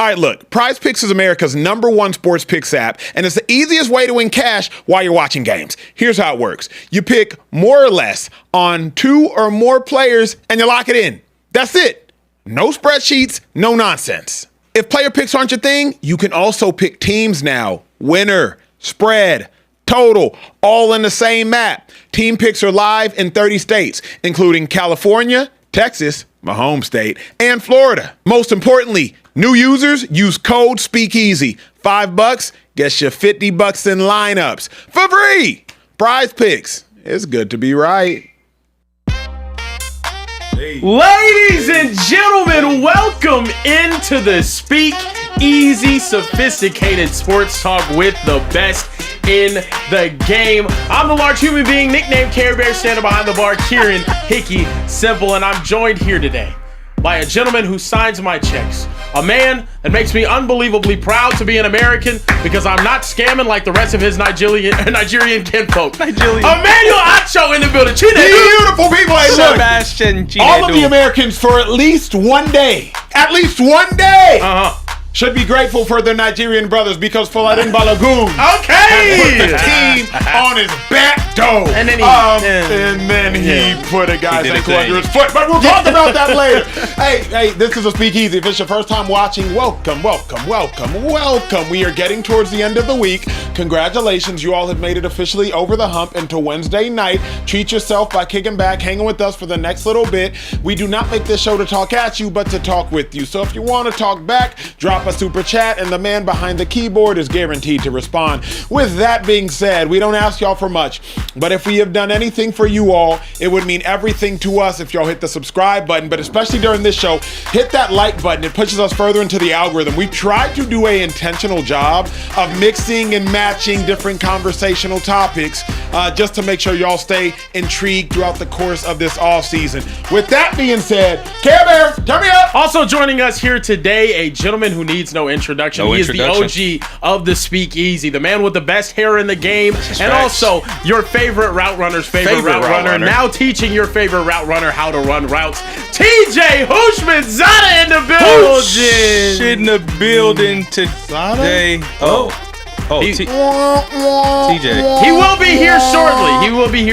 All right, look, PrizePicks is America's #1 sports picks app, and it's the easiest way to win cash while you're watching games. Here's how it works. You pick more or less on 2 or more players, and you lock it in. That's it. No spreadsheets, no nonsense. If player picks aren't your thing, you can also pick teams now. Winner, spread, total, all in the same app. Team picks are live in 30 states, including California, Texas, my home state, and Florida. Most importantly, new users use code Speakeasy. $5 gets you $50 in lineups for free. PrizePicks. It's good to be right. Hey. Ladies and gentlemen, welcome into the Speakeasy, sophisticated sports talk with the best in the game. I'm the large human being nicknamed Carebear, standing behind the bar, Kieran Hickey Simple, and I'm joined here today by a gentleman who signs my checks. A man that makes me unbelievably proud to be an American because I'm not scamming like the rest of his Nigerian kinfolk. Emmanuel Acho in the building. Beautiful people. Hey, look, Sebastian Chinedu. all of the Americans for at least one day, should be grateful for their Nigerian brothers because Folarin Balogun put the team on his back door. And then he put a guy's ankle under his foot. But we'll talk about that later. Hey, this is a Speakeasy. If it's your first time watching, welcome. We are getting towards the end of the week. Congratulations, you all have made it officially over the hump into Wednesday night. Treat yourself by kicking back, hanging with us for the next little bit. We do not make this show to talk at you, but to talk with you. So if you want to talk back, drop a super chat, and the man behind the keyboard is guaranteed to respond. With that being said, we don't ask y'all for much, but if we have done anything for you all, it would mean everything to us if y'all hit the subscribe button, but especially during this show, hit that like button. It pushes us further into the algorithm. We tried to do an intentional job of mixing and matching different conversational topics just to make sure y'all stay intrigued throughout the course of this off season. With that being said, Carebear, turn me up. Also joining us here today, a gentleman who needs no introduction. He is the OG of the Speakeasy, the man with the best hair in the game, and also your favorite route runner's favorite route runner. Now teaching your favorite route runner how to run routes. TJ Hooshman-Zada in the building. In the building today. TJ. He will be here shortly.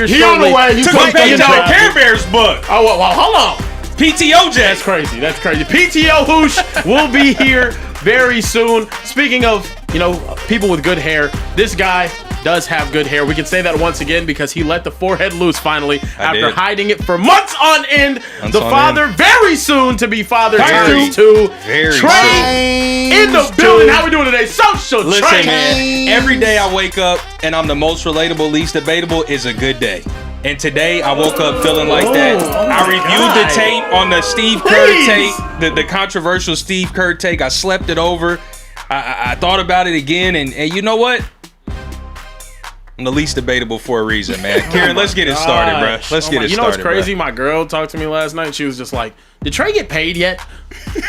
He on the way. He took a page out of Care Bear's book. Oh, well, hold on. PTO J. That's crazy. PTO Hoosh will be here very soon. Speaking of, people with good hair, this guy does have good hair. We can say that once again because he let the forehead loose finally after hiding it for months on end. Very soon to be father times 2. Train in the building. How we doing today? Social Listen, Train. man, every day I wake up and I'm the most relatable, least debatable is a good day. And today I woke up feeling like that. I reviewed the tape on the Steve Kerr tape, the controversial Steve Kerr take. I slept it over. I thought about it again, and you know what? I'm the least debatable for a reason, man. Kieran, let's get it started, bro. Let's get it started. You know what's crazy? Bro. My girl talked to me last night. She was just like, "Did Trey get paid yet?"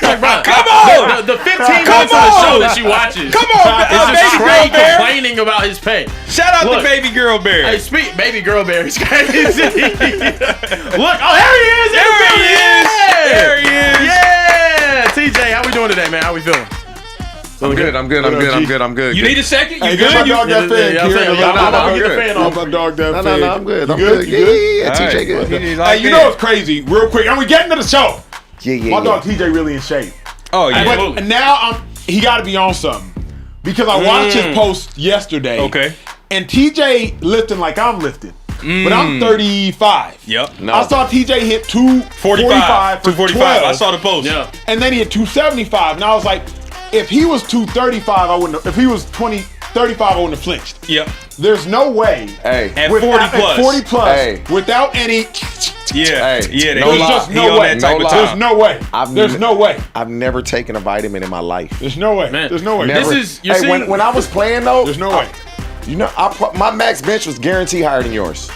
Like, bro, come on! The 15 minutes of the show that she watches. Come on, it's just Trey complaining about his pay. Shout out to Baby Girl Bear. Hey, Baby Girl Bear is crazy. Look, there he is. There he is. Yeah, TJ, how we doing today, man? How we feeling? I'm good. You need a second? You Hey, good? my dog that fan. I'm good. My dog that fan. No, I'm good. You good? Yeah, TJ good. Hey, you know what's crazy? Real quick, and we getting to the show. Yeah. My dog TJ really in shape. Oh, yeah. But now he got to be on something because I watched his post yesterday. Okay. And TJ lifting like I'm lifting. But I'm 35. Yep. No. I saw TJ hit 245 for 12. I saw the post. Yeah. And then he hit 275. And I was like, if he was 235, I wouldn't have. If he was 35, I wouldn't have flinched. Yep. There's no way. Hey. At 40 plus. At 40 plus. Hey. Without any. Yeah. Hey. Yeah. There's just no way. There's no way. There's no way. I've never taken a vitamin in my life. There's no way. Man. There's no way. Never. When I was playing though, there's no way. My max bench was guaranteed higher than yours.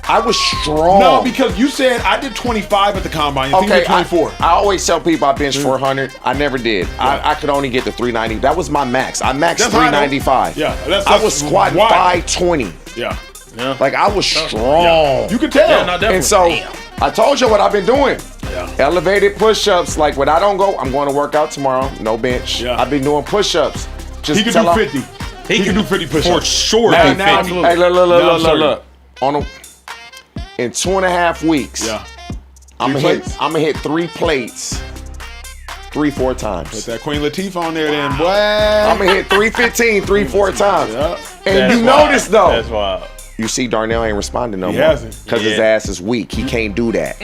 I was strong. No, because you said I did 25 at the combine. You think you did 24. I always tell people I benched 400. I never did. Yeah. I could only get to 390. That was my max. I maxed 395. Yeah, I was squatting 520. Yeah. Like I was strong. Yeah. You could tell. Yeah, no, definitely. And so I told you what I've been doing. Elevated push-ups. Like when I don't go, I'm going to work out tomorrow. No bench. Yeah. I've been doing push-ups. Just He can do 50. He can do 50 push-ups. For sure. Hey, do 50. hey, look. Sure. In 2.5 weeks, Yeah. I'm Three gonna plates? hit 3 plates 3-4 times. Put that Queen Latifah on there then, boy. I'm gonna hit 315 3-4 times. Yeah. And you notice though, That's wild. you see Darnell ain't responding no He more hasn't. because his ass is weak. He can't do that.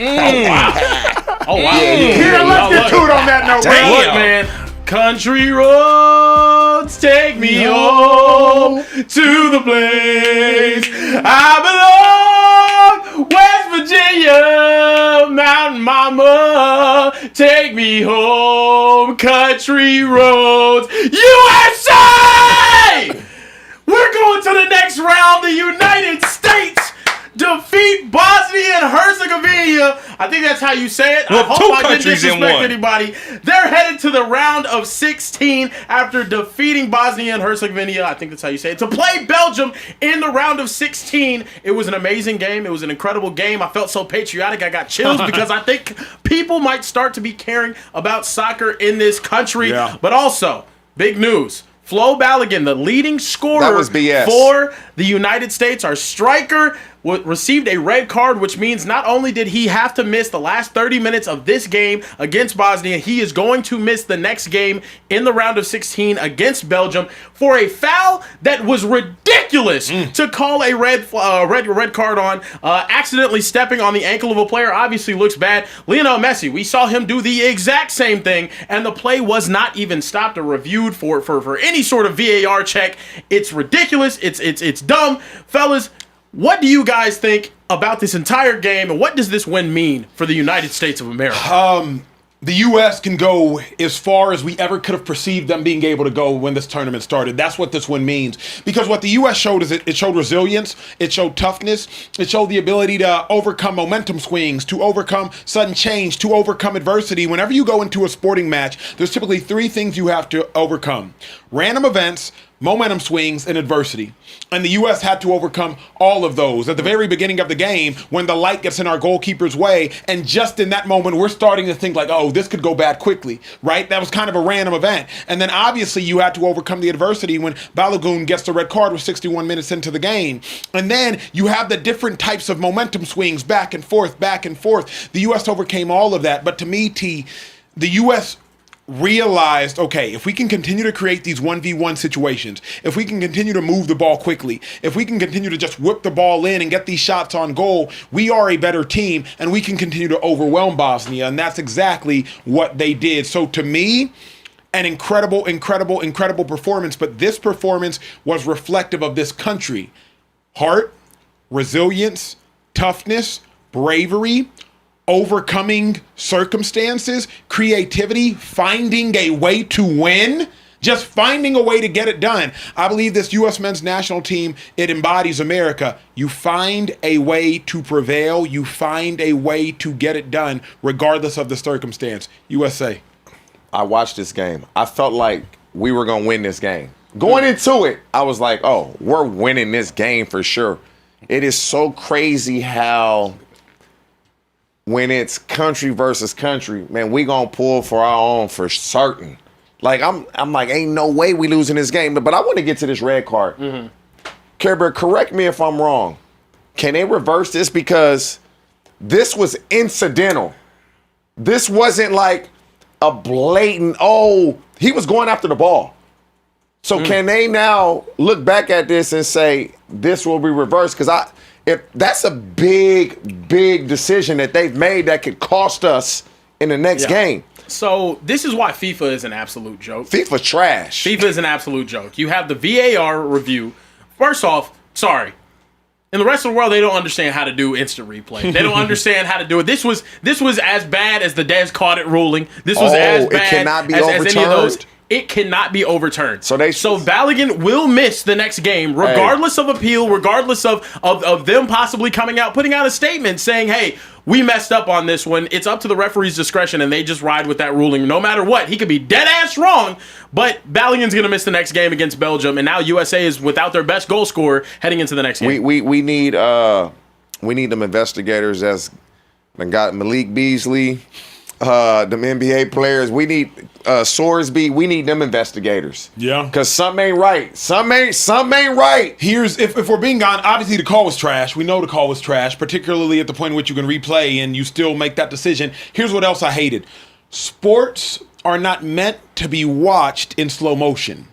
Oh, wow. Here, let's get to it on that note. Damn. Look, man. Country roads take me home to the place I belong. West Virginia, Mountain Mama, take me home. Country roads, USA! We're going to the next round. The United States defeat Bosnia and Herzegovina. I think that's how you say it. Well, I hope two I didn't countries in disrespect one. anybody. They're headed to the round of 16 after defeating Bosnia and Herzegovina. I think that's how you say it. To play Belgium in the round of 16. It was an amazing game. It was an incredible game. I felt so patriotic. I got chills because I think people might start to be caring about soccer in this country. Yeah. But also, big news. Flo Balogun, the leading scorer That was BS. for the United States, our striker, received a red card, which means not only did he have to miss the last 30 minutes of this game against Bosnia, he is going to miss the next game in the round of 16 against Belgium for a foul that was ridiculous to call a red card on. Accidentally stepping on the ankle of a player obviously looks bad. Lionel Messi, we saw him do the exact same thing, and the play was not even stopped or reviewed for any sort of VAR check. It's ridiculous. It's dumb. Fellas, what do you guys think about this entire game, and what does this win mean for the United States of America? The U.S. can go as far as we ever could have perceived them being able to go when this tournament started. That's what this win means. Because what the U.S. showed is it showed resilience, it showed toughness, it showed the ability to overcome momentum swings, to overcome sudden change, to overcome adversity. Whenever you go into a sporting match, there's typically 3 things you have to overcome: random events, momentum swings, and adversity. And the U.S. had to overcome all of those. At the very beginning of the game, when the light gets in our goalkeeper's way, and just in that moment, we're starting to think like, oh, this could go bad quickly, right? That was kind of a random event. And then obviously you had to overcome the adversity when Balogun gets the red card with 61 minutes into the game. And then you have the different types of momentum swings back and forth, back and forth. The U.S. overcame all of that. But to me, T, the U.S. realized, okay, if we can continue to create these 1v1 situations, if we can continue to move the ball quickly, if we can continue to just whip the ball in and get these shots on goal, we are a better team and we can continue to overwhelm Bosnia. And that's exactly what they did. So to me, an incredible performance. But this performance was reflective of this country. Heart, resilience, toughness, bravery, overcoming circumstances, creativity, finding a way to win, just finding a way to get it done. I believe this U.S. men's national team, it embodies America. You find a way to prevail. You find a way to get it done, regardless of the circumstance. USA. I watched this game. I felt like we were going to win this game. Going into it, I was like, oh, we're winning this game for sure. It is so crazy how when it's country versus country, man, we gonna pull for our own for certain. Like I'm like, ain't no way we losing this game. But I want to get to this red card. Carebear, correct me if I'm wrong. Can they reverse this? Because this was incidental. This wasn't like a blatant, oh, he was going after the ball. So can they now look back at this and say, this will be reversed? Because if that's a big decision that they've made that could cost us in the next game. So this is why FIFA is an absolute joke. FIFA trash. FIFA is an absolute joke. You have the VAR review. First off, sorry. In the rest of the world, they don't understand how to do instant replay. They don't understand how to do it. This was as bad as the Des caught it ruling. This was as bad cannot be as any of those. overturned? It cannot be overturned. So Balogun will miss the next game, regardless of appeal, regardless of them possibly coming out, putting out a statement saying, hey, we messed up on this one. It's up to the referee's discretion, and they just ride with that ruling no matter what. He could be dead-ass wrong, but Balogun's going to miss the next game against Belgium, and now USA is without their best goal scorer heading into the next game. We need them investigators that's Then got Malik Beasley, them NBA players. We need Sorsby. We need them investigators. Yeah. Because something ain't right. Something ain't right. Here's if we're being honest, obviously the call was trash. We know the call was trash, particularly at the point in which you can replay and you still make that decision. Here's what else I hated. Sports are not meant to be watched in slow motion.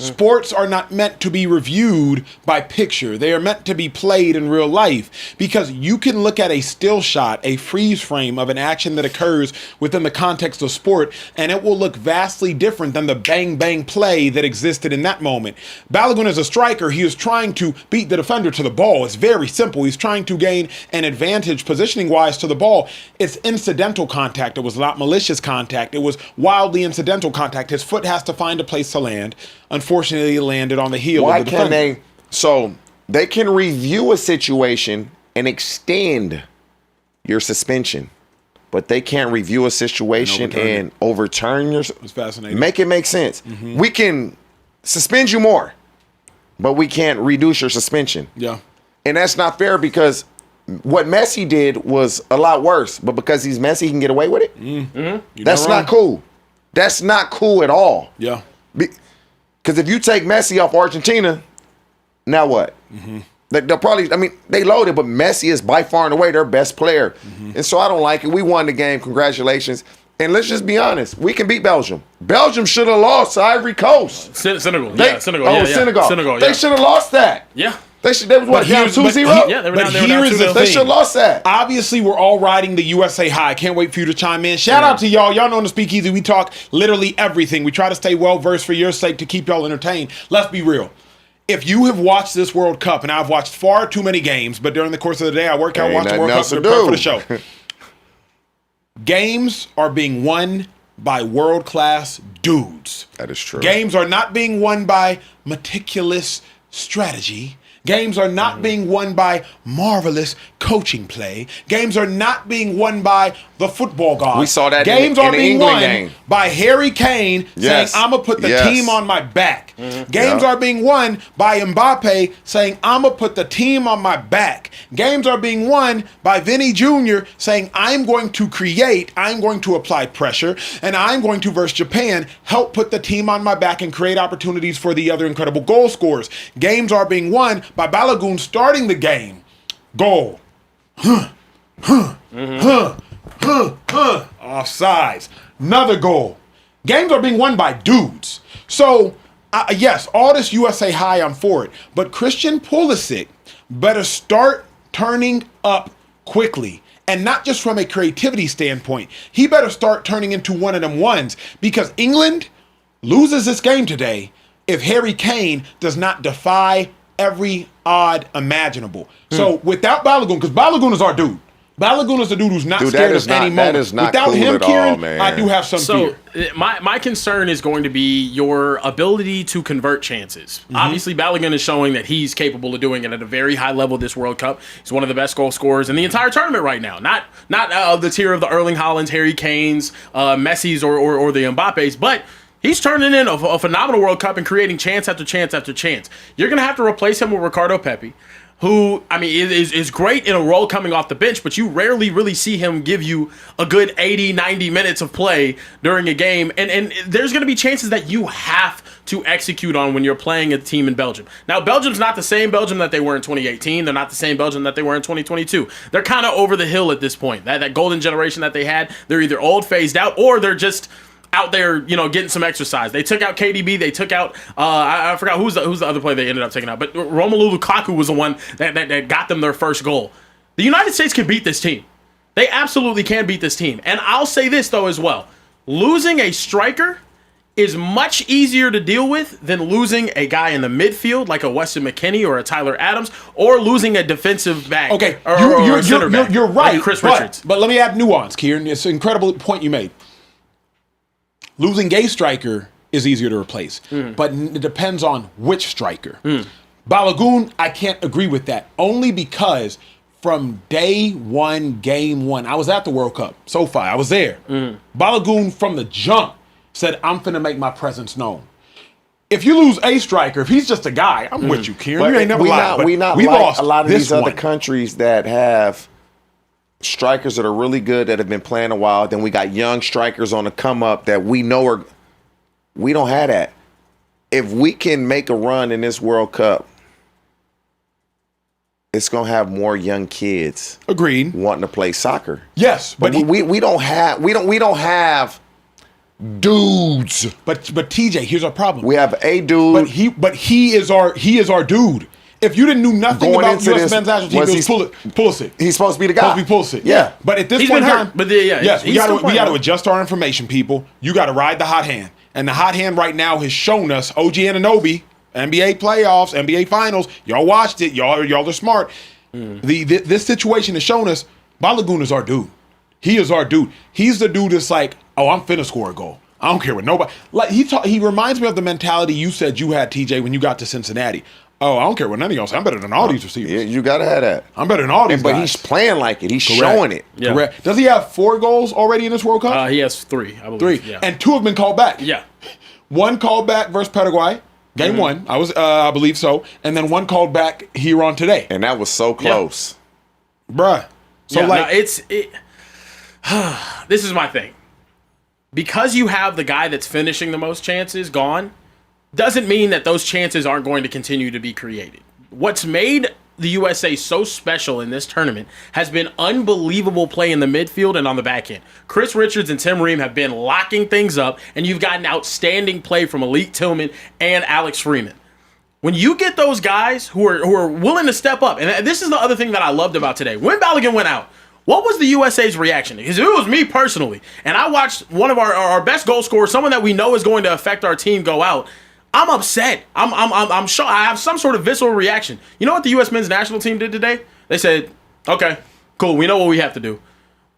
Sports are not meant to be reviewed by picture. They are meant to be played in real life, because you can look at a still shot, a freeze frame of an action that occurs within the context of sport, and it will look vastly different than the bang bang play that existed in that moment. Balogun is a striker. He is trying to beat the defender to the ball. It's very simple. He's trying to gain an advantage positioning wise to the ball. It's incidental contact. It was not malicious contact. It was wildly incidental contact. His foot has to find a place to land. Unfortunately, it landed on the heel Why of the can defender. they can review a situation and extend your suspension, but they can't review a situation and overturn your. It's fascinating. Make it make sense. We can suspend you more, but we can't reduce your suspension. Yeah. And that's not fair, because what Messi did was a lot worse, but because he's Messi, he can get away with it. That's not cool. That's not cool at all. Yeah. Because if you take Messi off Argentina, now what? They'll probably, they loaded, but Messi is by far and away their best player. And so I don't like it. We won the game. Congratulations. And let's just be honest. We can beat Belgium. Belgium should have lost to Ivory Coast. Senegal. Senegal. Senegal. They should have lost that. Yeah. They was what, down 2-0? Yeah, they were But down 2-0. here is the They thing. should have lost that. Obviously, we're all riding the USA high. Can't wait for you to chime in. Shout out to y'all. Y'all know in the Speakeasy, we talk literally everything. We try to stay well-versed for your sake to keep y'all entertained. Let's be real. If you have watched this World Cup, and I've watched far too many games, but during the course of the day, I work out, Ain't watch the nothing World Cup else to to prepare do. for the show. Games are being won by world-class dudes. That is true. Games are not being won by meticulous strategy. Games are not being won by marvelous coaching play. Games are not being won by the football gods. We saw that Games in are the being England won game. by Harry Kane Yes. saying, I'm going to put the Yes. team on my back. Games Yeah. are being won by Mbappe saying, I'm going to put the team on my back. Games are being won by Vinny Jr. saying, I'm going to create, I'm going to apply pressure, and I'm going to, versus Japan, help put the team on my back and create opportunities for the other incredible goal scorers. Games are being won by Balogun starting the game. Goal. Offsides. Another goal. Games are being won by dudes. So, yes, all this USA high, I'm for it. But Christian Pulisic better start turning up quickly. And not just from a creativity standpoint. He better start turning into one of them ones. Because England loses this game today if Harry Kane does not defy every odd imaginable. So without Balogun, because Balogun is our dude. Balogun is the dude who's not scared of any moment. That is not Without cool him, at all, Kieran, man. I do have some So fear. my concern is going to be your ability to convert chances. Obviously, Balogun is showing that he's capable of doing it at a very high level this World Cup. He's one of the best goal scorers in the entire tournament right now. Not of the tier of the Erling Haalands, Harry Kanes, Messi's, or the Mbappe's, but he's turning in a phenomenal World Cup and creating chance after chance after chance. You're going to have to replace him with Ricardo Pepi, who, is great in a role coming off the bench, but you rarely really see him give you a good 80, 90 minutes of play during a game. And there's going to be chances that you have to execute on when you're playing a team in Belgium. Now, Belgium's not the same Belgium that they were in 2018. They're not the same Belgium that they were in 2022. They're kind of over the hill at this point. That golden generation that they had, they're either old, phased out, or they're just out there, getting some exercise. They took out KDB. They took out I forgot who's the other player they ended up taking out. But Romelu Lukaku was the one that got them their first goal. The United States can beat this team. They absolutely can beat this team. And I'll say this though as well: losing a striker is much easier to deal with than losing a guy in the midfield like a Weston McKennie or a Tyler Adams, or losing a defensive back. Okay, or a center back, you're right, like Chris Richards. But let me add nuance, Kieran. It's an incredible point you made. Losing a striker is easier to replace, but it depends on which striker. Balogun, I can't agree with that, only because from day one, game one, I was at the World Cup, SoFi, I was there. Balogun from the jump said, I'm finna make my presence known. If you lose a striker, if he's just a guy, I'm with you, Kieran. You ain't never lied. We not we like lost a lot of this these other one. countries that have strikers that are really good that have been playing a while. Then we got young strikers on the come up that we know are. We don't have that. If we can make a run in this World Cup, it's gonna have more young kids. Agreed. Wanting to play soccer. Yes, but we don't have dudes. But TJ, here's our problem. We have a dude. But he is our dude. If you didn't know nothing about U.S. men's national team, it was Pulisic. He's supposed to be the guy. Supposed to be Pulisic. Yeah. But at this point in time, yes, we got to adjust our information, people. You got to ride the hot hand. And the hot hand right now has shown us OG Anunoby, NBA playoffs, NBA finals. Y'all watched it. Y'all are smart. This situation has shown us Balogun is our dude. He is our dude. He's the dude that's like, oh, I'm finna score a goal. I don't care what nobody. Like he reminds me of the mentality you said you had, TJ, when you got to Cincinnati. Oh, I don't care what none of y'all say. I'm better than all these receivers. Yeah, you gotta have that. I'm better than all these guys. But he's playing like it. He's showing it. Yeah. Correct. Does he have 4 goals already in this World Cup? He has 3, I believe. 3. Yeah. And 2 have been called back. Yeah. 1 called back versus Paraguay, game 1. I believe so. And then 1 called back here on today. And that was so close. Bruh. So this is my thing. Because you have the guy that's finishing the most chances gone, doesn't mean that those chances aren't going to continue to be created. What's made the USA so special in this tournament has been unbelievable play in the midfield and on the back end. Chris Richards and Tim Ream have been locking things up, and you've gotten outstanding play from Malik Tillman and Alex Freeman. When you get those guys who are willing to step up, and this is the other thing that I loved about today. When Balogun went out, what was the USA's reaction? Because it was me personally, and I watched one of our best goal scorers, someone that we know is going to affect our team, go out. I'm upset. I'm sure I have some sort of visceral reaction. You know what the U.S. men's national team did today? They said, okay, cool, we know what we have to do.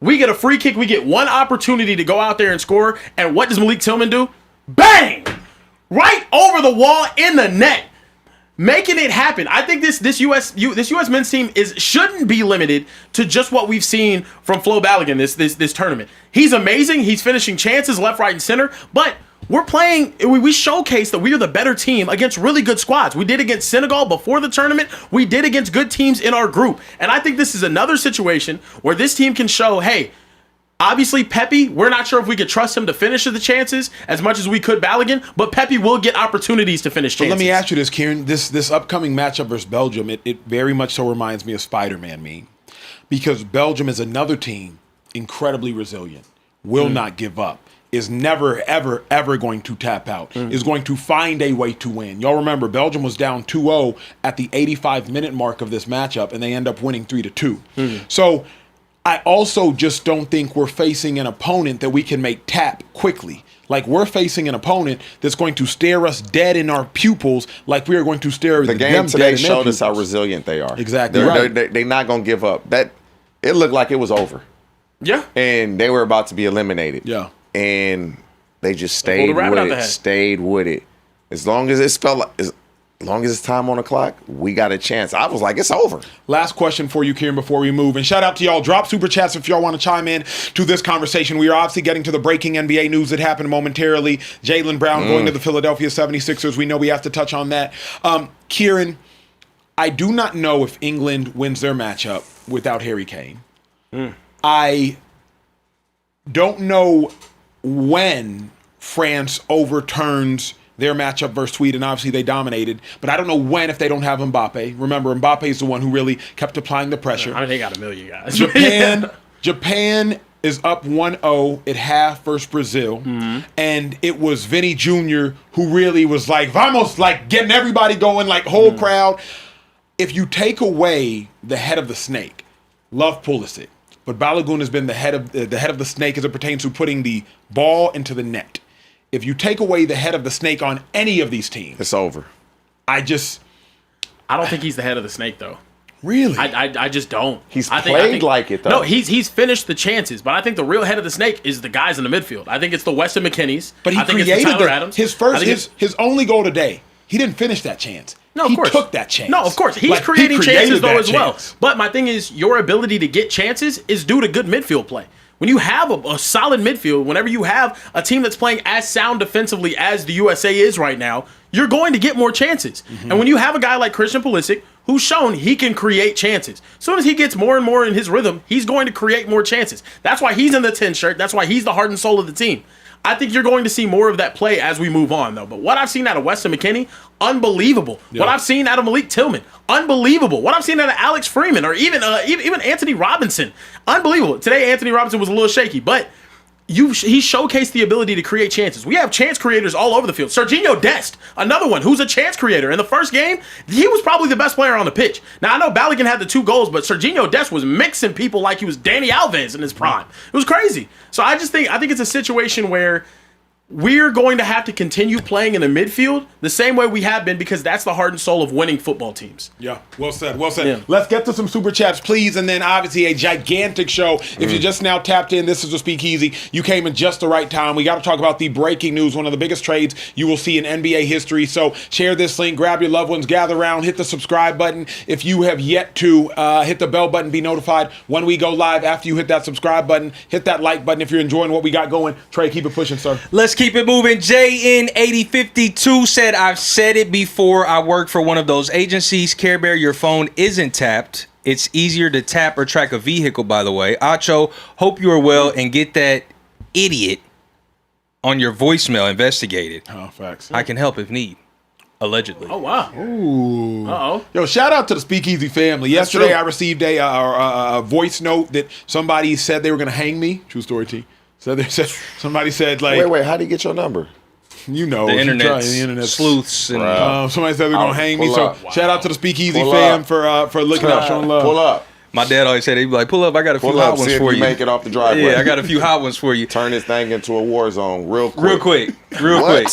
We get a free kick, we get one opportunity to go out there and score, and what does Malik Tillman do? Bang! Right over the wall in the net. Making it happen. I think this U.S. men's team shouldn't be limited to just what we've seen from Flo Balogun this tournament. He's amazing. He's finishing chances left, right, and center. But we're playing. We showcase that we are the better team against really good squads. We did against Senegal before the tournament. We did against good teams in our group. And I think this is another situation where this team can show, hey, obviously, Pepe, we're not sure if we could trust him to finish the chances as much as we could Balogun, but Pepe will get opportunities to finish chances. Let me ask you this, Kieran. This upcoming matchup versus Belgium, it very much so reminds me of Spider-Man meme. Because Belgium is another team incredibly resilient, will not give up, is never, ever, ever going to tap out, is going to find a way to win. Y'all remember, Belgium was down 2-0 at the 85-minute mark of this matchup, and they end up winning 3-2. So I also just don't think we're facing an opponent that we can make tap quickly. Like, we're facing an opponent that's going to stare us dead in our pupils like we are going to stare the them game dead today in their showed us how pupils. resilient they are. Exactly They're not going to give up. It looked like it was over. Yeah. And they were about to be eliminated. Yeah. And they just Pulled the rabbit out the hat. stayed with it. As long as it's time on the clock, we got a chance. I was like, it's over. Last question for you, Kieran, before we move. And shout out to y'all. Drop super chats if y'all want to chime in to this conversation. We are obviously getting to the breaking NBA news that happened momentarily. Jaylen Brown going to the Philadelphia 76ers. We know we have to touch on that. Kieran, I do not know if England wins their matchup without Harry Kane. I don't know when France overturns their matchup versus Sweden. Obviously, they dominated, but I don't know when if they don't have Mbappe. Remember, Mbappe is the one who really kept applying the pressure. I mean, they got a million guys. Japan is up 1-0 at half versus Brazil, and it was Vinny Jr. who really was like, vamos, like getting everybody going, like whole crowd. If you take away the head of the snake, love Pulisic, but Balogun has been the head of the snake as it pertains to putting the ball into the net. If you take away the head of the snake on any of these teams, It's over. I don't think he's the head of the snake, though. Really? I just don't. I think like it, though. No, he's finished the chances, but I think the real head of the snake is the guys in the midfield. I think it's the Weston McKennies. But he I think created it's the Tyler Adams. his only goal today. He didn't finish that chance. No, of course. He took that chance. No, of course. He's Like, creating he created chances, though, that as well. chance. But my thing is, your ability to get chances is due to good midfield play. When you have a solid midfield, whenever you have a team that's playing as sound defensively as the USA is right now, you're going to get more chances. And when you have a guy like Christian Pulisic, who's shown he can create chances. As soon as he gets more and more in his rhythm, he's going to create more chances. That's why he's in the 10 shirt. That's why he's the heart and soul of the team. I think you're going to see more of that play as we move on, though. But what I've seen out of Weston McKennie, unbelievable. Yeah. What I've seen out of Malik Tillman, unbelievable. What I've seen out of Alex Freeman or even Anthony Robinson, unbelievable. Today, Anthony Robinson was a little shaky, but he showcased the ability to create chances. We have chance creators all over the field. Serginho Dest, another one who's a chance creator. In the first game, he was probably the best player on the pitch. Now, I know Balogun had the 2 goals, but Serginho Dest was mixing people like he was Danny Alves in his prime. It was crazy. So I think it's a situation where we're going to have to continue playing in the midfield the same way we have been, because that's the heart and soul of winning football teams. Yeah, well said, well said. Yeah. Let's get to some super chats, please, and then obviously a gigantic show. If you just now tapped in, this is a Speakeasy. You came in just the right time. We got to talk about the breaking news, one of the biggest trades you will see in NBA history. So share this link, grab your loved ones, gather around, hit the subscribe button. If you have yet to hit the bell button, be notified when we go live. After you hit that subscribe button, hit that like button if you're enjoying what we got going. Trey, keep it pushing, sir. Let's keep it moving. JN8052 said, I've said it before, I work for one of those agencies. Carebear, your phone isn't tapped. It's easier to tap or track a vehicle, by the way. Acho, hope you are well and get that idiot on your voicemail investigated. Oh, facts. I can help if need. Allegedly. Oh, wow. Ooh. Uh-oh. Yo, shout out to the Speakeasy family. Yesterday, I received a voice note that somebody said they were going to hang me. True story, T. Somebody said, like... Wait, how do you get your number? You know, the internet sleuths and somebody said they're gonna hang me. So shout out to the Speakeasy fam for looking up, showing love. Pull up. My dad always said, he'd be like, pull up, I got a few hot ones for you. Make it off the driveway. Yeah, I got a few hot ones for you. Turn this thing into a war zone real quick. Real quick.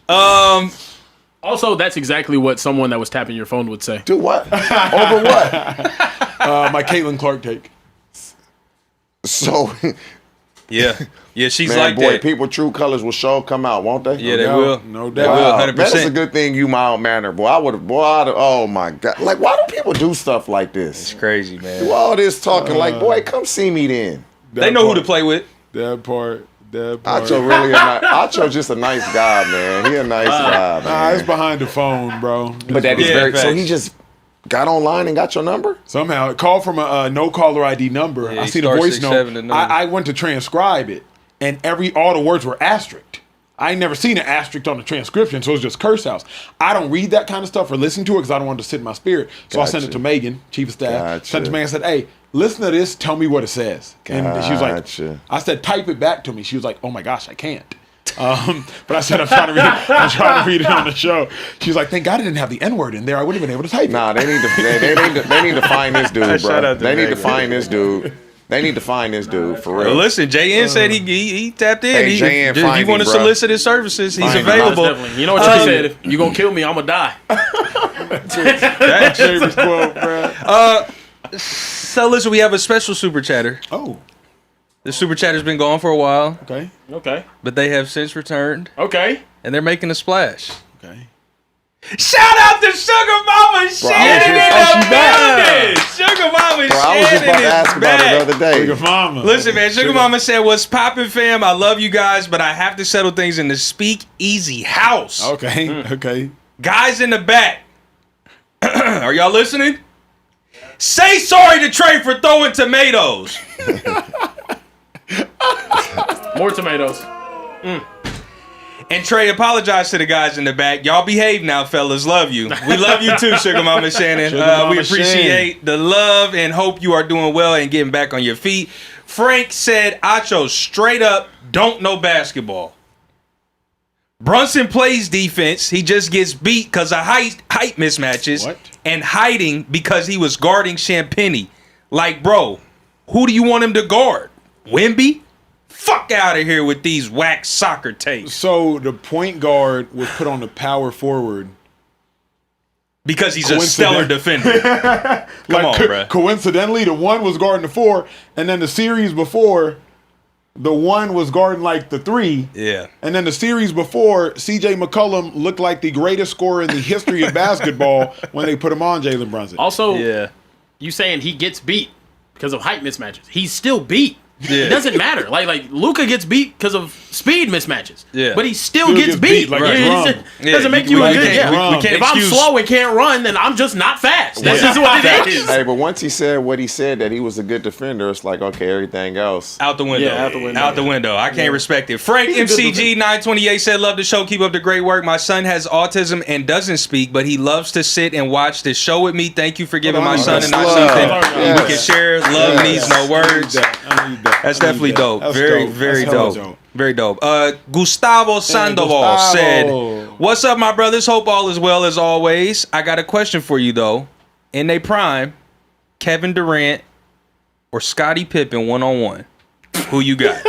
Also, that's exactly what someone that was tapping your phone would say. Do what? Over what? My Caitlin Clark take. So... Yeah, she's man, like boy, that. People true colors will sure come out, won't they? Yeah, they will. No doubt. They will, 100%. That is a good thing you mild mannered, boy. Oh my God. Like, why do people do stuff like this? It's crazy, man. Do all this talking like, boy, come see me then. They know who to play with. That part. Acho just a nice guy, man. He a nice guy, man. Nah, it's behind the phone, bro. But that is very... So he just... got online and got your number? Somehow. It called from a no caller ID number. Yeah, I seen a voice note. I went to transcribe it, and all the words were asterisked. I ain't never seen an asterisk on the transcription, so it was just curse house. I don't read that kind of stuff or listen to it because I don't want it to sit in my spirit. So I sent it to Megan, chief of staff. Sent it to Megan and said, hey, listen to this. Tell me what it says. And she was like, I said, type it back to me. She was like, oh my gosh, I can't. But I said, I'm trying to read it on the show. She's like, thank God I didn't have the N-word in there. I wouldn't have been able to type it. Nah, they need to find this dude, bro. They need to find this dude. They need to find this dude for real. Well, listen, JN said he tapped in. Hey, JN, if you want to solicit his services, he's available. You know what you said? If you gonna kill me, I'm gonna die. That's favorite quote, bro. So listen, we have a special super chatter. Oh. The super chatter's been gone for a while. Okay. But they have since returned. Okay. And they're making a splash. Okay. Shout out to Sugar Mama Shannon in the building. Sugar Mama Shannon I was just about to ask about it the other day. Sugar Mama. Listen, man, Sugar Mama said, what's poppin', fam? I love you guys, but I have to settle things in the Speakeasy house. Okay. Okay. Guys in the back. Are y'all listening? Say sorry to Trey for throwing tomatoes. More tomatoes. And Trey, apologize to the guys in the back. Y'all behave now, fellas. Love you. We love you too, Sugar Mama Shannon. We appreciate the love and hope you are doing well and getting back on your feet. Frank said, Acho straight up don't know basketball. Brunson plays defense. He just gets beat because of height mismatches. What? And hiding because he was guarding Champagny. Like, bro, who do you want him to guard? Wemby? Fuck out of here with these whack soccer tapes. So the point guard was put on the power forward because he's a stellar defender. Come on, bro. Coincidentally, the one was guarding the 4, and then the series before, the one was guarding like the 3. Yeah. And then the series before, CJ McCollum looked like the greatest scorer in the history of basketball when they put him on Jalen Brunson. Also, you saying he gets beat because of height mismatches. He's still beat. Yeah. It doesn't matter. Like Luka gets beat because of speed mismatches. Yeah. But he still Still gets gets beat. like Right. it's It doesn't make you a good. We can't If I'm excuse- slow and can't run, then I'm just not fast. That's just what it is. Hey, but once he said what he said, that he was a good defender, it's like, okay, everything else. Out the window. Yeah, out the window. Out the window. I can't respect it. Frank MCG 928 said, love the show. Keep up the great work. My son has autism and doesn't speak, but he loves to sit and watch this show with me. Thank you for giving my son and I something we can share. Love needs no words. That's definitely dope. Very dope. Very dope. Gustavo Sandoval said, what's up, my brothers? Hope all is well as always. I got a question for you, though. In their prime, Kevin Durant or Scottie Pippen one-on-one? Who you got?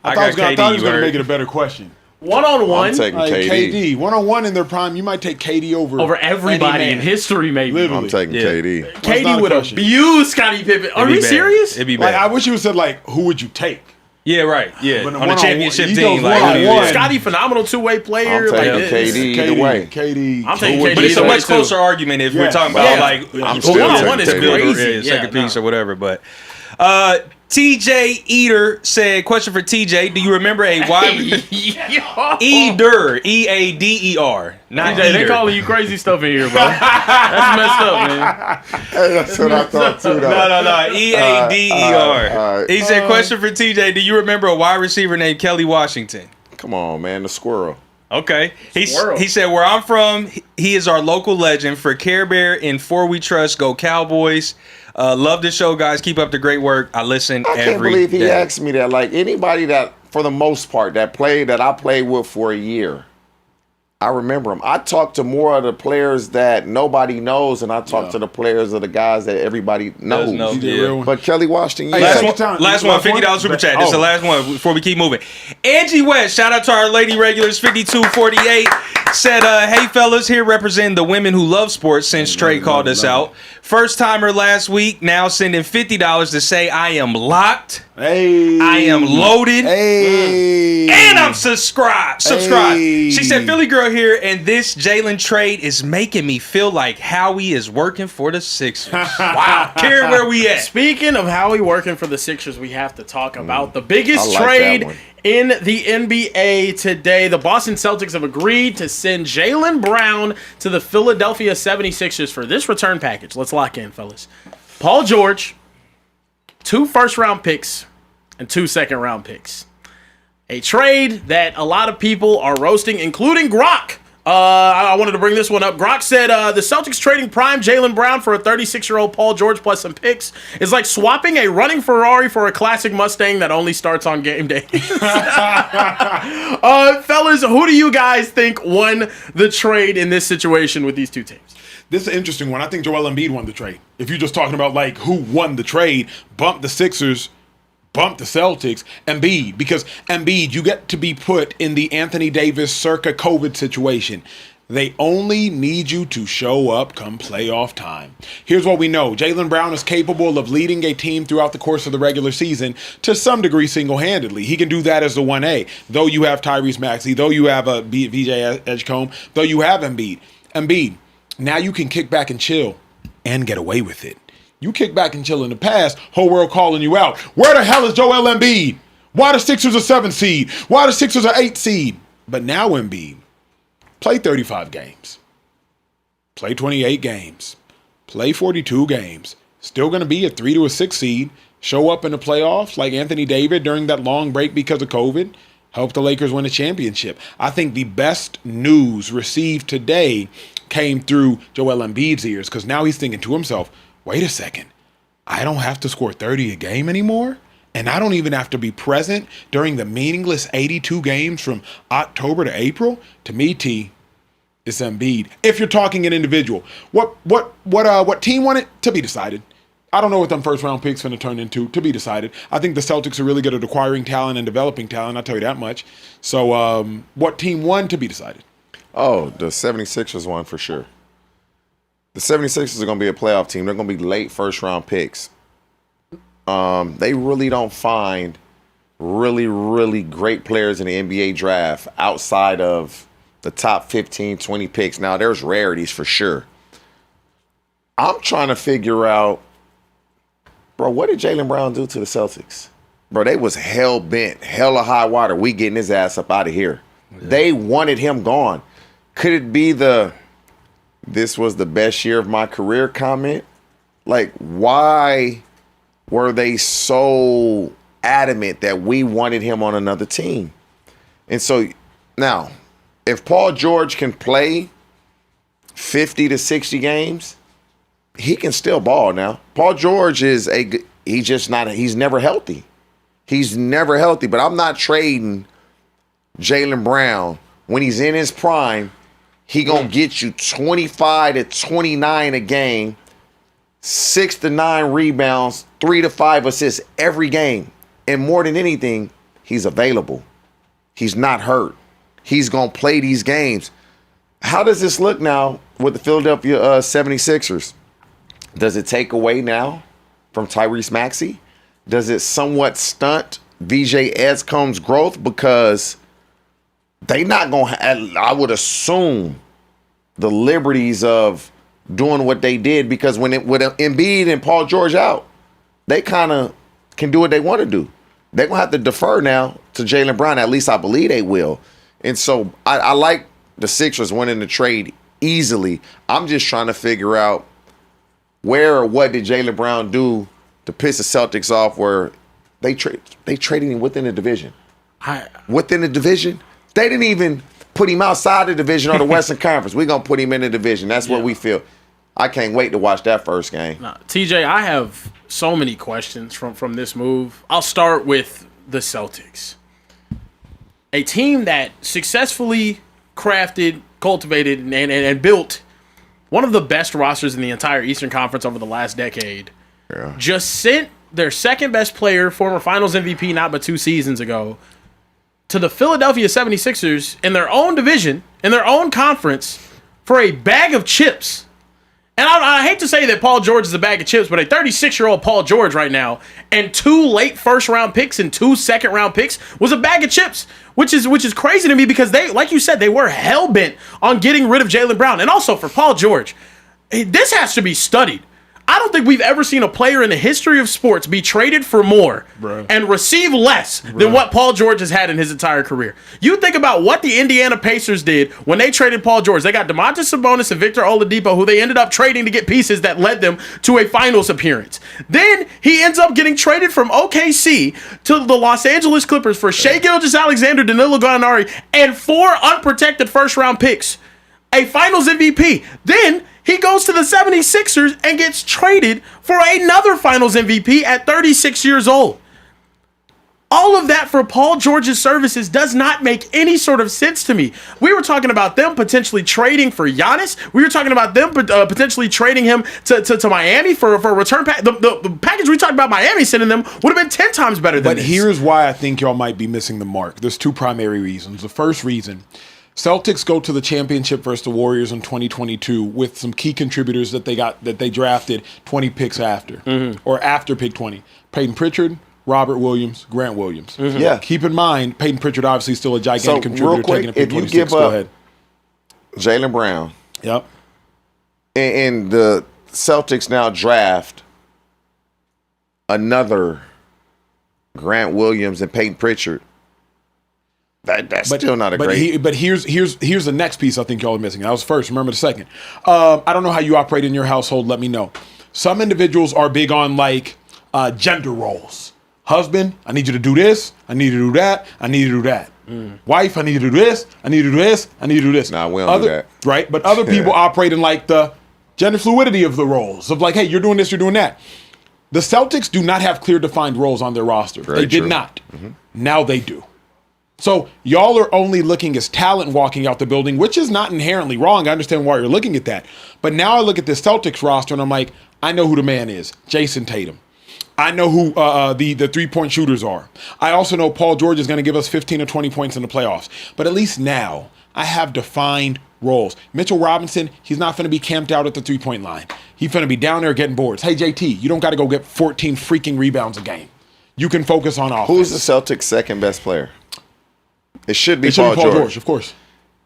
I thought he was going to make it a better question. One-on-one. I'm taking Like KD. KD. One-on-one in their prime, you might take KD over everybody any in man. history, maybe. Literally. I'm taking KD. That's not KD a would question. abuse Scottie Pippen. Are It'd be you bad. serious? It'd be Like, bad. I wish you would said, like, who would you take? Yeah, right. Yeah. But On the one-on-one, championship he team. goes Like, one-on-one. Scottie, phenomenal two-way player. I'm taking like, KD either way. KD. I'm taking KD. But it's a either way, much closer argument if we're Yeah. talking about Yeah. like I'm still one-on-one taking is KD. crazy. second Yeah, piece or whatever. But TJ Eater said, question for TJ: do you remember a wide Eater EADER? Not TJ, they Eater. calling you crazy stuff in here, bro. That's messed up, man. Hey, that's what I thought too, though. No, EADER. all right. He said, question for TJ: do you remember a wide receiver named Kelly Washington? Come on, man, the squirrel. Okay. He Squirrel. said, where I'm from, he is our local legend. For Carebear and For We Trust, go Cowboys. Love the show, guys. Keep up the great work. I listen I can't every believe he day. asked me that. Like anybody that, for the most part, that I played with for a year, I remember him. I talked to more of the players that nobody knows, and I talked to the players of the guys that everybody knows. know. He did Yeah. real one. But Kelly Washington, Hey, yeah. Last one, $50 super chat. This is the last one before we keep moving. Angie West, shout out to our lady regulars, 5248, said, hey, fellas, here representing the women who love sports since Trey called us out. First timer last week, now sending $50 to say I am locked, Hey. I am loaded, Hey. and I'm subscribed. Hey. She said, Philly girl here, and this Jaylen trade is making me feel like Howie is working for the Sixers. Wow. Karen, where we at? Speaking of Howie working for the Sixers, we have to talk about the biggest I like trade that one. in the NBA today. The Boston Celtics have agreed to send Jaylen Brown to the Philadelphia 76ers for this return package. Let's lock in, fellas. Paul George, 2 first-round picks, and 2 second-round picks. A trade that a lot of people are roasting, including Grok. I wanted to bring this one up. Grok said the Celtics trading prime Jaylen Brown for a 36-year-old Paul George plus some picks is like swapping a running Ferrari for a classic Mustang that only starts on game day. Fellas, who do you guys think won the trade in this situation with these two teams? This is an interesting one. I think Joel Embiid won the trade. If you're just talking about like who won the trade, bump the Sixers, bump the Celtics, Embiid. Because Embiid, you get to be put in the Anthony Davis circa COVID situation. They only need you to show up come playoff time. Here's what we know. Jaylen Brown is capable of leading a team throughout the course of the regular season to some degree single-handedly. He can do that as the 1A. Though you have Tyrese Maxey, though you have a VJ Edgecombe, though you have Embiid. Embiid, now you can kick back and chill and get away with it. You kick back and chill in the past, whole world calling you out. Where the hell is Joel Embiid? Why the Sixers are 7 seed? Why the Sixers are 8 seed? But now Embiid, play 35 games. Play 28 games. Play 42 games. Still going to be a 3 to a 6 seed. Show up in the playoffs like Anthony Davis during that long break because of COVID. Help the Lakers win a championship. I think the best news received today came through Joel Embiid's ears because now he's thinking to himself, wait a second, I don't have to score 30 a game anymore? And I don't even have to be present during the meaningless 82 games from October to April? To me, T, it's Embiid. If you're talking an individual. What team won it? To be decided. I don't know what them first round picks finna turn into. To be decided. I think the Celtics are really good at acquiring talent and developing talent. I'll tell you that much. So what team won? To be decided. Oh, the 76ers won for sure. The 76ers are going to be a playoff team. They're going to be late first-round picks. They really don't find really, really great players in the NBA draft outside of the top 15, 20 picks. Now, there's rarities for sure. I'm trying to figure out, bro, what did Jaylen Brown do to the Celtics? bro, they was hell bent, hella high water. We getting his ass up out of here. Yeah. They wanted him gone. Could it be this was the best year of my career comment? Like, why were they so adamant that we wanted him on another team? And so now, if Paul George can play 50 to 60 games, he can still ball now. Paul George he's never healthy. He's never healthy, but I'm not trading Jaylen Brown. When he's in his prime, he gonna get you 25 to 29 a game, 6 to 9 rebounds, 3 to 5 assists every game. And more than anything, he's available. He's not hurt. He's gonna play these games. How does this look now with the Philadelphia 76ers? Does it take away now from Tyrese Maxey? Does it somewhat stunt VJ Edgecombe's growth? Because they not going to, I would assume, the liberties of doing what they did, because with Embiid and Paul George out, they kind of can do what they want to do. They're going to have to defer now to Jaylen Brown. At least I believe they will. And so I like the Sixers winning the trade easily. I'm just trying to figure out where or what did Jaylen Brown do to piss the Celtics off, where they traded him within the division. Within the division? They didn't even put him outside the division or the Western Conference. We're going to put him in the division. That's what we feel. I can't wait to watch that first game. Nah, TJ, I have so many questions from this move. I'll start with the Celtics. A team that successfully crafted, cultivated, and built one of the best rosters in the entire Eastern Conference over the last decade. Yeah. Just sent their second best player, former Finals MVP not but 2 seasons ago, to the Philadelphia 76ers in their own division, in their own conference, for a bag of chips. And I hate to say that Paul George is a bag of chips, but a 36-year-old Paul George right now and 2 late first-round picks and 2 second-round picks was a bag of chips, which is crazy to me, because they, like you said, they were hell-bent on getting rid of Jaylen Brown. And also for Paul George, this has to be studied. I don't think we've ever seen a player in the history of sports be traded for more and receive less than what Paul George has had in his entire career. You think about what the Indiana Pacers did when they traded Paul George. They got Domantas Sabonis and Victor Oladipo, who they ended up trading to get pieces that led them to a finals appearance. Then he ends up getting traded from OKC to the Los Angeles Clippers for Shai Gilgeous-Alexander, Danilo Gallinari, and 4 unprotected first-round picks. A finals MVP. Then he goes to the 76ers and gets traded for another finals MVP at 36 years old. All of that for Paul George's services does not make any sort of sense to me. We were talking about them potentially trading for Giannis. We were talking about them potentially trading him to Miami for a return package. The package we talked about Miami sending them would have been 10 times better than this. But here's why I think y'all might be missing the mark. There's 2 primary reasons. The first reason, Celtics go to the championship versus the Warriors in 2022 with some key contributors that they drafted 20 picks after, or after pick 20. Peyton Pritchard, Robert Williams, Grant Williams. Yeah. Keep in mind, Peyton Pritchard obviously still a gigantic contributor. Real quick, taking a pick if you 26. give Go up ahead. Jaylen Brown, Yep. and the Celtics now draft another Grant Williams and Peyton Pritchard, that's still not a great. But here's the next piece I think y'all are missing. That was first. Remember the second. I don't know how you operate in your household. Let me know. Some individuals are big on like gender roles. Husband, I need you to do this. I need you to do that. I need you to do that. Wife, I need you to do this. I need you to do this. I need you to do this. Nah, we don't do that. Right? But other people operate in like the gender fluidity of the roles of like, hey, you're doing this, you're doing that. The Celtics do not have clear defined roles on their roster. They did not. Now they do. So y'all are only looking as talent walking out the building, which is not inherently wrong. I understand why you're looking at that. But now I look at this Celtics roster and I'm like, I know who the man is, Jason Tatum. I know who the three-point shooters are. I also know Paul George is going to give us 15 or 20 points in the playoffs. But at least now I have defined roles. Mitchell Robinson, he's not going to be camped out at the three-point line. He's going to be down there getting boards. Hey, JT, you don't got to go get 14 freaking rebounds a game. You can focus on offense. Who's the Celtics' second best player? It should be Paul George. Of course.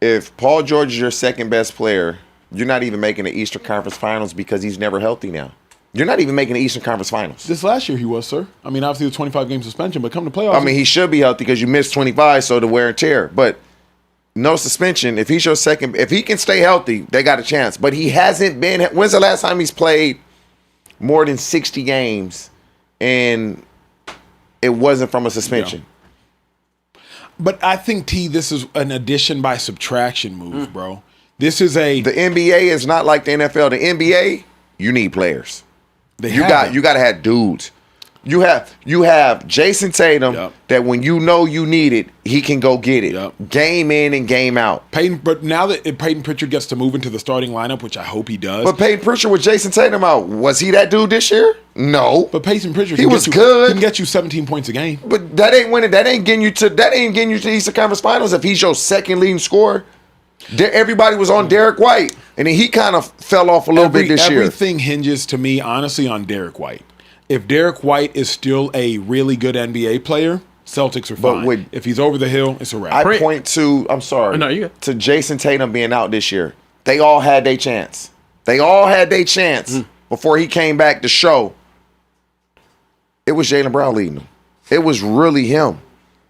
If Paul George is your second best player, you're not even making the Eastern Conference Finals because he's never healthy now. You're not even making the Eastern Conference Finals. This last year he was, sir. I mean, obviously the 25-game suspension, but come to playoffs. I mean, he should be healthy because you missed 25, so the wear and tear. But no suspension. If he's your second, if he can stay healthy, they got a chance. But he hasn't been. When's the last time he's played more than 60 games and it wasn't from a suspension? Yeah. But I think, T, this is an addition by subtraction move, bro. This is the NBA is not like the NFL. The NBA, you need players. You got to have dudes. You have Jason Tatum that when you know you need it, he can go get it. Game in and game out. But now that Peyton Pritchard gets to move into the starting lineup, which I hope he does. But Peyton Pritchard with Jason Tatum out, was he that dude this year? No. But Peyton Pritchard, he was good. He can get you 17 points a game. But that ain't winning. That ain't getting you to the Eastern Conference Finals if he's your second leading scorer. Everybody was on Derek White, and then he kind of fell off a little bit this year. Everything hinges to me, honestly, on Derek White. If Derek White is still a really good NBA player, Celtics are fine. If he's over the hill, it's a wrap. I point to, to Jason Tatum being out this year. They all had their chance. Before he came back to show. It was Jaylen Brown leading them. It was really him.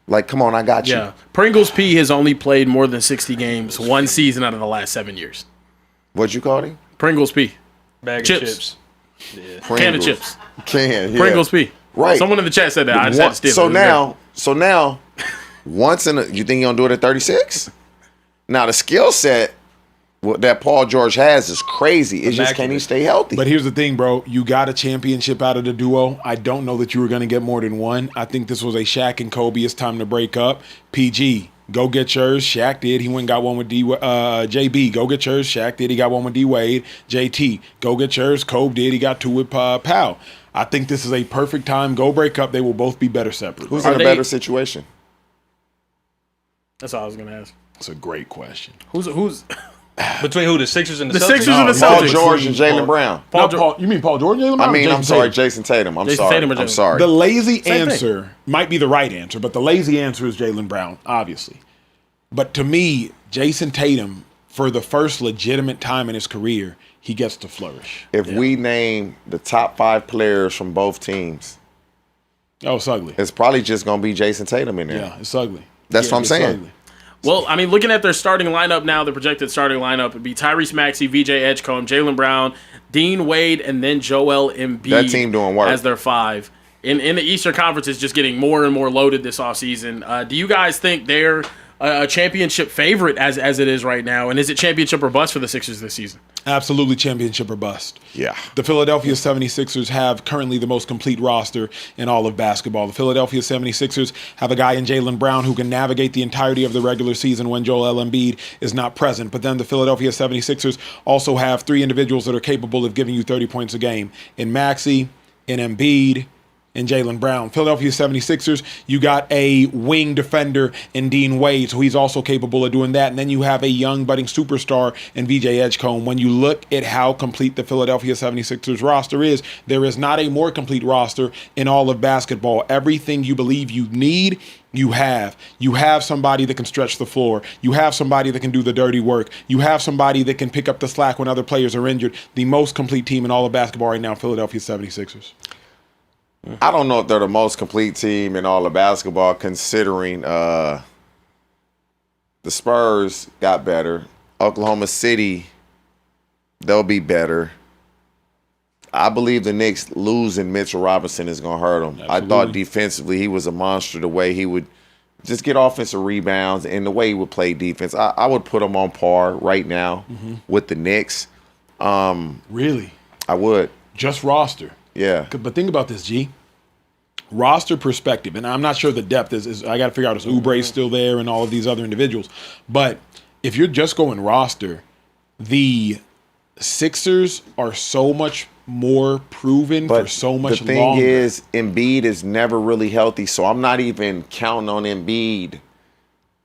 Like, come on, I got you. Yeah. Pringles P has only played more than 60 games one season out of the last 7 years. What'd you call him? Pringles P. Bag of chips. Yeah. Can of chips. Yeah. Pringles P. Right. Someone in the chat said that. I just had to steal it. So now, you think he's going to do it at 36? Now, the skill set that Paul George has is crazy. It's just, can he stay healthy? But here's the thing, bro. You got a championship out of the duo. I don't know that you were going to get more than one. I think this was a Shaq and Kobe. It's time to break up. PG, go get yours. Shaq did. He went and got one with JB. Go get yours. Shaq did. He got one with D Wade. JT, go get yours. Kobe did. He got two with Powell. I think this is a perfect time. Go break up. They will both be better separate. Who's in a better situation? That's all I was going to ask. That's a great question. Who's between who? The Sixers and the Celtics? Sixers and the Celtics. Paul George and Jaylen Brown. You mean Paul George and Jaylen Brown? I mean, I'm sorry, Jason Tatum. I'm sorry. The lazy answer might be the right answer, but the lazy answer is Jaylen Brown, obviously. But to me, Jason Tatum, for the first legitimate time in his career, he gets to flourish. If we name the top 5 players from both teams, it's ugly. It's probably just going to be Jason Tatum in there. Yeah, it's ugly. That's what I'm saying. Ugly. Well, I mean, looking at their starting lineup now, the projected starting lineup would be Tyrese Maxey, VJ Edgecombe, Jaylen Brown, Dean Wade, and then Joel Embiid. That team doing work as their 5. In the Eastern Conference, is just getting more and more loaded this offseason. Do you guys think they're a championship favorite as it is right now? And is it championship or bust for the Sixers this season? Absolutely championship or bust. Yeah. The Philadelphia 76ers have currently the most complete roster in all of basketball. The Philadelphia 76ers have a guy in Jaylen Brown who can navigate the entirety of the regular season when Joel Embiid is not present. But then the Philadelphia 76ers also have 3 individuals that are capable of giving you 30 points a game. In Maxey, in Embiid, and Jaylen Brown. Philadelphia 76ers, you got a wing defender in Dean Wade, so he's also capable of doing that. And then you have a young budding superstar in VJ Edgecombe. When you look at how complete the Philadelphia 76ers roster is, there is not a more complete roster in all of basketball. Everything you believe you need, you have. You have somebody that can stretch the floor. You have somebody that can do the dirty work. You have somebody that can pick up the slack when other players are injured. The most complete team in all of basketball right now, Philadelphia 76ers. I don't know if they're the most complete team in all of basketball, considering the Spurs got better. Oklahoma City, they'll be better. I believe the Knicks losing Mitchell Robinson is going to hurt them. Absolutely. I thought defensively he was a monster, the way he would just get offensive rebounds and the way he would play defense. I would put him on par right now with the Knicks. Really? I would. Just roster. Yeah. But think about this, G. Roster perspective, and I'm not sure the depth is I got to figure out is Oubre still there and all of these other individuals. But if you're just going roster, the Sixers are so much more proven for so much longer. The thing is, Embiid is never really healthy, so I'm not even counting on Embiid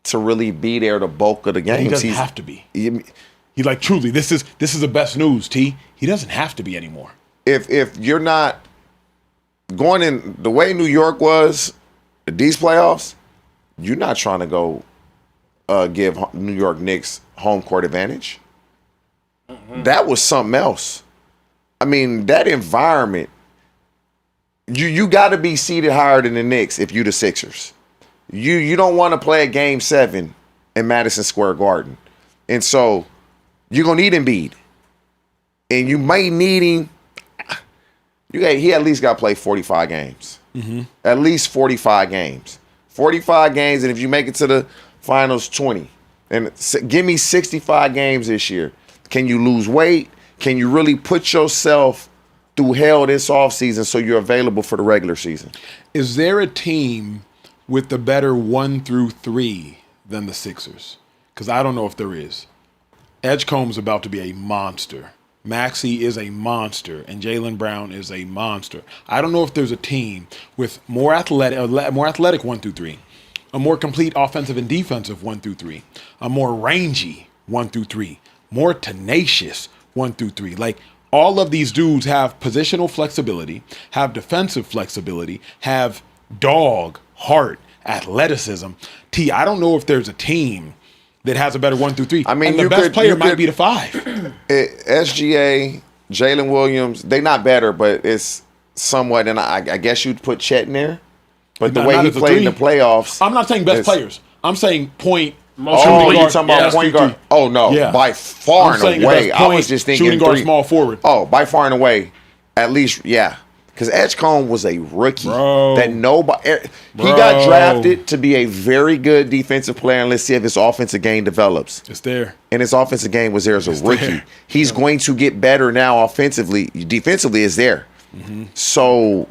to really be there the bulk of the games. He doesn't have to be. He like, truly, this is the best news, T. He doesn't have to be anymore. If you're not going in the way New York was, these playoffs, you're not trying to go give New York Knicks home court advantage. That was something else. I mean, that environment, you got to be seated higher than the Knicks if you the Sixers. You don't want to play a Game 7 in Madison Square Garden. And so you're going to need Embiid. And you might need him. He at least got to play 45 games. Mm-hmm. At least 45 games. 45 games, and if you make it to the finals, 20. And give me 65 games this year. Can you lose weight? Can you really put yourself through hell this offseason so you're available for the regular season? Is there a team with the better 1 through 3 than the Sixers? Because I don't know if there is. Edgecombe's about to be a monster. Maxey is a monster, and Jaylen Brown is a monster. I don't know if there's a team with more athletic 1 through 3, a more complete offensive and defensive 1 through 3, a more rangy 1 through 3, more tenacious 1 through 3. Like, all of these dudes have positional flexibility, have defensive flexibility, have dog, heart, athleticism. I don't know if there's a team that has a better 1 through 3. I mean, and the best player might be the 5. SGA, Jalen Williams, they not better, but it's somewhat, and I guess you'd put Chet in there. But the way he played in the playoffs. I'm not saying best players. I'm saying point. Oh, you're talking about point guard? Oh, no. By far and away. I was just thinking shooting guard, small forward. Oh, by far and away. At least, yeah. Because Edgecombe was a rookie that nobody. He got drafted to be a very good defensive player, and let's see if his offensive game develops. It's there. And his offensive game was there as a rookie. There. He's going to get better now offensively. Defensively is there. Mm-hmm. So,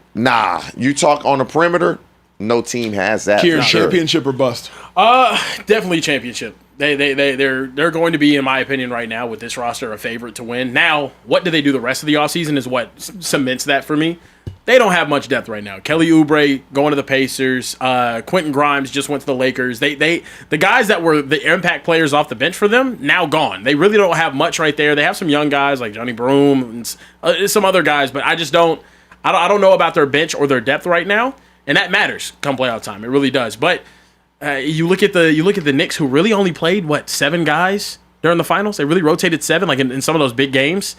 you talk on the perimeter, no team has that. Championship or bust? Definitely championship. They're going to be, in my opinion, right now with this roster, a favorite to win. Now, what do they do the rest of the offseason is what cements that for me. They don't have much depth right now. Kelly Oubre going to the Pacers. Quentin Grimes just went to the Lakers. The guys that were the impact players off the bench for them, now gone. They really don't have much right there. They have some young guys like Johnny Broom and some other guys, but I don't know about their bench or their depth right now, and that matters come playoff time. It really does. But you look at the Knicks, who really only played 7 guys during the finals. They really rotated 7, like in some of those big games.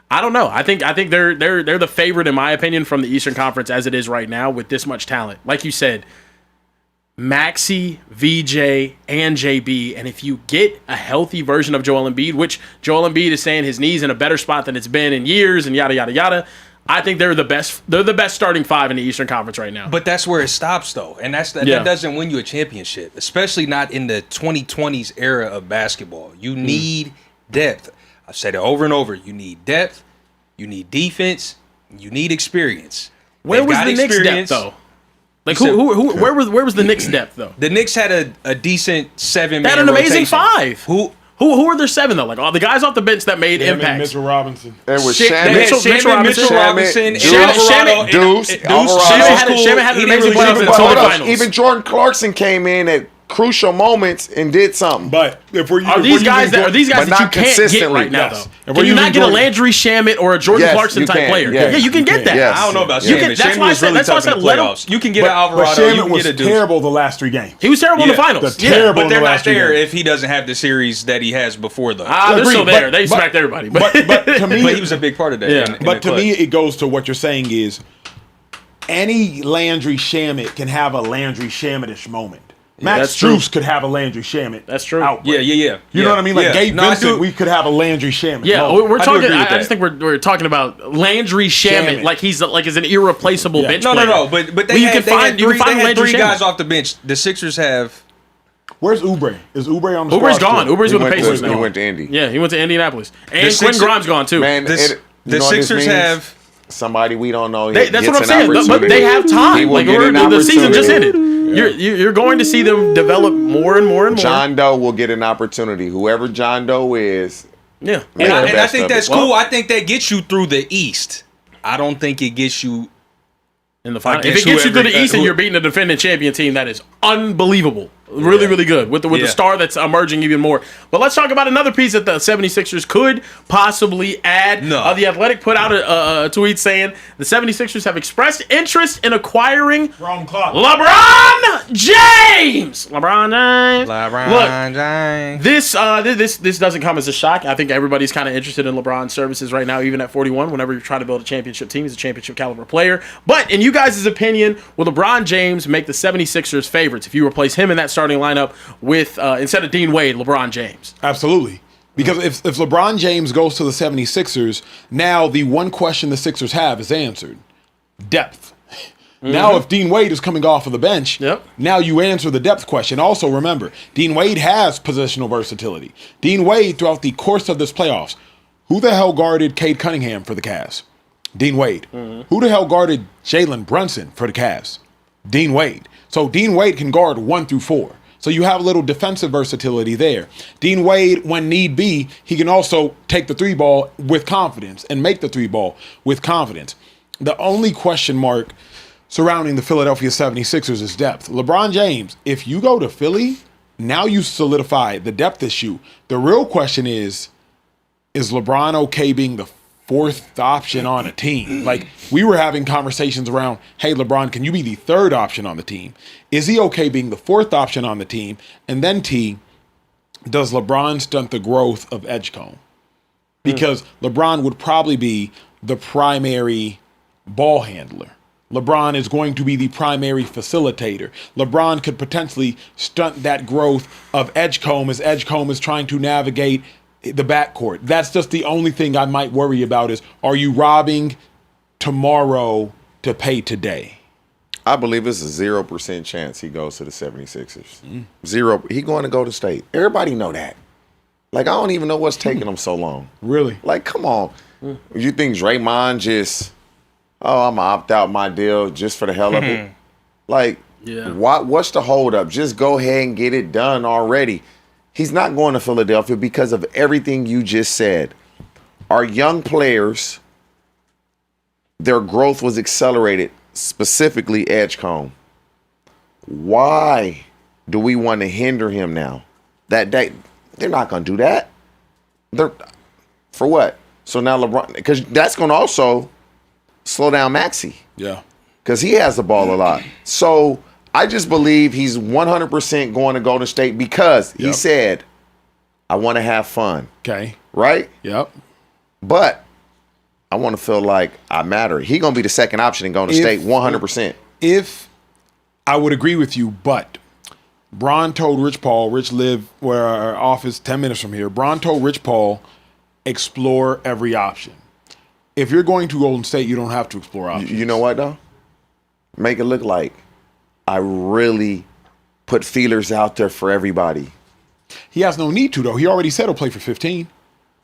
I don't know. I think they're the favorite in my opinion from the Eastern Conference as it is right now with this much talent. Like you said, Maxey, VJ, and JB, and if you get a healthy version of Joel Embiid, which Joel Embiid is saying his knee's in a better spot than it's been in years, and yada yada yada. I think they're the best. They're the best starting 5 in the Eastern Conference right now. But that's where it stops, though, and that doesn't win you a championship, especially not in the 2020s era of basketball. You need depth. I've said it over and over. You need depth. You need defense. You need experience. Where was the Knicks' depth, though? Like where was the Knicks' depth, though? The Knicks had a decent 7-man. They had an amazing rotation. 5. Who are their 7 though? Like all the guys off the bench that made impact. Mitchell Robinson. It was Mitchell Robinson, Deuce. Shaman had an amazing playoffs until the finals. Even Jordan Clarkson came in at crucial moments and did something. But are these guys that you can't get right now, though? Can you not get a Landry Shamet or a Jordan Clarkson type player? Yeah, you can get that. I don't know about Shamet. That's why I said let him. You can get an Alvarado. Shamet was terrible the last 3 games. He was terrible in the finals. But they're not there if he doesn't have the series that he has before, though. They're still there. They smacked everybody. But to me, he was a big part of that. But to me, it goes to what you're saying is any Landry Shamet can have a Landry Shamet-ish moment. Max Strus could have a Landry Shamet. That's true. Yeah. You know what I mean? Like Gabe Vincent, we could have a Landry Shamet. Yeah, we're talking. I just think we're talking about Landry Shamet, like he's an irreplaceable bench player. No. But they had 3 guys off the bench. The Sixers have. Where's Oubre? Is Oubre on the squad? Oubre's gone. Oubre's with the Pacers now. He went to Indy. Yeah, he went to Indianapolis. And Quentin Grimes gone too. Man, the Sixers have somebody we don't know. That's what I'm saying. But they have time. Like the season just ended. You're going to see them develop more and more and more. John Doe will get an opportunity. Whoever John Doe is. Yeah. And I think that's cool. I think that gets you through the East. I don't think it gets you in the final. If it gets you through the East and you're beating a defending champion team, that is unbelievable. Really good with the star that's emerging even more. But let's talk about another piece that the 76ers could possibly add. No. The Athletic put out a tweet saying the 76ers have expressed interest in acquiring LeBron James. Look, this doesn't come as a shock. I think everybody's kind of interested in LeBron's services right now, even at 41. Whenever you're trying to build a championship team, he's a championship caliber player. But in you guys' opinion, will LeBron James make the 76ers favorites if you replace him in that starting lineup with instead of Dean Wade, LeBron James? Absolutely. Because if LeBron James goes to the 76ers, now the one question the Sixers have is answered. Depth. Now if Dean Wade is coming off of the bench, now you answer the depth question. Also remember, Dean Wade has positional versatility. Dean Wade, throughout the course of this playoffs, who the hell guarded Cade Cunningham for the Cavs? Dean Wade. Who the hell guarded Jalen Brunson for the Cavs? Dean Wade. So Dean Wade can guard 1 through 4. So you have a little defensive versatility there. Dean Wade, when need be, he can also take the 3 ball with confidence and make the 3 ball with confidence. The only question mark surrounding the Philadelphia 76ers is depth. LeBron James, if you go to Philly, now you solidify the depth issue. The real question is LeBron okay being the 4th option on a team? Like, we were having conversations around, hey, LeBron, can you be the 3rd option on the team? Is he okay being the 4th option on the team? And then, T, does LeBron stunt the growth of Edgecombe? Because LeBron would probably be the primary ball handler. LeBron is going to be the primary facilitator. LeBron could potentially stunt that growth of Edgecombe as Edgecombe is trying to navigate the backcourt. That's just the only thing I might worry about is, are you robbing tomorrow to pay today? I believe it's a 0% chance he goes to the 76ers. 0. He going to go to State. Everybody know that. Like, I don't even know what's taking him so long. Really? Like, come on. You think Draymond just, I'm going to opt out my deal just for the hell of it? Like, what's the holdup? Just go ahead and get it done already. He's not going to Philadelphia because of everything you just said. Our young players, their growth was accelerated, specifically Edgecombe. Why do we want to hinder him now? They're not going to do that. For what? So now LeBron, because that's going to also slow down Maxey. Yeah. Because he has the ball a lot. So I just believe he's 100% going to Golden State because he said, I want to have fun. Okay. Right? Yep. But I want to feel like I matter. He's going to be the second option in Golden State 100%. If I would agree with you, but Bron told Rich Paul, Rich lived where our office 10 minutes from here. Bron told Rich Paul, explore every option. If you're going to Golden State, you don't have to explore options. You know what, though? Make it look like I really put feelers out there for everybody. He has no need to, though. He already said he'll play for 15.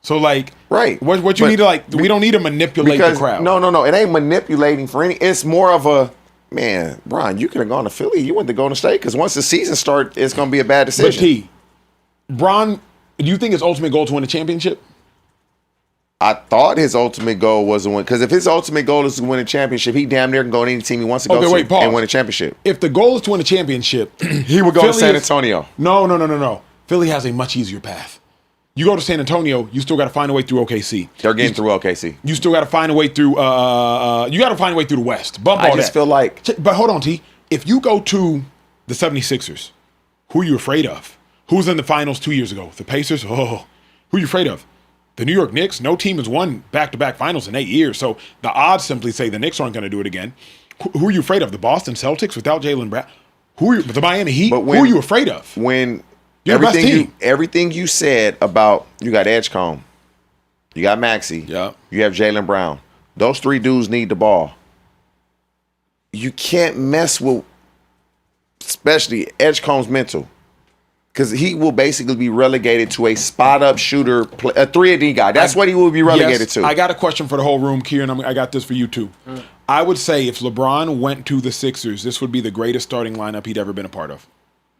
So, like, right. What you need to, like, we don't need to manipulate the crowd. No. It ain't manipulating for any. It's more of a, man, Brian, you could have gone to Philly. You went to Golden State because once the season starts, it's going to be a bad decision. But T, Bron, do you think his ultimate goal is to win a championship? I thought his ultimate goal was to win. Because if his ultimate goal is to win a championship, he damn near can go to any team he wants to go to and win a championship. If the goal is to win a championship, he would go to San Antonio. No. Philly has a much easier path. You go to San Antonio, you still got to find a way through OKC. They're getting through OKC. You still got to find a way through. You got to find a way through the West. Bump all that. I just feel like. But hold on, T. If you go to the 76ers, who are you afraid of? Who was in the finals 2 years ago? The Pacers? Oh, who are you afraid of? The New York Knicks? No team has won back-to-back finals in 8 years. So the odds simply say the Knicks aren't going to do it again. Who are you afraid of? The Boston Celtics without Jaylen Brown? The Miami Heat? Who are you afraid of? When everything you said about, you got Edgecombe, you got Maxey, you have Jaylen Brown. Those 3 dudes need the ball. You can't mess with, especially Edgecombe's mental. Because he will basically be relegated to a spot-up shooter, a 3-and-D guy. That's what he will be relegated to. I got a question for the whole room, Kieran. I got this for you, too. I would say if LeBron went to the Sixers, this would be the greatest starting lineup he'd ever been a part of.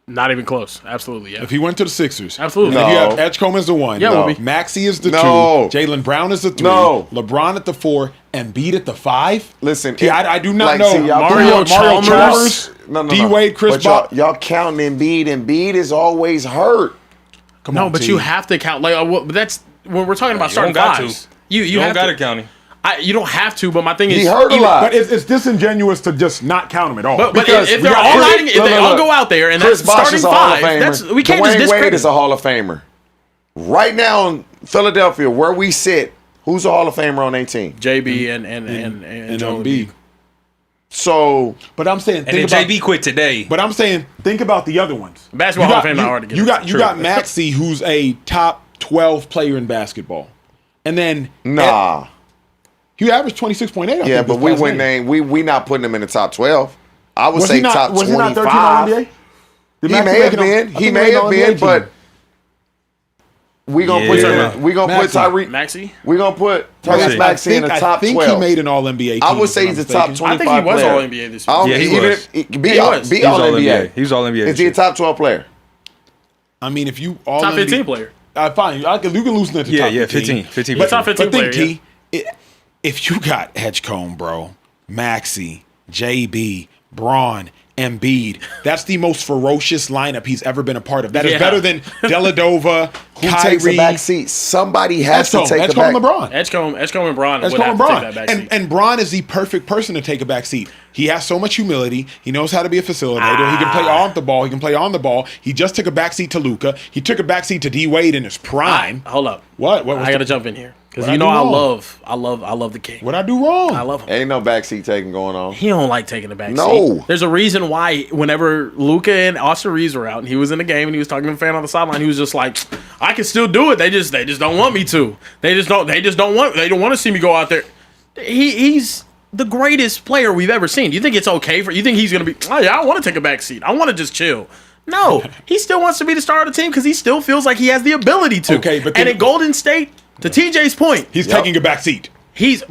Not even close. Absolutely, yeah. If he went to the Sixers, Absolutely. If you have No. Edgecombe as the 1, Yeah, it would be. Maxey is the No. 2, Jaylen Brown is the 3, No. LeBron at the 4, Embiid at the 5. Listen, I do not like, know. see, y'all Mario count- Chalmers. D-Wade, Chris But y'all, Bosh. y'all counting Embiid. Embiid is always hurt. Come No, on, but T. you have to count. Like, but that's when we're talking about You don't starting got fives. to. You You don't have got to to count him. You don't have to, but my thing is, He hurt a lot. But it's disingenuous to just not count him at all. But Because if we they're got all Chris- lining, if look, they look, all look. go out there and Chris that's Bosh starting is a Hall of five, Famer. we can't Dwayne just discredit. Wade is a Hall of Famer. Right now in Philadelphia, where we sit, who's a Hall of Famer on their team? JB and Joel Embiid. So But I'm saying, And then think about. JB quit today. But I'm saying, think about the other ones. Basketball Hall of Fame not hard to get. You got True. Maxey, who's a top 12 player in basketball, and then nah. he averaged 26.8. I Yeah, think, but this we past wouldn't game. name we not putting him in the top 12. I would Was say he not? top Was he not 13 25. All NBA? Did He Maxey may make have it on- I been. think He he may made have All been, NBA but team. we gonna Yeah. put Tyrese. Maxey. We gonna put Maxey. Tyrese Maxey in the top I think 12. he made an All NBA team. I would if say I'm he's a not top mistaken. 25 I think he was player. All NBA this I year. don't- Yeah, he even was. if- he be all was. He was All All NBA. NBA. He was All NBA. Is he a top 12 player? I mean, if you all Top NBA 15 player. Fine. You can loosen it to Yeah, top 15. 15. But top 15 But think, player. Yeah. T, if you got Edgecombe, bro, Maxey, JB, Braun, Embiid, that's the most ferocious lineup he's ever been a part of. That is Yeah. better than Deladova, Who takes a Kyrie, back seat? Somebody has to Edgecombe, take a Edgecombe back. and LeBron. Edgecombe and Braun would Edgecombe have and to take Braun. that back seat. And Braun is the perfect person to take a back seat. He has so much humility. He knows how to be a facilitator. He can play off the ball. He can play on the ball. He just took a back seat to Luka. He took a back seat to D Wade in his prime. Hold up. What was I got to the- jump in here because What'd you I know do I wrong? love the king. What'd I do wrong? I love him. Ain't no backseat taking going on. He don't like taking the back No. seat. There's a reason why whenever Luka and Austin Reeves were out and he was in the game and he was talking to a fan on the sideline, he was just like, I can still do it. They just don't want me to. They don't want to see me go out there. He's the greatest player we've ever seen. You think it's okay you think he's gonna be, oh yeah, I want to take a back seat. I want to just chill. No, he still wants to be the star of the team because he still feels like he has the ability to. Okay, but and then- at Golden State, to TJ's point, He's taking a back seat. he's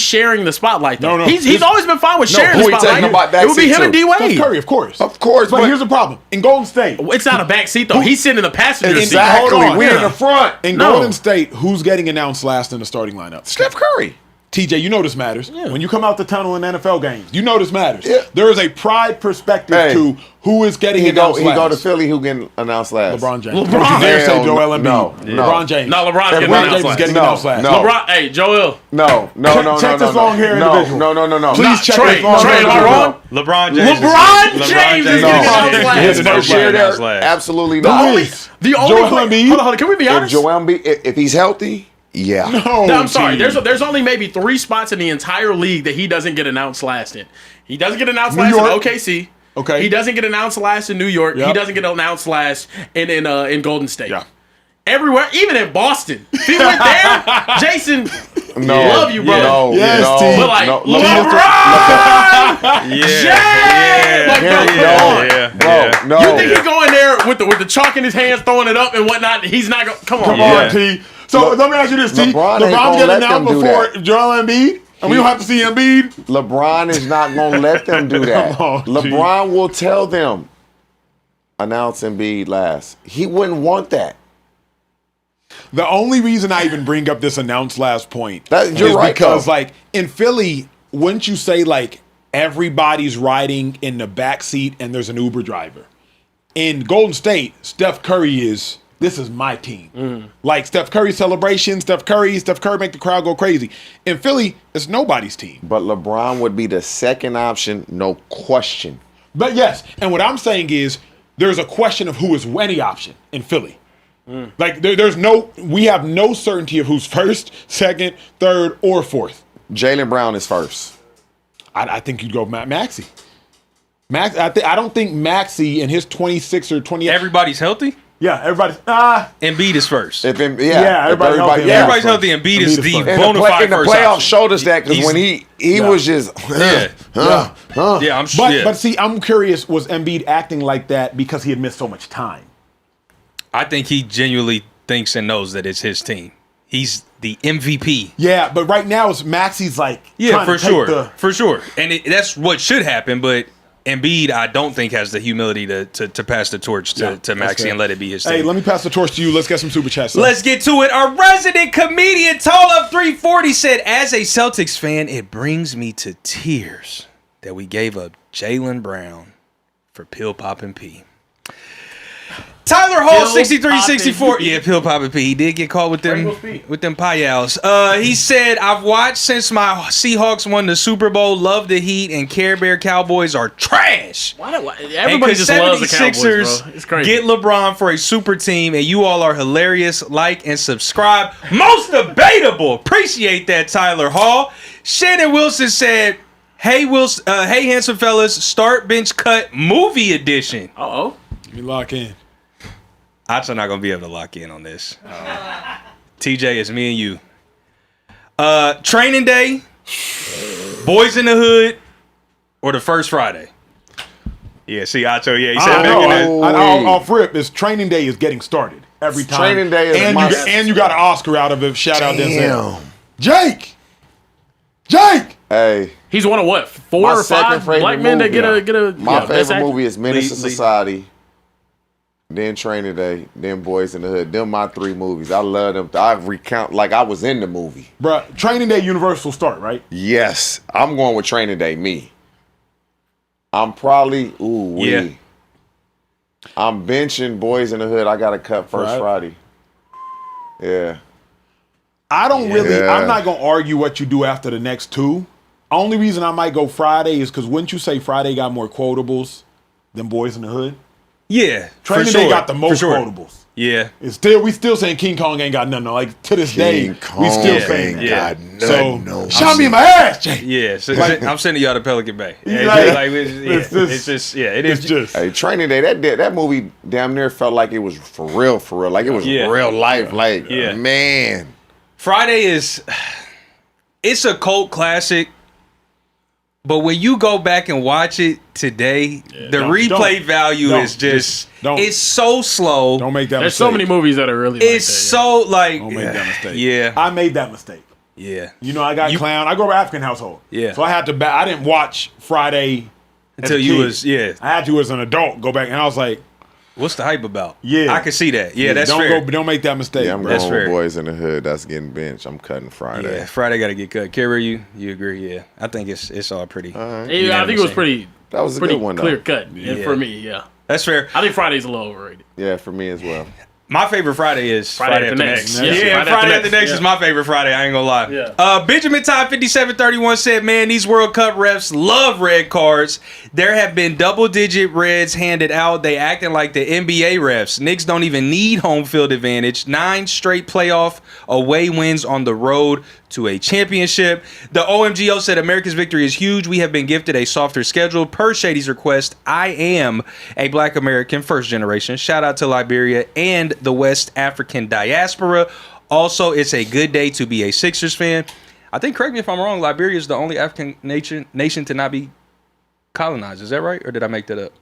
sharing the spotlight. Though. No, he's always been fine with sharing who the he taking spotlight. the It would be backseat him and to? D Steph Wade. Curry, of course. Of course, But but here's the problem. In Golden State, It's not a back seat though. He's sitting in the passenger seat. exactly. Hold on, We yeah. in the front. in No. Golden State, who's getting announced last in the starting lineup? Steph Curry. TJ, you know this matters. When you come out the tunnel in NFL games, you know this matters. Yeah. There is a pride perspective Hey. to who is getting He announced last. go to Philly. Who can announce last? LeBron James. LeBron. Don't you dare say Hell Joel Embiid. no, no. LeBron James. No, LeBron's getting LeBron announced James is last. getting No, announced last. no. LeBron, hey, Joel. No. Check this long hair individual. No. Please check Trey, this long Trey, hair am I individual. wrong? LeBron James. LeBron James is getting announced last. His No first share year there. announced last. Absolutely The not. only- The only Joel play- Embiid? Hold on, can we be If honest? Joel Embiid, if he's healthy, yeah. No, No, I'm sorry. T. There's only maybe 3 spots in the entire league that he doesn't get announced last in. He doesn't get announced New last York. in OKC. Okay. He doesn't get announced last in New York. He Yep. doesn't get announced last in Golden State. Yeah. Everywhere, even in Boston. If he went there, Jason, No. love you, bro. No. Yes, no, T. But like, no. LeBron James! Like, bro, come on. Bro, no. You think he's going there with the chalk in his hands, throwing it up and whatnot? He's not going. Come on, Come Yeah. on, T. So let me ask you this, T. LeBron ain't LeBron's gonna getting let announced them do before that. Joel Embiid, and we don't have to see Embiid. LeBron is not going to let them do that. Come on, G. LeBron will tell them, announce Embiid last. He wouldn't want that. The only reason I even bring up this announced last point You're is right, because, though. like, in Philly, wouldn't you say, like, everybody's riding in the back seat and there's an Uber driver? In Golden State, Steph Curry is, this is my team. Like, Steph Curry celebration, Steph Curry make the crowd go crazy. In Philly, it's nobody's team. But LeBron would be the second option, no question. But yes, and what I'm saying is there's a question of who is any option in Philly. Like we have no certainty of who's first, second, third, or fourth. Jaylen Brown is first. I think you'd go Maxey. I don't think Maxey and his 26 or 28. Everybody's healthy. Yeah, everybody's Embiid is first. If him, Yeah, if everybody healthy. yeah. Everybody's healthy. Embiid is Embiid is the first. And bona fide in the first playoffs option. showed us that because He's- when he was just Yeah. I'm sure. But see, I'm curious, was Embiid acting like that because he had missed so much time? I think he genuinely thinks and knows that it's his team. He's the MVP. Yeah, but right now it's Maxey's like Yeah, trying for to take sure, the- for sure, and that's what should happen. But Embiid, I don't think has the humility to pass the torch to Maxey and let it be his thing. Hey, let me pass the torch to you. Let's get some super chats. Let's get to it. Our resident comedian, Tall Up 340, said, as a Celtics fan, it brings me to tears that we gave up Jaylen Brown for Pill Pop and P. Tyler Hall, 63-64. Yeah, Pill Pop and P. He did get caught with them payals. He said, I've watched since my Seahawks won the Super Bowl, love the Heat, and Carebear Cowboys are trash. Why everybody just loves the Cowboys, bro. It's crazy. Get LeBron for a super team, and you all are hilarious. Like and subscribe. Most debatable. Appreciate that, Tyler Hall. Shannon Wilson said, hey, handsome fellas, start bench cut movie edition. Uh-oh. You lock in. I'm not gonna be able to lock in on this. TJ, it's me and you. Training day, Boys in the Hood, or the first Friday. Yeah, see, Acho, yeah, he said off rip, this training day is getting started every time. Training day is and you got an Oscar out of it. Shout out Denzel. Jake. Hey. He's one of what? 4 or 5 black men that get a My favorite movie is Menace to Society. Then Training Day, then Boys in the Hood. Them my 3 movies. I love them. I recount like I was in the movie. Bruh, Training Day Universal start, right? Yes. I'm going with Training Day, me. I'm probably, I'm benching Boys in the Hood. I got to cut first Friday. Yeah. I don't I'm not going to argue what you do after the next 2. Only reason I might go Friday is because wouldn't you say Friday got more quotables than Boys in the Hood? Yeah, Training Day got the most quotables. Yeah, we still saying King Kong ain't got nothing. Like to this day, we still saying got nothing. Shot me in my ass, Jay. Yeah, so I'm sending y'all to Pelican Bay. It is just. Hey, Training Day. That movie damn near felt like it was for real. Like it was real life. Like man, Friday it's a cult classic. But when you go back and watch it today, the replay value is just it's so slow. Don't make that There's mistake. so many movies that are really it's so like don't make that mistake. Yeah. I made that mistake. Yeah. You know, I got clown. I grew up in an African household. Yeah. So I had to I didn't watch Friday until you was I had to as an adult go back and I was like, what's the hype about? Yeah. I can see that. Yeah, that's fair. Don't make that mistake. Yeah, I'm going with Boys in the Hood. That's getting benched. I'm cutting Friday. Yeah, Friday got to get cut. Carebear, you agree? Yeah. I think it's all pretty. I think it was pretty. That was a pretty good one, clear though. cut for me. Yeah, that's fair. I think Friday's a little overrated. Yeah, for me as well. My favorite Friday is Friday After Next. Yeah, Friday After Next is my favorite Friday. I ain't gonna lie. Yeah. Benjamin Todd 5731 said, "Man, these World Cup refs love red cards. There have been double-digit reds handed out. They acting like the NBA refs. Knicks don't even need home field advantage. 9 straight playoff away wins on the road to a championship." The OMGO said, "America's victory is huge. We have been gifted a softer schedule. Per Shady's request, I am a Black American first generation. Shout out to Liberia and the West African diaspora. Also, it's a good day to be a Sixers fan." I think, correct me if I'm wrong, Liberia is the only African nation to not be colonized. Is that right? Or did I make that up?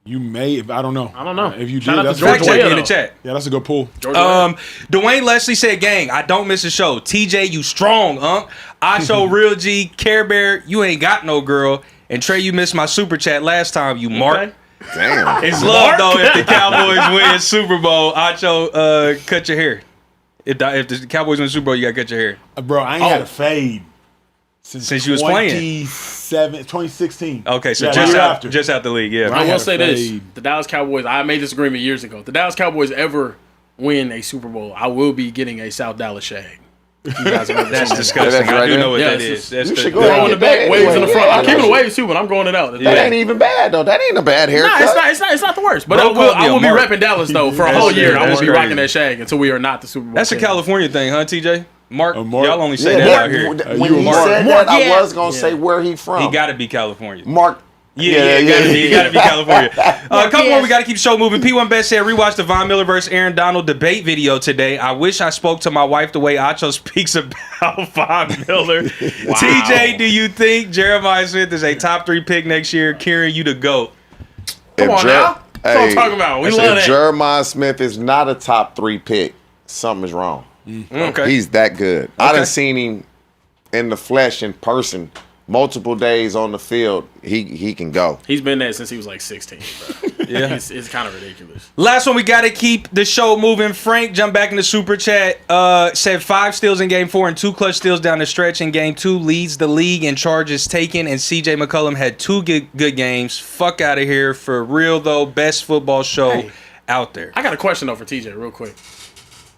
You may, I don't know. If you Shout did, out that's to George Check Weah, me in the though. chat. Yeah, that's a good pull. Dwayne Leslie said, "Gang, I don't miss a show. TJ, you strong, Acho, Real G, Care Bear, you ain't got no girl. And Trey, you missed my super chat last time, you mark." Okay. Damn. It's love, though, if the Cowboys win Super Bowl. Acho, cut your hair. If the Cowboys win Super Bowl, you got to cut your hair. Bro, I ain't had a fade since you was playing. 2016. Okay, so yeah, just out the league, yeah. I will say this: the Dallas Cowboys. I made this agreement years ago. The Dallas Cowboys ever win a Super Bowl, I will be getting a South Dallas shag. You guys remember That's that? disgusting. Right I do there. know what Yeah, that is. That's you the, should go Throw ahead in the and back, get waves that in the front. I'm keeping the anyway. waves too, but I'm growing it out. That ain't even bad though. That ain't a bad haircut. Nah, it's not the worst. But Bro, I will be Mark. repping Dallas though for a whole year. I will That's be crazy. rocking that shag until we are not the Super Bowl. That's a champions. California thing, huh, TJ? Mark, Mark. y'all only say Yeah, that out here. when you he Mark. said Mark, that, yeah. I was gonna say where he from. He got to be California. Mark. Yeah, you gotta be California. A couple more, we gotta keep the show moving. P1 Best said, "Rewatch the Von Miller versus Aaron Donald debate video today. I wish I spoke to my wife the way Acho speaks about Von Miller." TJ, do you think Jeremiah Smith is a top 3 pick next year? Kieran, you the GOAT. Come on now. That's what I'm talking about. We love if that. Jeremiah Smith is not a top 3 pick, something is wrong. Okay. He's that good. I done seen him in the flesh, in person, multiple days on the field, he can go. He's been there since he was like 16, bro. Yeah. It's kind of ridiculous. Last one, we got to keep the show moving. Frank, jump back in the super chat. Said 5 steals in game 4 and 2 clutch steals down the stretch in game 2. Leads the league in charges taken, and CJ McCollum had 2 good games. Fuck out of here. For real, though. Best football show out there. I got a question, though, for TJ real quick.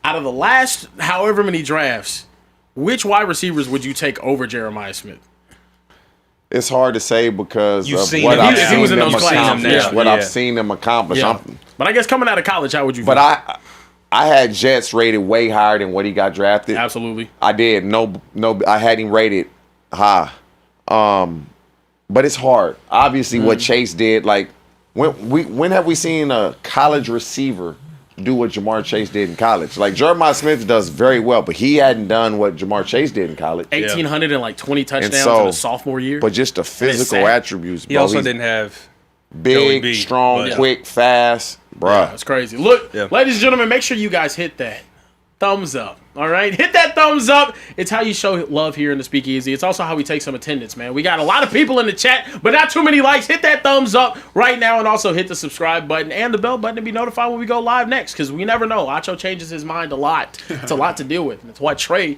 Out of the last however many drafts, which wide receivers would you take over Jeremiah Smith? It's hard to say because You've of seen what him. I've If he seen was in them those accomplish. classes, What yeah. I've seen them accomplish. Yeah. But I guess coming out of college, how would you? But I had Jets rated way higher than what he got drafted. Absolutely. I did. No, I had him rated high. But it's hard. Obviously, what Chase did, like when have we seen a college receiver do what Jamar Chase did in college? Like Jeremiah Smith does very well, but he hadn't done what Jamar Chase did in college. 1,820 touchdowns in his sophomore year. But just the physical attributes. He also didn't have big, B, strong, but- quick, fast, bruh. Yeah, that's crazy. Look, Yeah. ladies and gentlemen, make sure you guys hit that thumbs up. All right, hit that thumbs up. It's how you show love here in the Speakeasy. It's also how we take some attendance, man. We got a lot of people in the chat, but not too many likes. Hit that thumbs up right now, and also hit the subscribe button and the bell button to be notified when we go live next, because we never know. Acho changes his mind a lot. It's a lot to deal with, and it's why Trey.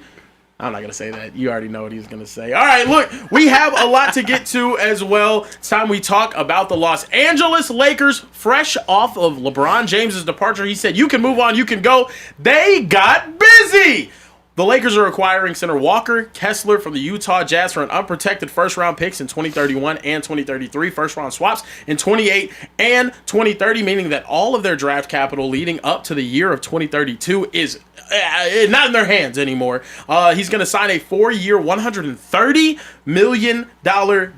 I'm not going to say that. You already know what he's going to say. All right, look, we have a lot to get to as well. It's time we talk about the Los Angeles Lakers, fresh off of LeBron James's departure. He said, you can move on, you can go. They got busy. The Lakers are acquiring center Walker Kessler from the Utah Jazz for an unprotected first-round picks in 2031 and 2033, first-round swaps in 28 and 2030, meaning that all of their draft capital leading up to the year of 2032 is not in their hands anymore. He's going to sign a 4-year, $130 million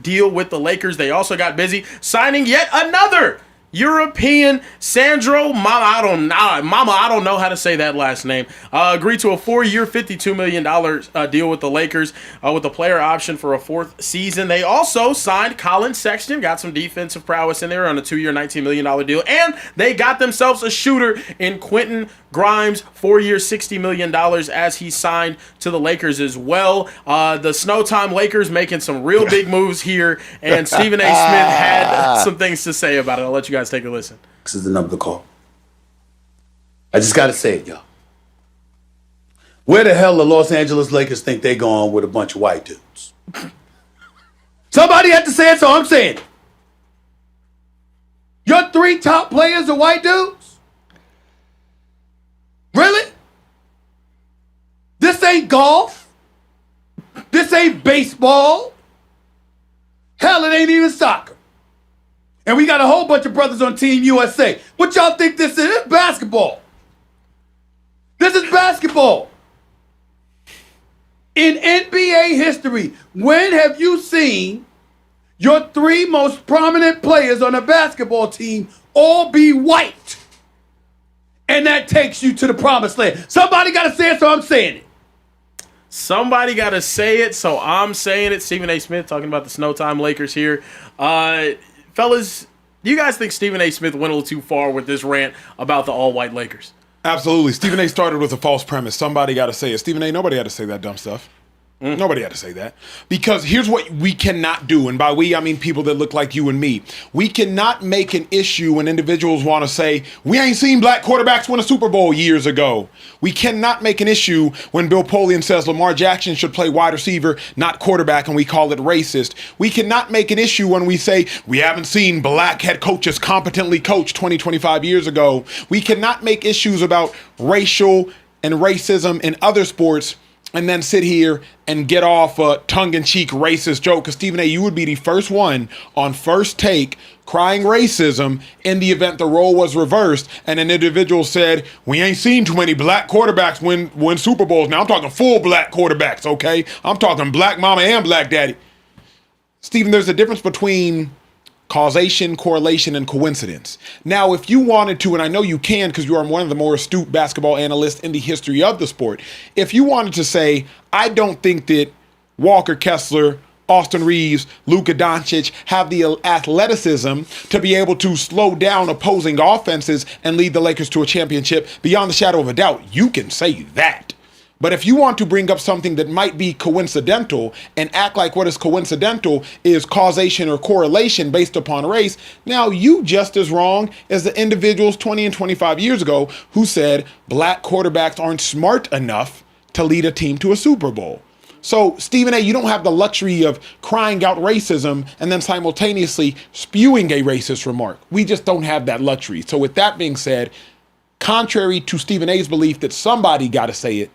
deal with the Lakers. They also got busy signing yet another European Sandro I don't know how to say that last name. Agreed to a 4-year, $52 million deal with the Lakers with a player option for a 4th season. They also signed Colin Sexton, got some defensive prowess in there on a 2-year, $19 million deal, and they got themselves a shooter in Quentin Grimes, 4-year, $60 million as he signed to the Lakers as well. The Snowtime Lakers making some real big moves here, and Stephen A. Smith had some things to say about it. I'll let you guys take a listen. This is the number to call. I just got to say it, y'all. Where the hell the Los Angeles Lakers think they going with a bunch of white dudes? Somebody had to say it, so I'm saying it. Your 3 top players are white dudes? Really? This ain't golf. This ain't baseball. Hell, it ain't even soccer. And we got a whole bunch of brothers on Team USA. What y'all think this is? This is basketball. This is basketball. In NBA history, when have you seen your 3 most prominent players on a basketball team all be white? And that takes you to the promised land. Somebody got to say it, so I'm saying it. Somebody got to say it, so I'm saying it. Stephen A. Smith talking about the Snowtime Lakers here. Fellas, do you guys think Stephen A. Smith went a little too far with this rant about the all-white Lakers? Absolutely. Stephen A. started with a false premise. Somebody got to say it. Stephen A., nobody had to say that dumb stuff. Nobody had to say that. Because here's what we cannot do, and by we, I mean people that look like you and me. We cannot make an issue when individuals want to say, we ain't seen black quarterbacks win a Super Bowl years ago. We cannot make an issue when Bill Polian says Lamar Jackson should play wide receiver, not quarterback, and we call it racist. We cannot make an issue when we say, we haven't seen black head coaches competently coach 20, 25 years ago. We cannot make issues about racial and racism in other sports and then sit here and get off a tongue-in-cheek racist joke. Because, Stephen A., you would be the first one on First Take crying racism in the event the role was reversed and an individual said, we ain't seen too many black quarterbacks win Super Bowls. Now, I'm talking full black quarterbacks, okay? I'm talking black mama and black daddy. Stephen, there's a difference between causation, correlation, and coincidence. Now, if you wanted to, and I know you can because you are one of the more astute basketball analysts in the history of the sport, if you wanted to say, I don't think that Walker Kessler, Austin Reeves, Luka Doncic have the athleticism to be able to slow down opposing offenses and lead the Lakers to a championship, beyond the shadow of a doubt, you can say that. But if you want to bring up something that might be coincidental and act like what is coincidental is causation or correlation based upon race, now you just as wrong as the individuals 20 and 25 years ago who said black quarterbacks aren't smart enough to lead a team to a Super Bowl. So, Stephen A., you don't have the luxury of crying out racism and then simultaneously spewing a racist remark. We just don't have that luxury. So with that being said, contrary to Stephen A.'s belief that somebody got to say it,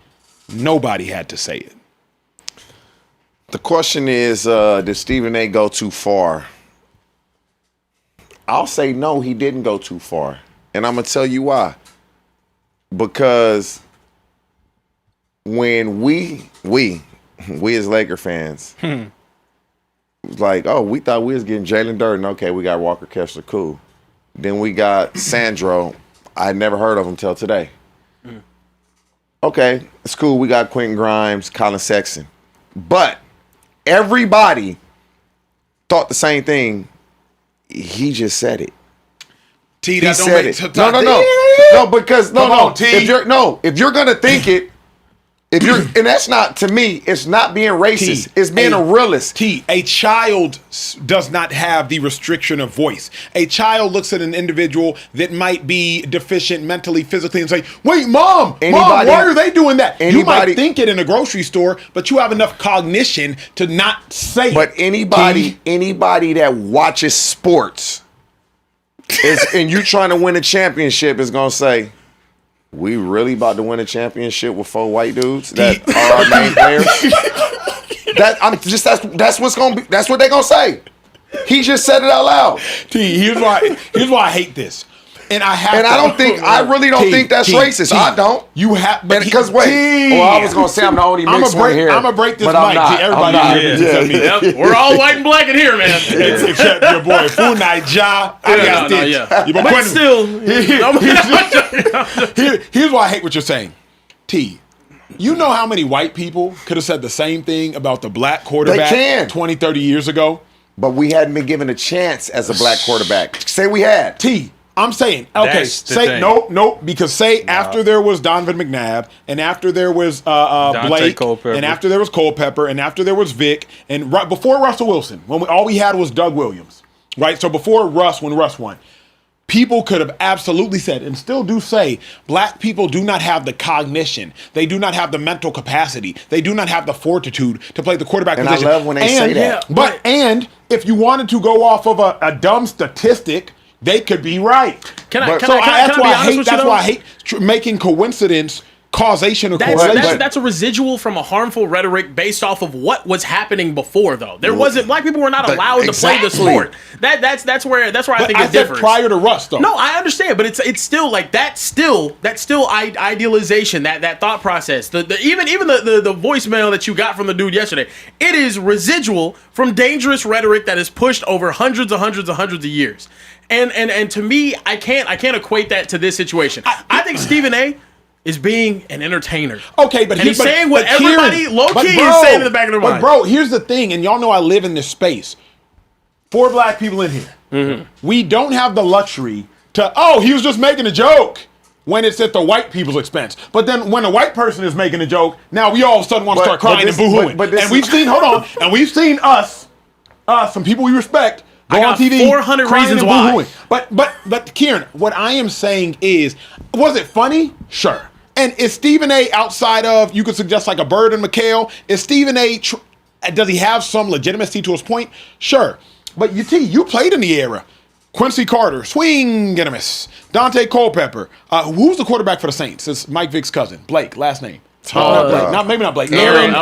nobody had to say it. The question is, did Stephen A. go too far? I'll say no, he didn't go too far. And I'm going to tell you why. Because when we as Laker fans, like, oh, we thought we was getting Jaylen Durden. Okay, we got Walker Kessler, cool. Then we got Sandro. I never heard of him till today. Okay, it's cool. We got Quentin Grimes, Colin Sexton. But everybody thought the same thing. He just said it. T, He that don't said make it. No, because Come on, T. if you're gonna think it, and that's not, to me, it's not being racist. It's being a realist. A child does not have the restriction of voice. A child looks at an individual that might be deficient mentally, physically, and say, wait, Mom, why are they doing that? You might think it in a grocery store, but you have enough cognition to not say But it. anybody that watches sports and you trying to win a championship is going to say, we really about to win a championship with 4 white dudes that are our main players? That's what's gonna be. That's what they're gonna say. He just said it out loud. T, here's why I hate this. And I really don't think that's racist. I don't. You have, because wait. Well, I was gonna say I'm the only mixed one here. I'm gonna break this mic. Everybody, We're all white and black in here, man. Except your boy Funai Ja. But still, here's why I hate what you're saying. T, you know how many white people could have said the same thing about the black quarterback 20, 30 years ago? But we hadn't been given a chance as a black quarterback. Say we had. T, I'm saying, okay, say no, because after there was Donovan McNabb, and after there was Blake, and after there was Culpepper, and after there was Vic, and right before Russell Wilson, when all we had was Doug Williams, right? So before Russ, when Russ won, people could have absolutely said, and still do say, black people do not have the cognition. They do not have the mental capacity. They do not have the fortitude to play the quarterback position. And I love when they say that. And if you wanted to go off of a dumb statistic, they could be right. That's why I hate making coincidence causation or correlation. That's a residual from a harmful rhetoric based off of what was happening before, though. Black people were not allowed to play the sport. That's where I think it differs. Prior to Russ, though. No, I understand, but it's still like that's still idealization, that thought process. Even the voicemail that you got from the dude yesterday, it is residual from dangerous rhetoric that is pushed over hundreds of years. And to me, I can't equate that to this situation. I think Stephen A. is being an entertainer. Okay, but he's saying what everybody low-key is saying in the back of their mind. But bro, here's the thing, and y'all know I live in this space. 4 black people in here. Mm-hmm. We don't have the luxury to, he was just making a joke when it's at the white people's expense. But then when a white person is making a joke, now we all of a sudden want to start crying and boo-hooing. And we've seen us, some people we respect, go on TV, 400 reasons why. But Kieran, what I am saying is, was it funny? Sure. And is Stephen A. outside of, you could suggest like a Bird and McHale, is Stephen A. Does he have some legitimacy to his point? Sure. But you played in the era. Quincy Carter, swing and a miss. Dante Culpepper. Who's the quarterback for the Saints? It's Mike Vick's cousin. Blake, last name. Maybe not Blake. Aaron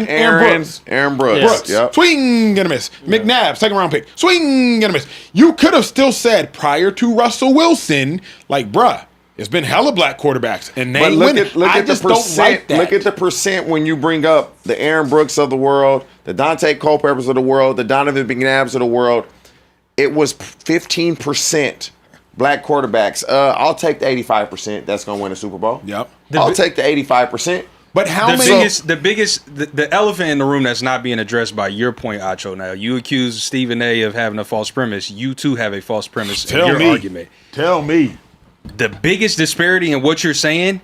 Brooks. Aaron Brooks. Yep. Swing and a miss. McNabb, second round pick. Swing and a miss. You could have still said prior to Russell Wilson, like, bruh, it's been hella black quarterbacks, and they win. Look at the percent when you bring up the Aaron Brooks of the world, the Dante Culpeppers of the world, the Donovan McNabbs of the world. It was 15% black quarterbacks. I'll take the 85%. That's going to win a Super Bowl. Yep. I'll take the 85%. But how many? The elephant in the room that's not being addressed by your point, Acho. Now you accuse Stephen A. of having a false premise. You too have a false premise in your argument. Tell me. The biggest disparity in what you're saying,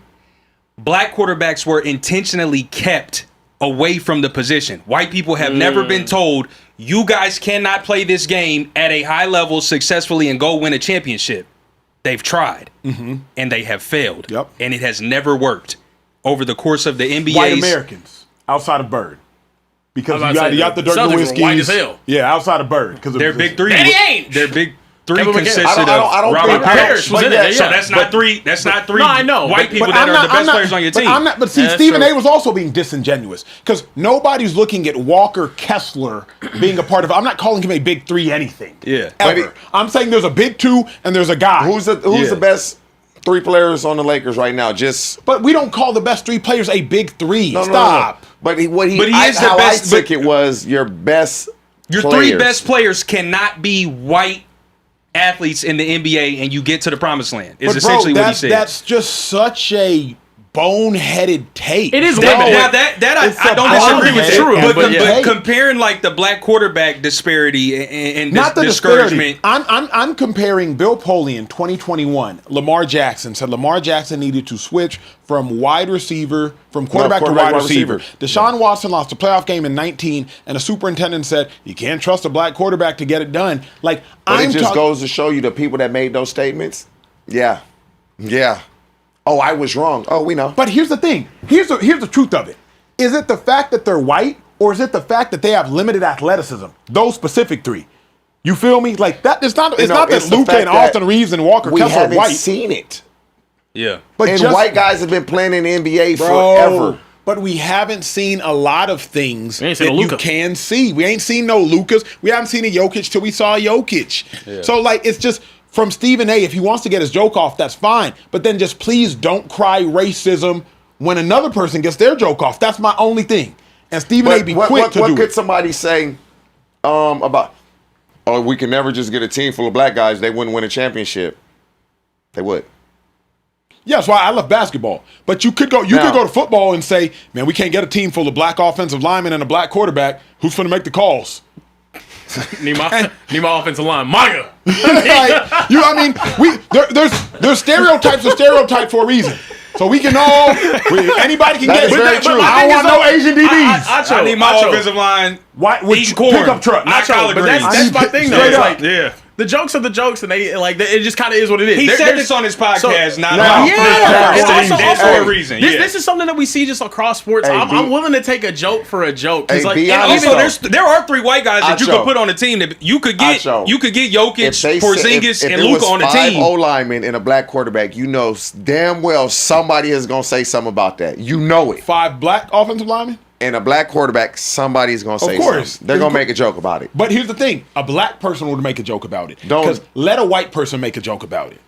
black quarterbacks were intentionally kept away from the position. White people have never been told, you guys cannot play this game at a high level successfully and go win a championship. They've tried, and they have failed. Yep. And it has never worked over the course of the NBA's. White Americans outside of Bird. Because you got the Dirk Celtics were Nowitzkis. white as hell. Yeah, outside of Bird. Because Their big three. Danny Ainge. Their big three Kevin McHale. consisted I don't of Robert think Parrish was in it. So Yeah. that's not three. That's not three. No, I know, white but people that are the best players on your team. But see, that's Stephen true. A was also being disingenuous because nobody's looking at Walker Kessler being a part of. I'm not calling him a big three anything. Yeah. Ever. I'm saying there's a big two and there's a guy. Who's the best three players on the Lakers right now? But we don't call the best three players a big three. No. Stop. But he is the how best- I took it was your best. Your players. three best players cannot be white athletes in the NBA, and you get to the promised land. Is But essentially what he said. That's just such a boneheaded take. It is Now limited. that It's I don't a disagree with bonehead, that. but yeah. But comparing like the black quarterback disparity and Not the discouragement. disparity. I'm comparing Bill Polian 2021. Lamar Jackson said Lamar Jackson needed to switch from wide receiver, from quarterback to wide receiver. Deshaun Watson lost a playoff game in 19, and the superintendent said you can't trust a black quarterback to get it done. Like But it just goes to show you the people that made those statements. Yeah. Oh, I was wrong. Oh, we know. But here's the thing. Here's the truth of it. Is it the fact that they're white, or is it the fact that they have limited athleticism? Those specific three. You feel me? Like that. It's not it's that the Luka fact and that Austin Reeves and Walker we Kessler are haven't white. seen it. Yeah. But And just- white guys have been playing in the NBA Bro, forever. But we haven't seen a lot of things We ain't that seen a you Luka. can see. We ain't seen no Lucas. We haven't seen a Jokic till we saw a Jokic. So, like, it's just from Stephen A. If he wants to get his joke off, that's fine. But then just please don't cry racism when another person gets their joke off. That's my only thing. And Stephen A. be quick to what do could it. somebody say about, oh, we can never just get a team full of black guys. They wouldn't win a championship. They would. Yeah, that's why I love basketball. But you could go to football and say, man, we can't get a team full of black offensive linemen and a black quarterback. Who's going to make the calls? Need my offensive line. Maya. There's stereotypes of stereotypes for a reason. So we can anybody can get it. very true. I don't want no Asian DBs. Acho, I need my Acho. offensive line. White with eating corn, pickup truck. not collard But greens. that's my thing though. Straight It's up. like the jokes are the jokes, and it just kind of is what it is. He said There's- this on his podcast, so- not No, on Yeah, It's That's for a reason. This is something that we see just across sports. Hey, I'm willing to take a joke for a joke. 'Cause, Hey, like, be and honest, even though. There are three white guys that you Acho. could put on the team that you could get. Acho. You could get If Jokic, they Porzingis, said- if and it Luka was on the 5 team. O-linemen and a black quarterback, you know damn well somebody is going to say something about that. You know it. 5 black offensive linemen. And a black quarterback, somebody's going to say course. something. They're going to make a joke about it. But here's the thing: a black person would make a joke about it. Don't- Because let a white person make a joke about it.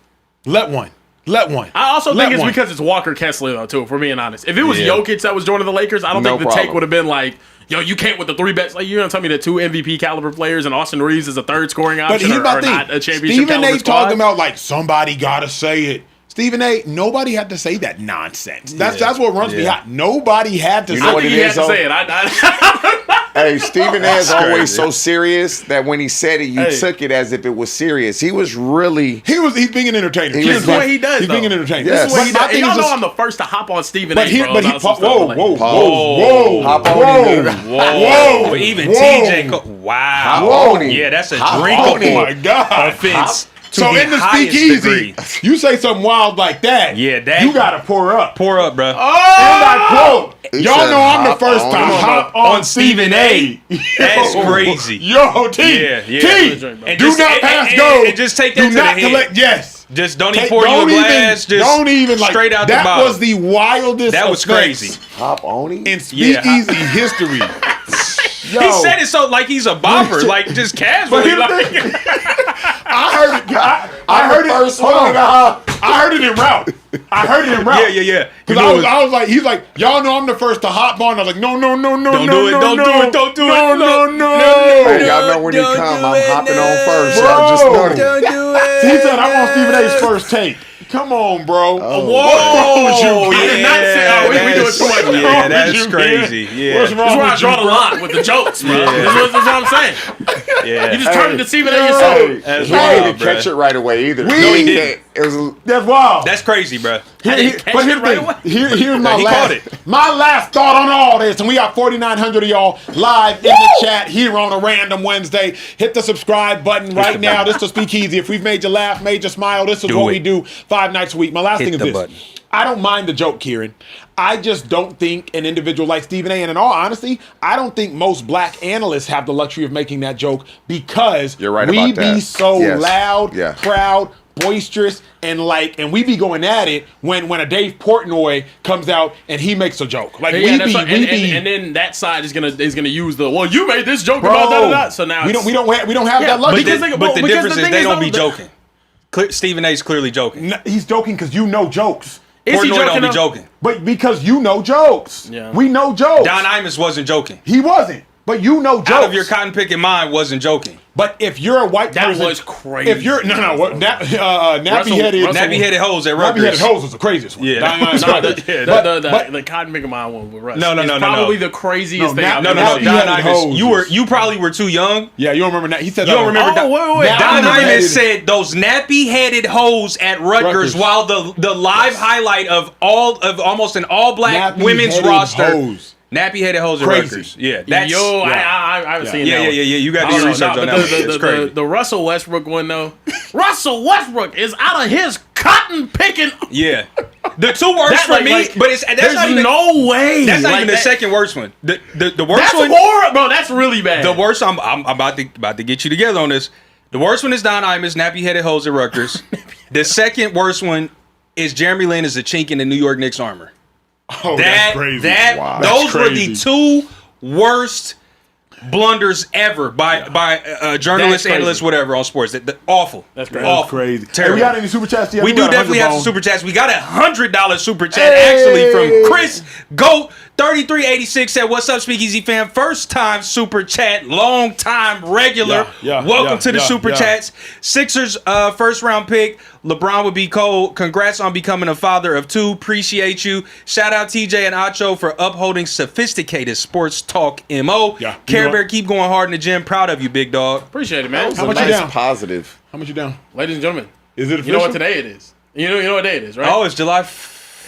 Let one. I also Let think it's one. because it's Walker Kessler though too. If we're being honest, if it was Yeah. Jokic that was joining the Lakers, I don't No think the problem. take would have been like, "Yo, you can't with the 3 best." Like you're gonna tell me that 2 MVP caliber players and Austin Reeves is a third scoring But option here's or my not a thing: championship Stephen caliber A. squad? talking about like somebody gotta say it. Stephen A. Nobody had to say that nonsense. That's what runs me hot. Nobody had to You say know I what think it. he it had is, to though? say it. Hey, Stephen A. is That's always crazy. so serious that when he said it, you Hey. took it as if it was serious. He was really... He's being an entertainer. He This was is what he does. He's though. being an entertainer. Yes. This is what he But my does. thing And is y'all know just- I'm the first to hop on Stephen But A. here, bro, but he, about some stuff whoa, like- whoa, whoa, Whoa. Hop on whoa, him, dude. Whoa. Even whoa. TJ. Wow. Hop on him. Yeah, that's a Hop on drinkable him. Oh my God. offense. To So the in the highest speakeasy, degree. you say something wild like that. Yeah, that- you gotta pour up. Pour up, bro. And I quote, He y'all said know I'm the hop first on to him. hop On on Stephen A. That's crazy. Yo, T. Yeah, yeah. T. And Do just- not and- pass and- go. and just take that Do to the not head. collect. Yes. Just don't even Take- pour you a don't glass. even, Just don't even like straight out the that bottle. was the wildest. That was offense crazy. Hop on him? in Yeah. speakeasy history. Yo, He said it so like he's a bopper, like just casually. But Like, I heard it. I heard it. First Hold one on. to hop. I heard it in route. I heard it in route. yeah. You Because know it- I was like, he's like, y'all know I'm the first to hop on. I was like, no, Don't do it, no, don't no, do it, don't do it. no, No, no. Hey, y'all know when he come, I'm hopping on first. Bro. Y'all just know that. do it. He said, I want Stephen A's first take. Come on, bro. Whoa! What's wrong with you? I did not say, oh, we doing too much. Yeah, What's wrong with that's you, crazy. man? Yeah. What's This is wrong where I with draw you, the bro? line with the jokes, bro. This is what I'm saying. Yeah. You just turned to Stephen A. yourself. That's He wild, didn't bro. catch it right away either. he didn't. It was That's wild. That's crazy, bro. I didn't catch it right away. Here's my he caught last, it. my last thought on all this, and we got 4,900 of y'all live in the chat here on a random Wednesday. Hit the subscribe button right now. This is Speakeasy. If we've made you laugh, made you smile, this is Do what it. we do 5 nights a week. My last Hit thing is the this. button. I don't mind the joke, Kieran. I just don't think an individual like Stephen A. And in all honesty, I don't think most black analysts have the luxury of making that joke because You're right we about be that. so Yes. loud, Yeah. proud, boisterous, and we be going at it when a Dave Portnoy comes out and he makes a joke. Like Yeah, we that's be, right. we be, and then that side is gonna use the you made this joke bro, about that. So now we it's- don't have Yeah, that luxury. because But the because difference the is thing they is, don't though, be joking. Stephen A's clearly joking. He's joking because you know jokes. Is he Portnoy joking? don't be though? joking. But because you know jokes. Yeah. We know jokes. Don Imus wasn't joking. He wasn't. But you know jokes. Out of your cotton picking mind wasn't joking. But if you're a white That person, was crazy. If you're nappy headed, Russell- Nappy headed hoes at nappy headed Rutgers. hoes was the craziest one. Yeah. No, The Cotton Picking Mind one with Russ. No, It's no. probably the craziest thing I've No, ever no, seen. Don Nappy-headed Imus. hoses. You probably were too young. Yeah, you don't remember that? He said You don't remember Oh, Don, wait. Don Nappy-headed- Imus said those nappy-headed hoes at Rutgers, Rutgers. while the live highlight of almost an all-black women's Nappy-headed roster. hoes. Nappy-headed hoes at Crazy. Rutgers. Yeah, that's I haven't seen that one. Yeah. You got to I do don't research know, on but that. It's crazy. the Russell Westbrook one though. Russell Westbrook is out of his cotton picking. Yeah, the two worst That, for like- me, like, but it's that's There's not even no way. that's not Like even the that- second worst one. The worst That's one. horrible, bro. That's really bad. The worst. I'm about to get you together on this. The worst one is Don Imus, nappy-headed hoes at Rutgers. The second worst one is Jeremy Lin is a chink in the New York Knicks armor. Oh, that's crazy. Wow. Those That's were the crazy. two worst blunders ever by journalists, That's analysts, crazy. whatever on sports. Awful. That's crazy. Awful. That's crazy. Hey, Terrible. we got any super chats yet? We do got definitely have some 100 super chats. We got $100 super chat Hey! actually from Chris Goat 3386 said, "What's up, Speakeasy fam? First time super chat, long time regular. Welcome to the super chats. Sixers first round pick. LeBron would be cold. Congrats on becoming a father of 2. Appreciate you. Shout out TJ and Acho for upholding sophisticated sports talk mo. Yeah. Carebear, keep going hard in the gym. Proud of you, big dog. Appreciate it, man. How much nice you down? positive. How much you down? Ladies and gentlemen, Is it official? you know what today it is. You know what day it is, right? Oh, it's July.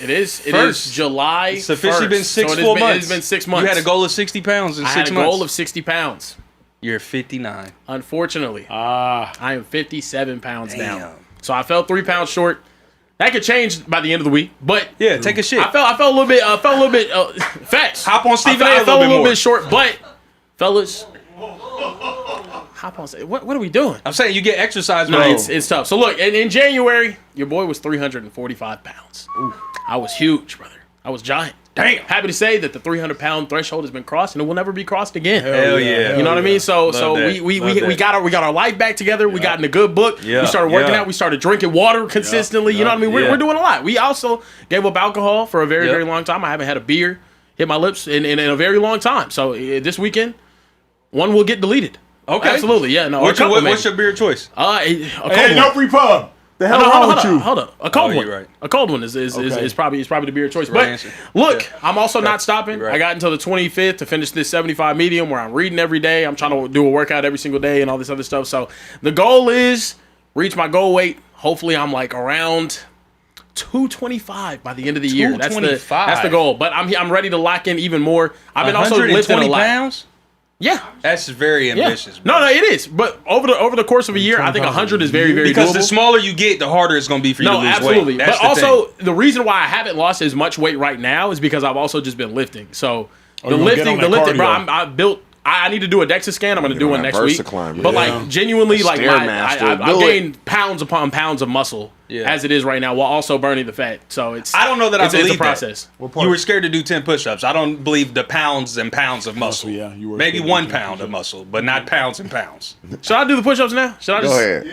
It is. It First. is July. It's officially 1st. been 6 So it full has been, months. It's been 6 months. You had a goal of 60 pounds in I 6 had a months. goal of 60 pounds. You're 59. Unfortunately, I am 57 pounds Damn. down. So I fell 3 pounds short. That could change by the end of the week, but Yeah, take a shit. I felt a little bit. Facts. Hop on Stephen A. I a felt little bit more. bit short, but fellas, hop on. What are we doing? I'm saying you get exercise, No, bro. it's tough. So look, in January, your boy was 345 pounds. I was huge, brother. I was giant. Damn. Happy to say that the 300-pound threshold has been crossed and it will never be crossed again. Hell yeah. You know what I mean? So that. we Love that. got our life back together. We got in a good book. Yeah. We started working Yeah. out. We started drinking water consistently. You know what I mean? Yeah. We're doing a lot. We also gave up alcohol for a very, Yep. very long time. I haven't had a beer hit my lips in a very long time. So this weekend, one will get deleted. Okay. Absolutely. Yeah. No. What's a couple, your beer choice? a cold Hey, one. no free pub. The hell wrong with you? Hold on. A cold Oh, one. you're right. A cold one is probably the beer of choice. But answer. look, Yeah. I'm also not stopping. You're right. I got until the 25th to finish this 75 medium where I'm reading every day. I'm trying to do a workout every single day and all this other stuff. So the goal is reach my goal weight. Hopefully I'm like around 225 by the end of the year. That's 225. the goal. But I'm ready to lock in even more. I've been also lifting a 120 lot. pounds? Yeah. That's very Yeah. ambitious. bro. No, it is. But over the course of a year, I think 100 is very, very Because doable. the smaller you get, the harder it's going to be for you to No, lose absolutely. weight. That's But the also, thing. the reason why I haven't lost as much weight right now is because I've also just been lifting. So you gonna get on that bro. cardio. I built. I need to do a DEXA scan. I'm going to do on one that next week. VersaClimb, But yeah. like genuinely, like Stairmaster, I've do it. gained pounds upon pounds of muscle Yeah. as it is right now, while also burning the fat. So it's. I don't know that it's, I believe it's a process. that. You were scared to do 10 push-ups. I don't believe the pounds and pounds of muscle. yeah, you were Maybe scared to 1 do 10 pound of muscle, but not pounds and pounds. Should I do the push-ups now? Should I Go just? ahead.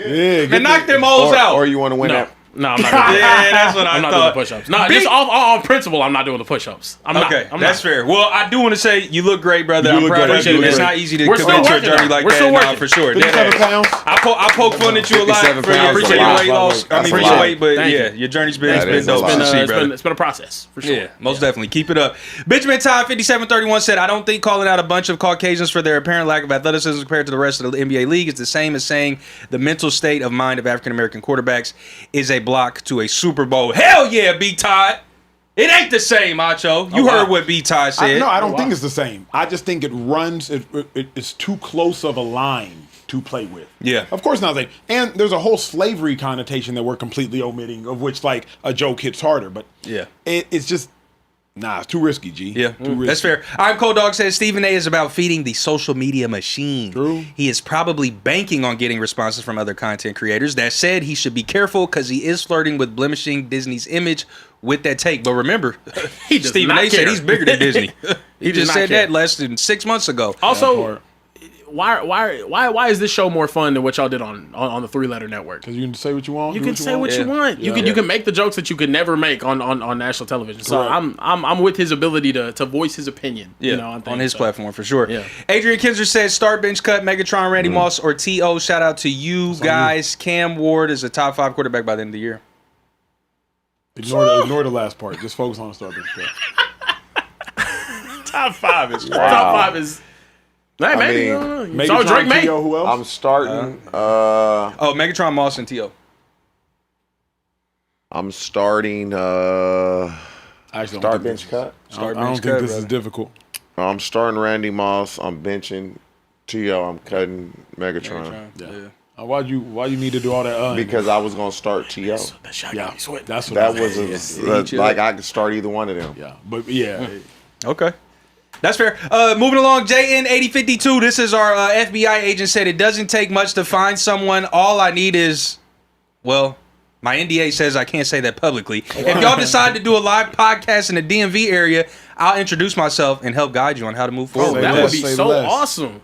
Yeah, Man, knock them hoes out. Or you want to win No. that? No, I'm not doing it. Yeah, that's what I I'm not thought. doing the push-ups. No, just on principle, I'm not doing the push-ups. I'm Okay, not. that's fair. Well, I do want to say you look great, brother. You I'm look proud great. of you. You look It's great. not easy to We're commit still to a working journey on it. like We're that. still Nah, working. for sure. 57 pounds. I poke fun at you a lot 57 for your pounds appreciate is a your lot. weight loss. I That's mean, a your lot. weight, but Thank yeah, you. your journey's been That is a dope lot. to see, brother. It's been a process for sure. Yeah, most definitely. Keep it up. Benjamin Todd 5731 said, I don't think calling out a bunch of Caucasians for their apparent lack of athleticism compared to the rest of the NBA league is the same as saying the mental state of mind of African American quarterbacks is a block to a Super Bowl. Hell yeah, B. Todd. It ain't the same, Acho. You heard what B. Todd said. I don't think it's the same. I just think it's too close of a line to play with. Yeah. Of course not. And there's a whole slavery connotation that we're completely omitting, of which like a joke hits harder. But Yeah. it's just it's too risky, G. Yeah, Too risky. that's fair. I'm Cold Dog says Stephen A is about feeding the social media machine. True. He is probably banking on getting responses from other content creators. That said, he should be careful because he is flirting with blemishing Disney's image with that take. But remember, He does Stephen not A said care. he's bigger than Disney. he does just not said care. that less than 6 months ago. Also, why is this show more fun than what y'all did on the 3-letter network? Because you can say what you want. You do can say what you Yeah. want. You can make the jokes that you could never make on national television. So Correct. I'm with his ability to voice his opinion. Yeah, You know, on things, his so. platform for sure. Yeah. Adrian Kinzer says start bench cut Megatron, Randy Moss, or T.O. Shout out to you guys. Cam Ward is a top 5 quarterback by the end of the year. Ignore the last part. Just focus on the start bench cut. Top 5 is Wow. top 5 is. Hey, maybe. mean, So Drake may. T.O., who else? I'm starting. Oh, Megatron, Moss, and T.O. I'm starting. I actually don't Start think bench this cut. is- I don't bench think cut, this is brother. difficult. I'm starting Randy Moss. I'm benching T.O. I'm cutting Megatron. Yeah. Why'd you need to do all that? Because I was gonna start T.O. That shot Yeah, got me sweating. that's what That I was like I could start either one of them. yeah, but yeah. Okay. That's fair. Moving along, JN8052. This is our FBI agent said it doesn't take much to find someone. All I need is, well, my NDA says I can't say that publicly. If y'all decide to do a live podcast in the DMV area, I'll introduce myself and help guide you on how to move forward. Say That less, would be say so less. awesome.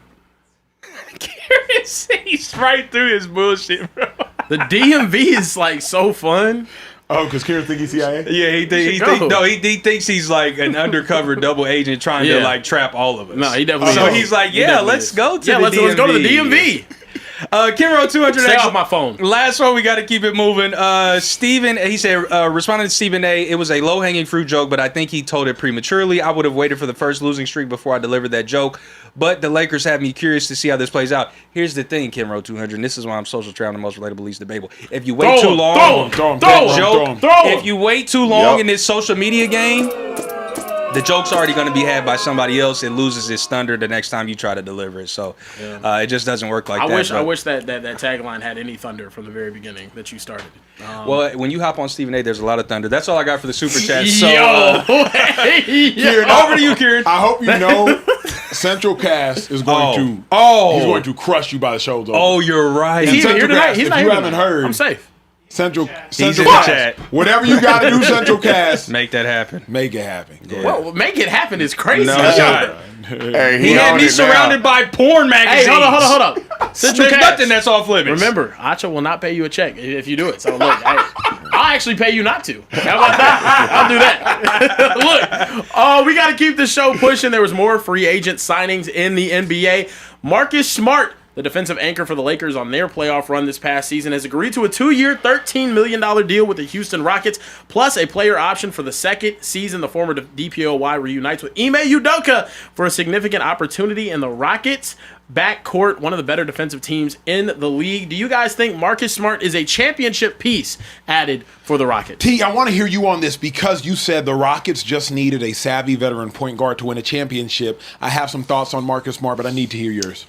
Karen sees right through his bullshit, bro. The DMV is like so fun. Oh, because Kieran think he's CIA? Yeah, he thinks he's like an undercover double agent trying to Yeah. like trap all of us. No, he definitely. So is. he's like, He yeah, definitely let's is. go to yeah, the let's DMV. go to the DMV. Kiro 200. Stay off my phone. Last one, we got to keep it moving. Steven, he said, responding to Stephen A, it was a low-hanging fruit joke, but I think he told it prematurely. I would have waited for the first losing streak before I delivered that joke, but the Lakers have me curious to see how this plays out. Here's the thing, Kimro 200, and this is why I'm social traveling, the most relatable, least debatable. If you wait too long, if you wait too long in this social media game, the joke's already going to be had by somebody else. It loses its thunder the next time you try to deliver it. So it just doesn't work like that. I wish that tagline had any thunder from the very beginning that you started. Well, when you hop on Stephen A, there's a lot of thunder. That's all I got for the super chat. So, Kieran, over to you, Kieran. I hope you know Central Cast is going to he's going to crush you by the shoulders. Oh, you're right. He's Central here tonight. Cast, He's if not you here haven't tonight. heard, I'm safe. Central in Cast. the chat. Whatever you got to do, Central Cast, Make that happen. make it happen. Go Well, make it happen is crazy. No, Shot. Hey, He had me surrounded by porn magazines. Hey, hold on. Central There's Cast. nothing that's off limits. Remember, Acho will not pay you a check if you do it. So look, I'll actually pay you not to. How about that? I'll do that. Look, we got to keep the show pushing. There was more free agent signings in the NBA. Marcus Smart, the defensive anchor for the Lakers on their playoff run this past season, has agreed to a 2-year, $13 million deal with the Houston Rockets, plus a player option for the second season. The former DPOY reunites with Ime Udoka for a significant opportunity in the Rockets backcourt, one of the better defensive teams in the league. Do you guys think Marcus Smart is a championship piece added for the Rockets? T, I want to hear you on this because you said the Rockets just needed a savvy veteran point guard to win a championship. I have some thoughts on Marcus Smart, but I need to hear yours.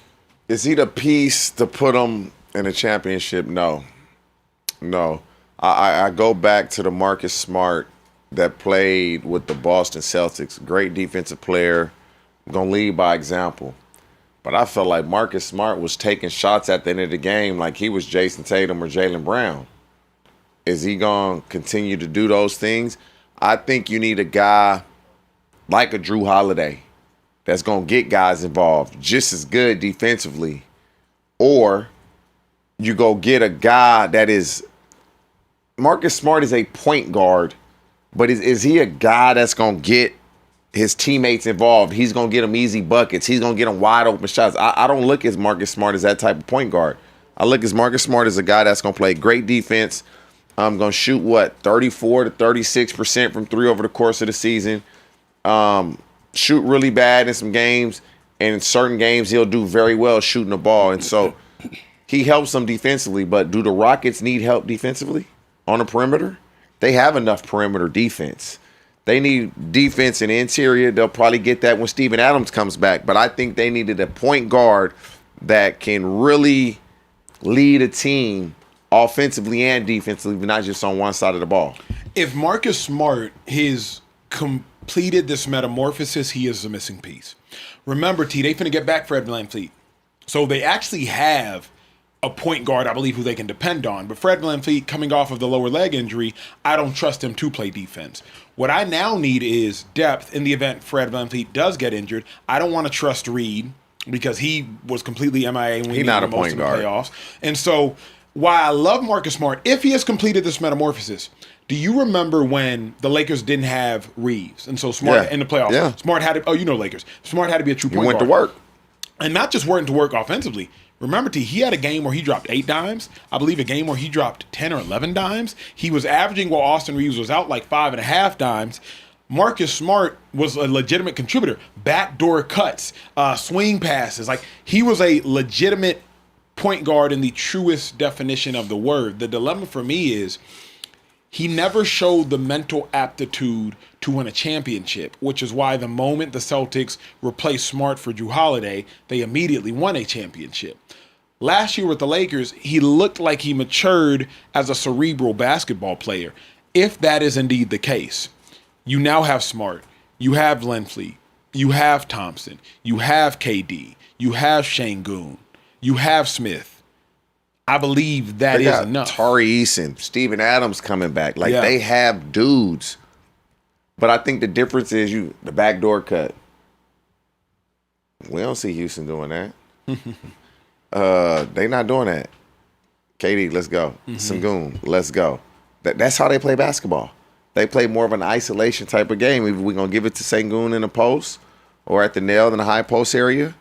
Is he the piece to put him in a championship? No. I go back to the Marcus Smart that played with the Boston Celtics. Great defensive player. Going to lead by example. But I felt like Marcus Smart was taking shots at the end of the game like he was Jason Tatum or Jaylen Brown. Is he going to continue to do those things? I think you need a guy like a Drew Holiday that's going to get guys involved just as good defensively. Or you go get a guy that is Marcus Smart is a point guard, but is he a guy that's going to get his teammates involved? He's going to get them easy buckets. He's going to get them wide open shots. I don't look at Marcus Smart as that type of point guard. I look at Marcus Smart as a guy that's going to play great defense. I'm going to shoot, 34 to 36% from three over the course of the season. Shoot really bad in some games. And in certain games, he'll do very well shooting the ball. And so he helps them defensively. But do the Rockets need help defensively on the perimeter? They have enough perimeter defense. They need defense in the interior. They'll probably get that when Steven Adams comes back. But I think they needed a point guard that can really lead a team offensively and defensively, not just on one side of the ball. If Marcus Smart has completed this metamorphosis, he is the missing piece. Remember, T, they finna get back Fred VanVleet. So they actually have a point guard, I believe, who they can depend on. But Fred VanVleet, coming off of the lower leg injury, I don't trust him to play defense. What I now need is depth in the event Fred VanVleet does get injured. I don't want to trust Reed because he was completely MIA when he's not a most point of the guard. playoffs. And so while I love Marcus Smart, if he has completed this metamorphosis, do you remember when the Lakers didn't have Reeves? And so Smart in the playoffs, Smart had to, Lakers. Smart had to be a true point guard. He went to work. And not just went to work offensively. Remember, T, he had a game where he dropped 8 dimes. I believe a game where he dropped 10 or 11 dimes. He was averaging, while Austin Reeves was out, like 5.5 dimes. Marcus Smart was a legitimate contributor. Backdoor cuts, swing passes. Like, he was a legitimate point guard in the truest definition of the word. The dilemma for me is he never showed the mental aptitude to win a championship, which is why the moment the Celtics replaced Smart for Jrue Holiday, they immediately won a championship. Last year with the Lakers, he looked like he matured as a cerebral basketball player. If that is indeed the case, you now have Smart, you have VanVleet, you have Thompson, you have KD, you have Şengün, you have Smith. I believe that is enough. Tari Eason, Steven Adams coming back. Like, they have dudes. But I think the difference is the backdoor cut. We don't see Houston doing that. They not doing that. KD, let's go. Şengün, let's go. That's how they play basketball. They play more of an isolation type of game. Either we're going to give it to Şengün in the post or at the nail in the high post area,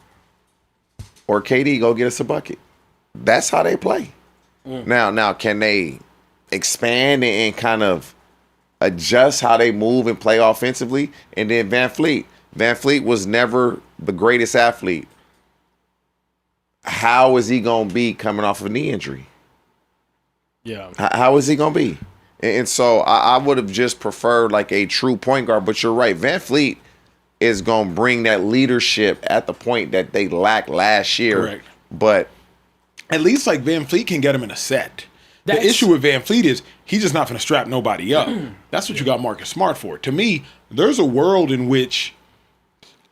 or KD go get us a bucket. That's how they play. Now, can they expand and kind of adjust how they move and play offensively? And then VanVleet was never the greatest athlete. How is he going to be coming off of a knee injury? Yeah. How is he going to be? And so I would have just preferred like a true point guard. But you're right. VanVleet is going to bring that leadership at the point that they lacked last year. Correct. But at least like VanVleet can get him in a set. The issue with VanVleet is he's just not going to strap nobody up. That's what you got Marcus Smart for. To me, there's a world in which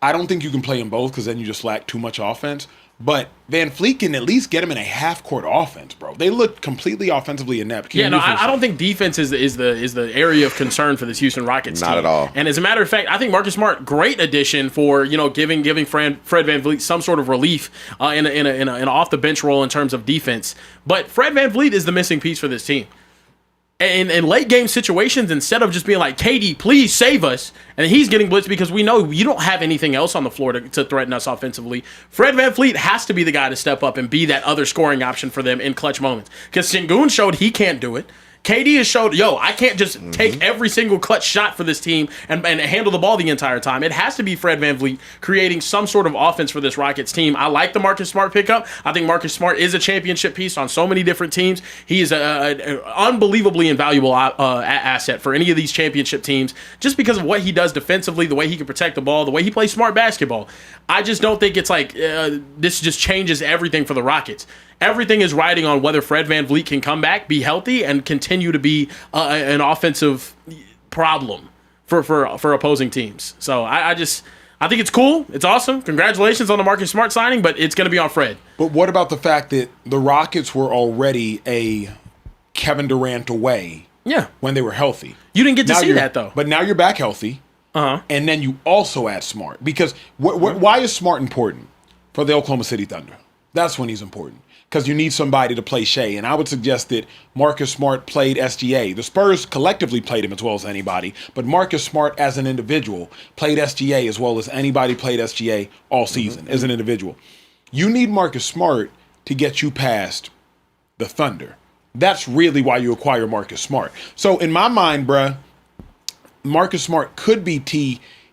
I don't think you can play them both because then you just lack too much offense. But VanVleet can at least get him in a half-court offense, bro. They look completely offensively inept. I don't think defense is the area of concern for this Houston Rockets team. Not at all. And as a matter of fact, I think Marcus Smart, great addition for giving Fred VanVleet some sort of relief in an off the bench role in terms of defense. But Fred VanVleet is the missing piece for this team. In late game situations, instead of just being like, KD, please save us, and he's getting blitzed because we know you don't have anything else on the floor to threaten us offensively, Fred VanVleet has to be the guy to step up and be that other scoring option for them in clutch moments. Because Şengün showed he can't do it. KD has showed, I can't just take every single clutch shot for this team and handle the ball the entire time. It has to be Fred VanVleet creating some sort of offense for this Rockets team. I like the Marcus Smart pickup. I think Marcus Smart is a championship piece on so many different teams. He is an unbelievably invaluable asset for any of these championship teams just because of what he does defensively, the way he can protect the ball, the way he plays smart basketball. I just don't think it's like this just changes everything for the Rockets. Everything is riding on whether Fred VanVleet can come back, be healthy, and continue to be an offensive problem for opposing teams. So I think it's cool. It's awesome. Congratulations on the Marcus Smart signing, but it's going to be on Fred. But what about the fact that the Rockets were already a Kevin Durant away when they were healthy? You didn't get to see that, though. But now you're back healthy, and then you also add Smart. Because why is Smart important for the Oklahoma City Thunder? That's when he's important. because you need somebody to play Shea. And I would suggest that Marcus Smart played SGA. The Spurs collectively played him as well as anybody, but Marcus Smart as an individual played SGA as well as anybody played SGA all season as an individual. You need Marcus Smart to get you past the Thunder. That's really why you acquire Marcus Smart. So in my mind, bruh, Marcus Smart could be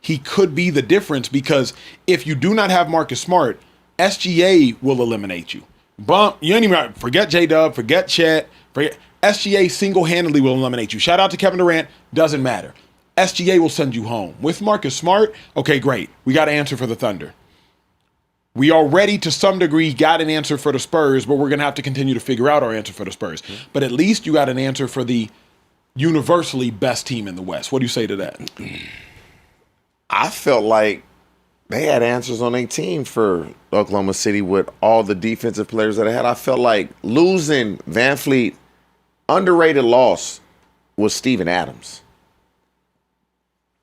he could be the difference, because if you do not have Marcus Smart, SGA will eliminate you. You ain't even forget J-Dub, forget Chet, forget SGA single-handedly will eliminate you. Shout out to Kevin Durant, doesn't matter. SGA will send you home. With Marcus Smart, okay, great. We got an answer for the Thunder. We already, to some degree, got an answer for the Spurs, but we're going to have to continue to figure out our answer for the Spurs. But at least you got an answer for the universally best team in the West. What do you say to that? I felt like they had answers on their team for Oklahoma City with all the defensive players that they had. I felt like losing Van Fleet, underrated loss was Steven Adams.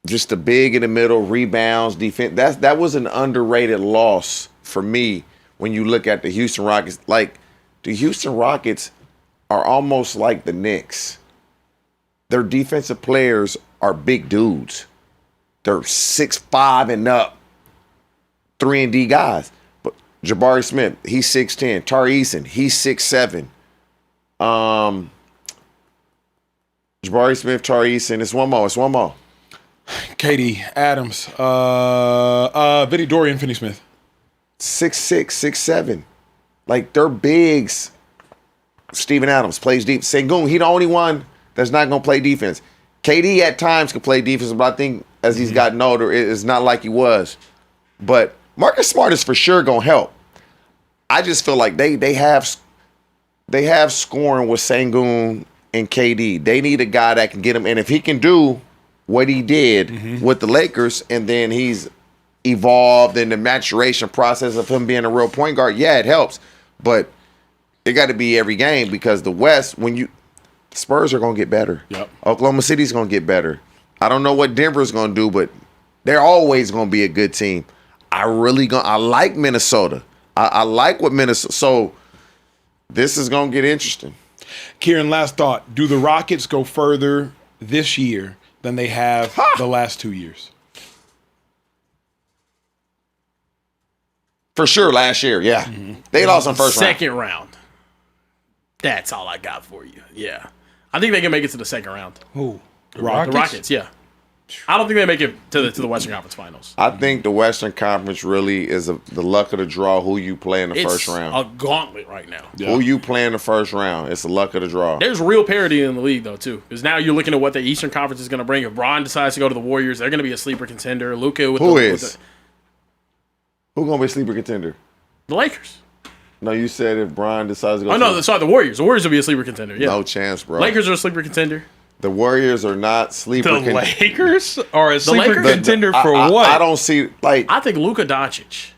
Just the big in the middle, rebounds, defense. That was an underrated loss for me when you look at the Houston Rockets. Like, the Houston Rockets are almost like the Knicks. Their defensive players are big dudes. They're 6'5" and up, 3-and-D guys. But Jabari Smith, he's 6'10". Tari Eason, he's 6'7". Jabari Smith, Tari Eason. It's one more. KD, Adams, Vinny Dorian, Finney Smith. 6'6", 6'7". Like, they're bigs. Steven Adams plays deep. Sengun, he the only one that's not going to play defense. KD at times can play defense, but I think as he's gotten older, it's not like he was. But Marcus Smart is for sure going to help. I just feel like they have scoring with Sengun and KD. They need a guy that can get him. And if he can do what he did with the Lakers, and then he's evolved in the maturation process of him being a real point guard, yeah, it helps. But it got to be every game, because the West, Spurs are going to get better. Yep. Oklahoma City's going to get better. I don't know what Denver's going to do, but they're always going to be a good team. I like Minnesota. I like what Minnesota. So this is going to get interesting. Kieran, last thought. Do the Rockets go further this year than they have the last 2 years? For sure, last year, yeah. They lost in first round. Second round. That's all I got for you. Yeah. I think they can make it to the second round. Who? The Rockets, yeah. I don't think they make it to the Western Conference Finals. I think the Western Conference really is the luck of the draw who you play in the first round. It's a gauntlet right now. Yeah. Who you play in the first round. It's the luck of the draw. There's real parity in the league, though, too. Because now you're looking at what the Eastern Conference is going to bring. If Bron decides to go to the Warriors, they're going to be a sleeper contender. Luka Who's going to be a sleeper contender? The Lakers. No, you said if Bron decides to go. Oh, no, sorry, the Warriors. The Warriors will be a sleeper contender, yeah. No chance, bro. Lakers are a sleeper contender. The Warriors are not sleeper The Lakers are a sleeper Lakers? contender for what? I don't see, like. I think Luka Doncic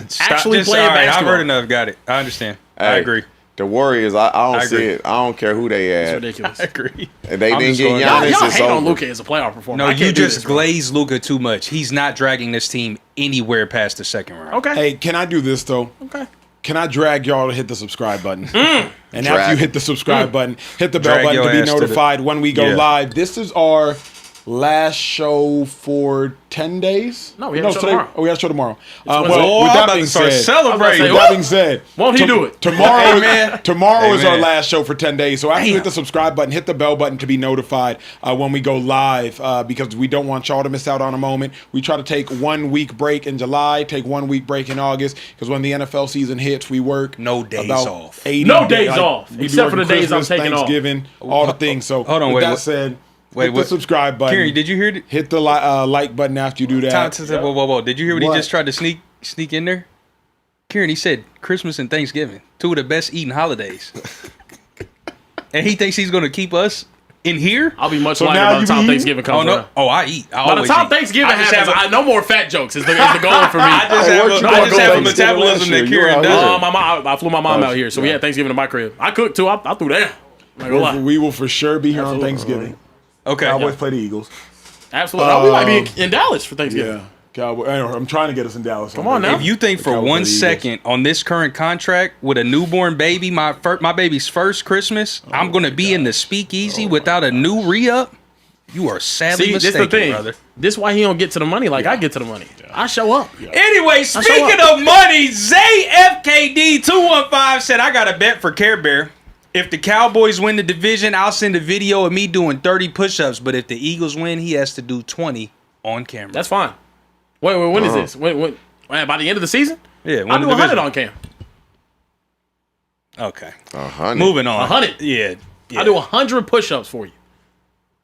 Stop, actually just, playing all right, basketball. I've heard enough. Got it. I understand. I Hey, agree. The Warriors, I don't see agree. it. I don't care who they It's had. ridiculous. I agree. If they I'm didn't just get going- Giannis, Y'all it's hate over. on Luka as a playoff performer. No, I you can't do just this, bro. glaze Luka too much. He's not dragging this team anywhere past the second round. Okay. Hey, can I do this, though? Okay. Can I drag y'all to hit the subscribe button? And after Drag. you hit the subscribe button, hit the bell Drag button your to be ass to the- notified when we go Yeah. live. This is our last show for 10 days. No, we have a show tomorrow. Oh, we have a show tomorrow. Wednesday. Oh, with I'm that about being to start said, celebrating. I was with about that to being said, Won't he do it? Tomorrow, Amen. tomorrow is our Amen. last show for 10 days. So after you hit Damn. the subscribe button, hit the bell button to be notified when we go live, because we don't want y'all to miss out on a moment. We try to take 1 week break in July, take 1 week break in August, because when the NFL season hits, we work No days about off. 80 No days like, off, we be except for the working days I'm Christmas, taking off. Thanksgiving, all the things. So Hold on, with wait, that what- said, Wait, hit the what- subscribe button. Kieran, did you hear it? Hit the like button after you do that. Whoa. Did you hear what he What? just tried to sneak in there? Kieran, he said Christmas and Thanksgiving, two of the best eating holidays. And he thinks he's going to keep us in here? I'll be much So lighter now by the you time be- Thanksgiving comes Oh, around. no. Oh, I eat. I By the always time eat. Thanksgiving I just happens, have a- no more fat jokes is the goal for me. I just Hey, have what a- you I doing just have a Thanksgiving metabolism last that year? Kieran You out doesn't. I flew my mom out here, so we had Thanksgiving in my crib. I cooked too. I threw down. Not gonna lie. We will for sure be here on Absolutely. Thanksgiving. Okay. Cowboys play the Eagles. Absolutely. We might be in Dallas for Thanksgiving. Yeah. Cowboy. I'm trying to get us in Dallas. Come on now. If you think for 1 second on this current contract with a newborn baby, my baby's first Christmas, I'm going to be in the Speakeasy without a new re-up, you are sadly mistaken, this the thing. brother. This is why he don't get to the money like I get to the money. I show up. Anyway, speaking of money, ZayFKD215 said, I got a bet for Carebear. If the Cowboys win the division, I'll send a video of me doing 30 push-ups. But if the Eagles win, he has to do 20 on camera. That's fine. Wait, when is this? When, by the end of the season? Yeah, I'll do 100 on cam. Okay. 100. Moving on. 100? Yeah. I'll do 100 push-ups for you.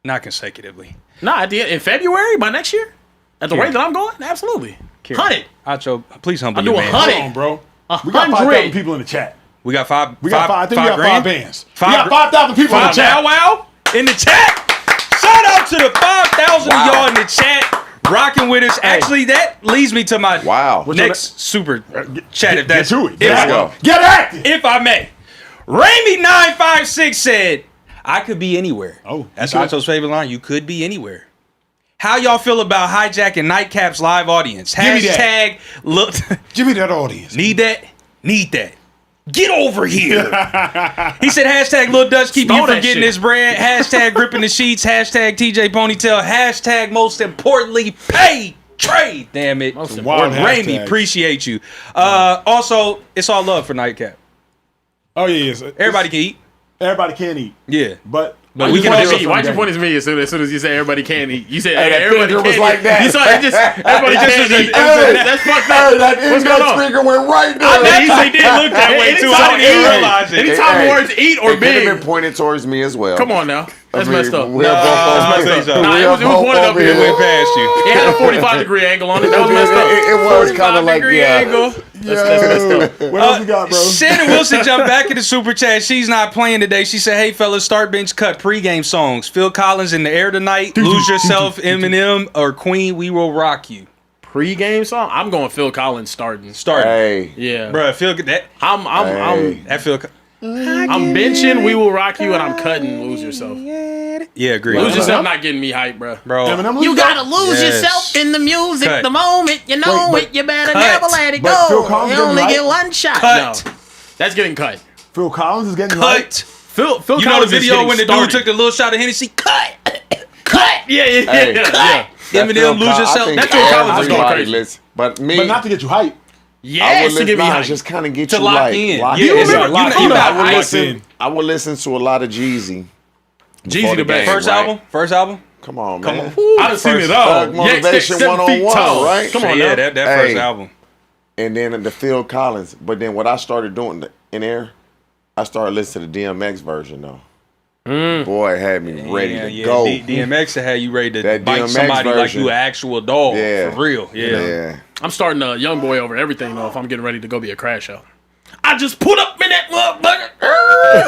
Not consecutively. Nah, at the end, in February, by next year? At the rate that I'm going? Absolutely. 100. Acho, please humble I'll your do man. 100. Hold on, bro. We got 5,000 people in the chat. We got five. We got five. I think we got grand? 5 bands. We Five got 5,000 people in the chat. Wow in the chat. Shout out to the 5,000 of y'all in the chat rocking with us. Actually, that leads me to my next super chat. If that's Get to it. Let's go. Get active. if I may. Ramey956 said, I could be anywhere. Oh, that's you could. Acho's favorite line. You could be anywhere. How y'all feel about hijacking Nightcap's live audience? Give me that. Hashtag look. Give me that audience. Need that? Need that. Get over here. He said, hashtag Lil Dutch keep Stole you from that getting shit. his bread. Hashtag gripping the sheets. Hashtag TJ Ponytail. Hashtag most importantly, pay trade. Damn it. Most Wild Ramey, hashtags. appreciate you. Also, it's all love for Nightcap. Oh, yeah. Everybody can eat. Everybody can eat. Yeah. But we We can can also- Why'd you point at me as soon as you say everybody can eat? You said Hey, that everybody finger can was eat. like that. You saw it just everybody It just can was eat. a- That's fucked Hey, up. that What's going index on? finger went right there. He did look that way too. I didn't even realize it. Anytime the words eat or It could have been big. pointed towards me as well. Come on now. That's messed up. We're That's both messed up. Nah, it was pointed up It here. went past you. It had a 45-degree angle on it. That was messed up. It was kind of like, 45-degree yeah. angle. That's messed up. what else we got, bro? Shannon Wilson jumped back in the super chat. She's not playing today. She said, hey, fellas, start bench cut pregame songs. Phil Collins in the air tonight. Lose Yourself, Eminem, or Queen, We Will Rock You. Pre-game song? I'm going Phil Collins starting. Hey. Yeah. Bruh, Phil, that Phil. I'm benching We Will Rock You, and I'm cutting Lose Yourself. Yeah, agree. Lose Yourself not getting me hype, bro. Bro. Eminem, You gotta lose Yes. yourself in the music Cut. the moment you know Wait, it. You better cut. never let it But Phil go. Collins You getting only hype? get one shot. Cut. No. That's getting cut. Phil Collins is getting light. Cut. Phil You know the Collins is video getting when the started. dude took the little shot of Hennessy? Cut. Cut. Yeah. Hey. Yeah. Eminem, Lose Yourself. That's Phil Collins is going crazy. But me, But not to get you hype. I Yes, would to get me listen, hype. just kind of get To you lock like, in. lock Yeah, in. it's remember- like, you know- not I would hyped listen. in. I would listen to a lot of Jeezy. Jeezy the best. First album? First album? Come on, man. I done seen it all. Thug Motivation 101, right? Come on, Yeah, now. that first Hey. album. And then the Phil Collins. But then what I started doing in there, I started listening to the DMX version though. Boy, it had me ready to go. DMX had you ready to That bite DMX somebody like version. you an actual dog. Yeah. For real. Yeah. I'm starting a young boy over everything though. If I'm getting ready to go be a crash out, I just put up in that motherfucker. Go,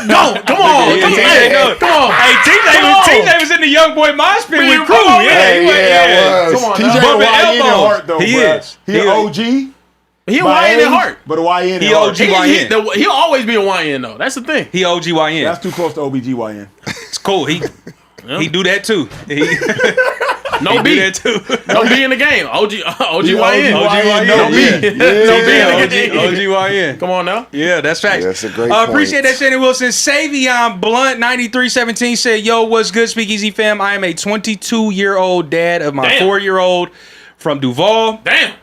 come on, come on, hey, come on. Hey, TJ was in the young boy mosh pit Man, with crew. come on. Yeah, Hey, he was. yeah, I was. Come on, TJ now. a YN at elbows. heart, though, He bruh. is. He an OG. He a by YN age, at heart. But a YN He at heart. OG. YN. He'll always be a YN though. That's the thing. He OGYN. That's too close to OBGYN. It's cool. He do that too. No He do B. that too. No B in the game. OGYN. OGYN, No B. yeah. No B in the game. OGYN. Come on now. Yeah, that's facts. That's a great Appreciate point. that, Shannon Wilson. Savion Blunt 9317 said, "Yo, what's good, Speakeasy fam? I am a 22-year-old dad of my Damn. 4-year-old from Duval. Damn.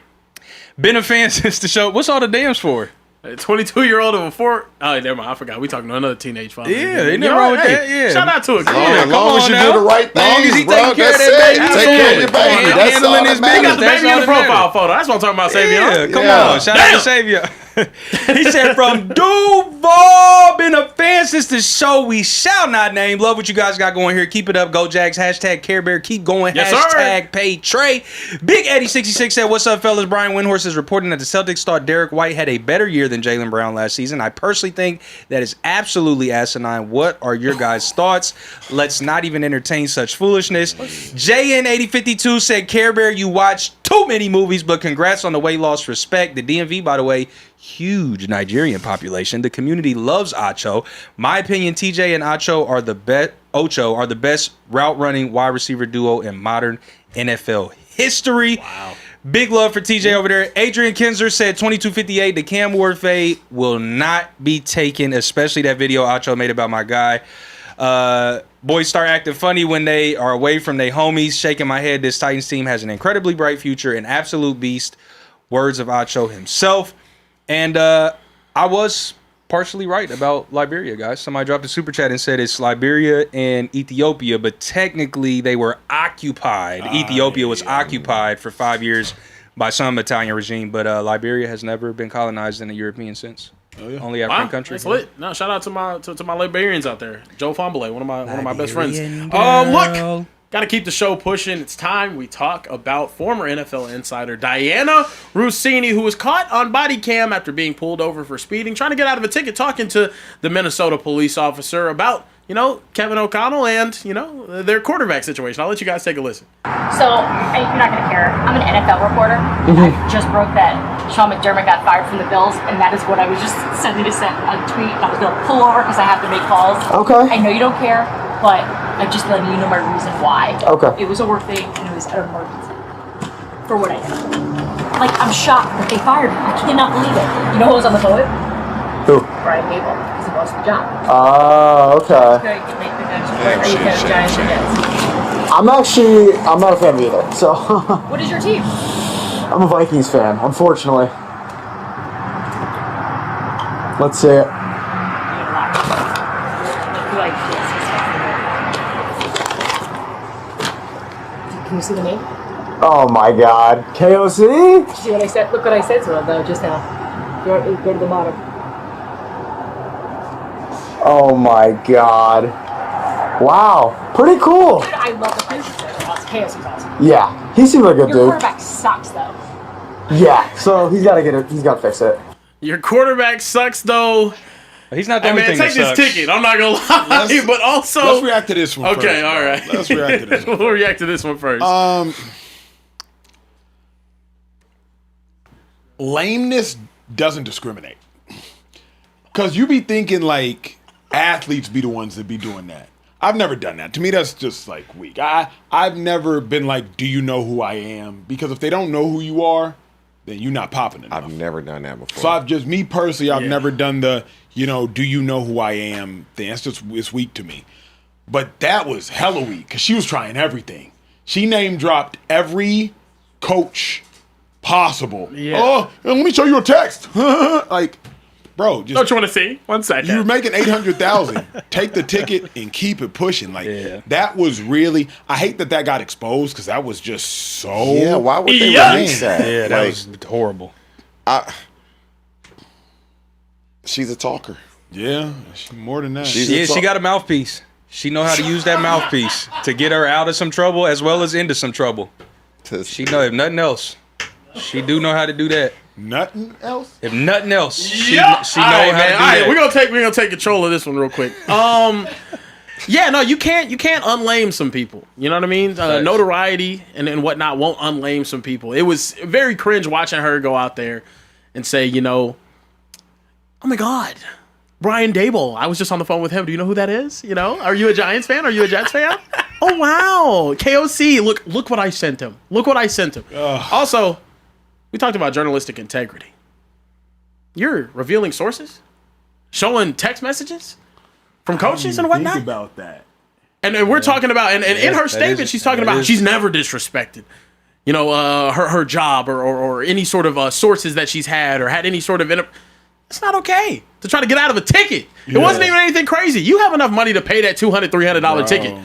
Been a fan since the show. What's all the dams for? A 22-year-old of a 4. Oh, never mind. I forgot. We talking to another teenage father. Yeah, ain't nothing You wrong with hey, that, yeah. Shout out to it. As come long as on you now. do the right Long as things, he bro. taking care of That's that it. baby. Take care of your Absolutely. baby. That's Handling all his that business. He got matters. the That's baby in all the that matters. profile photo. That's what I'm talking about, Savion. Yeah, come Yeah. on. Shout Damn. out to Savior. He said, from Duval, been a fan since the show we shall not name. Love what you guys got going here. Keep it up. Go Jags. Hashtag Carebear. Keep going. Yes, sir. Hashtag pay Trey. Big Eddie 66 said, what's up, fellas? Brian Windhorst is reporting that the Celtics thought Derek White had a better year than Jaylen Brown last season. I personally think that is absolutely asinine. What are your guys' thoughts? Let's not even entertain such foolishness. JN8052 said, Carebear, you watch too many movies, but congrats on the weight loss. Respect. The DMV, by the way, huge Nigerian population. The community loves Acho. My opinion, TJ and Acho are the best route running wide receiver duo in modern NFL history. Wow. Big love for TJ over there. Adrian Kinsler said 2258. The Cam Ward fade will not be taken, especially that video Acho made about my guy. Boys start acting funny when they are away from their homies. Shaking my head. This Titans team has an incredibly bright future. An absolute beast. Words of Acho himself. And I was partially right about Liberia, guys. Somebody dropped a super chat and said it's Liberia and Ethiopia, but technically they were occupied. Ethiopia was occupied for 5 years by some Italian regime, but Liberia has never been colonized in a European sense. Oh, yeah. Only African country. That's lit. No, shout out to my Liberians out there. Joe Fombole, one of my best friends. Look. Got to keep the show pushing. It's time we talk about former NFL insider Diana Russini, who was caught on body cam after being pulled over for speeding, trying to get out of a ticket, talking to the Minnesota police officer about, Kevin O'Connell and, their quarterback situation. I'll let you guys take a listen. So, you're not going to care. I'm an NFL reporter. I just broke that Sean McDermott got fired from the Bills, and that is what I was just sending to send a tweet. I was going to pull over because I have to make calls. Okay. I know you don't care, but I'm just letting you know my reason why. Okay. It was a work thing, and it was an emergency. For what I did. I'm shocked that they fired me. I cannot believe it. You know who was on the phone with? Who? Brian Gable, because he lost the job. Oh, okay. Okay, you can make the connection. Are you a fan of Giants or Jets? I'm not a fan of either. So. What is your team? I'm a Vikings fan, unfortunately. Let's see it. Can you see the name? Oh my God, KOC? See what I said? Look what I said to him though just now. Go to the bottom. Oh my God. Wow, pretty cool. Dude, I love the Prince. Chaos is awesome. Yeah, he seems like a good Your dude. quarterback sucks though. Yeah, so he's got to get it. He's got to fix it. Your quarterback sucks though. He's not the Hey only man, thing take that this sucks. ticket. I'm not gonna lie, but also Let's react to this one first. Okay, all right. Let's react to this one. We'll react to this one first. Lameness doesn't discriminate. Because you be thinking like athletes be the ones that be doing that. I've never done that. To me, that's just like weak. I've never been like, do you know who I am? Because if they don't know who you are, then you're not popping enough. I've never done that before. So I've never done the, do you know who I am thing. It's weak to me. But that was hella weak because she was trying everything. She name dropped every coach possible. Yeah. Oh, let me show you a text. Like, bro, just Don't you want to see? 1 second. you're making 800,000. Take the ticket and keep it pushing. Like that was really. I hate that got exposed because that was just so. Yeah, why would they Yikes. release that? Yeah, that was horrible. She's a talker. Yeah, she, more than that. She got a mouthpiece. She know how to use that mouthpiece to get her out of some trouble as well as into some trouble. She know, if nothing else, she do know how to do that. Nothing else. If nothing else, she know All how to do that. We're gonna take control of this one real quick. Yeah, no, you can't unlame some people. You know what I mean? Notoriety and whatnot won't unlame some people. It was very cringe watching her go out there and say, oh my God, Brian Dable. I was just on the phone with him. Do you know who that is? Are you a Giants fan? Are you a Jets fan? Oh wow, KOC. Look what I sent him. Look what I sent him. Also, we talked about journalistic integrity. You're revealing sources, showing text messages from coaches and whatnot. Think about that. And we're talking about, and in her statement, she's talking about she's never disrespected, her job or any sort of sources that she's had or had any sort of. It's not okay to try to get out of a ticket. It wasn't even anything crazy. You have enough money to pay that $200, $300 ticket.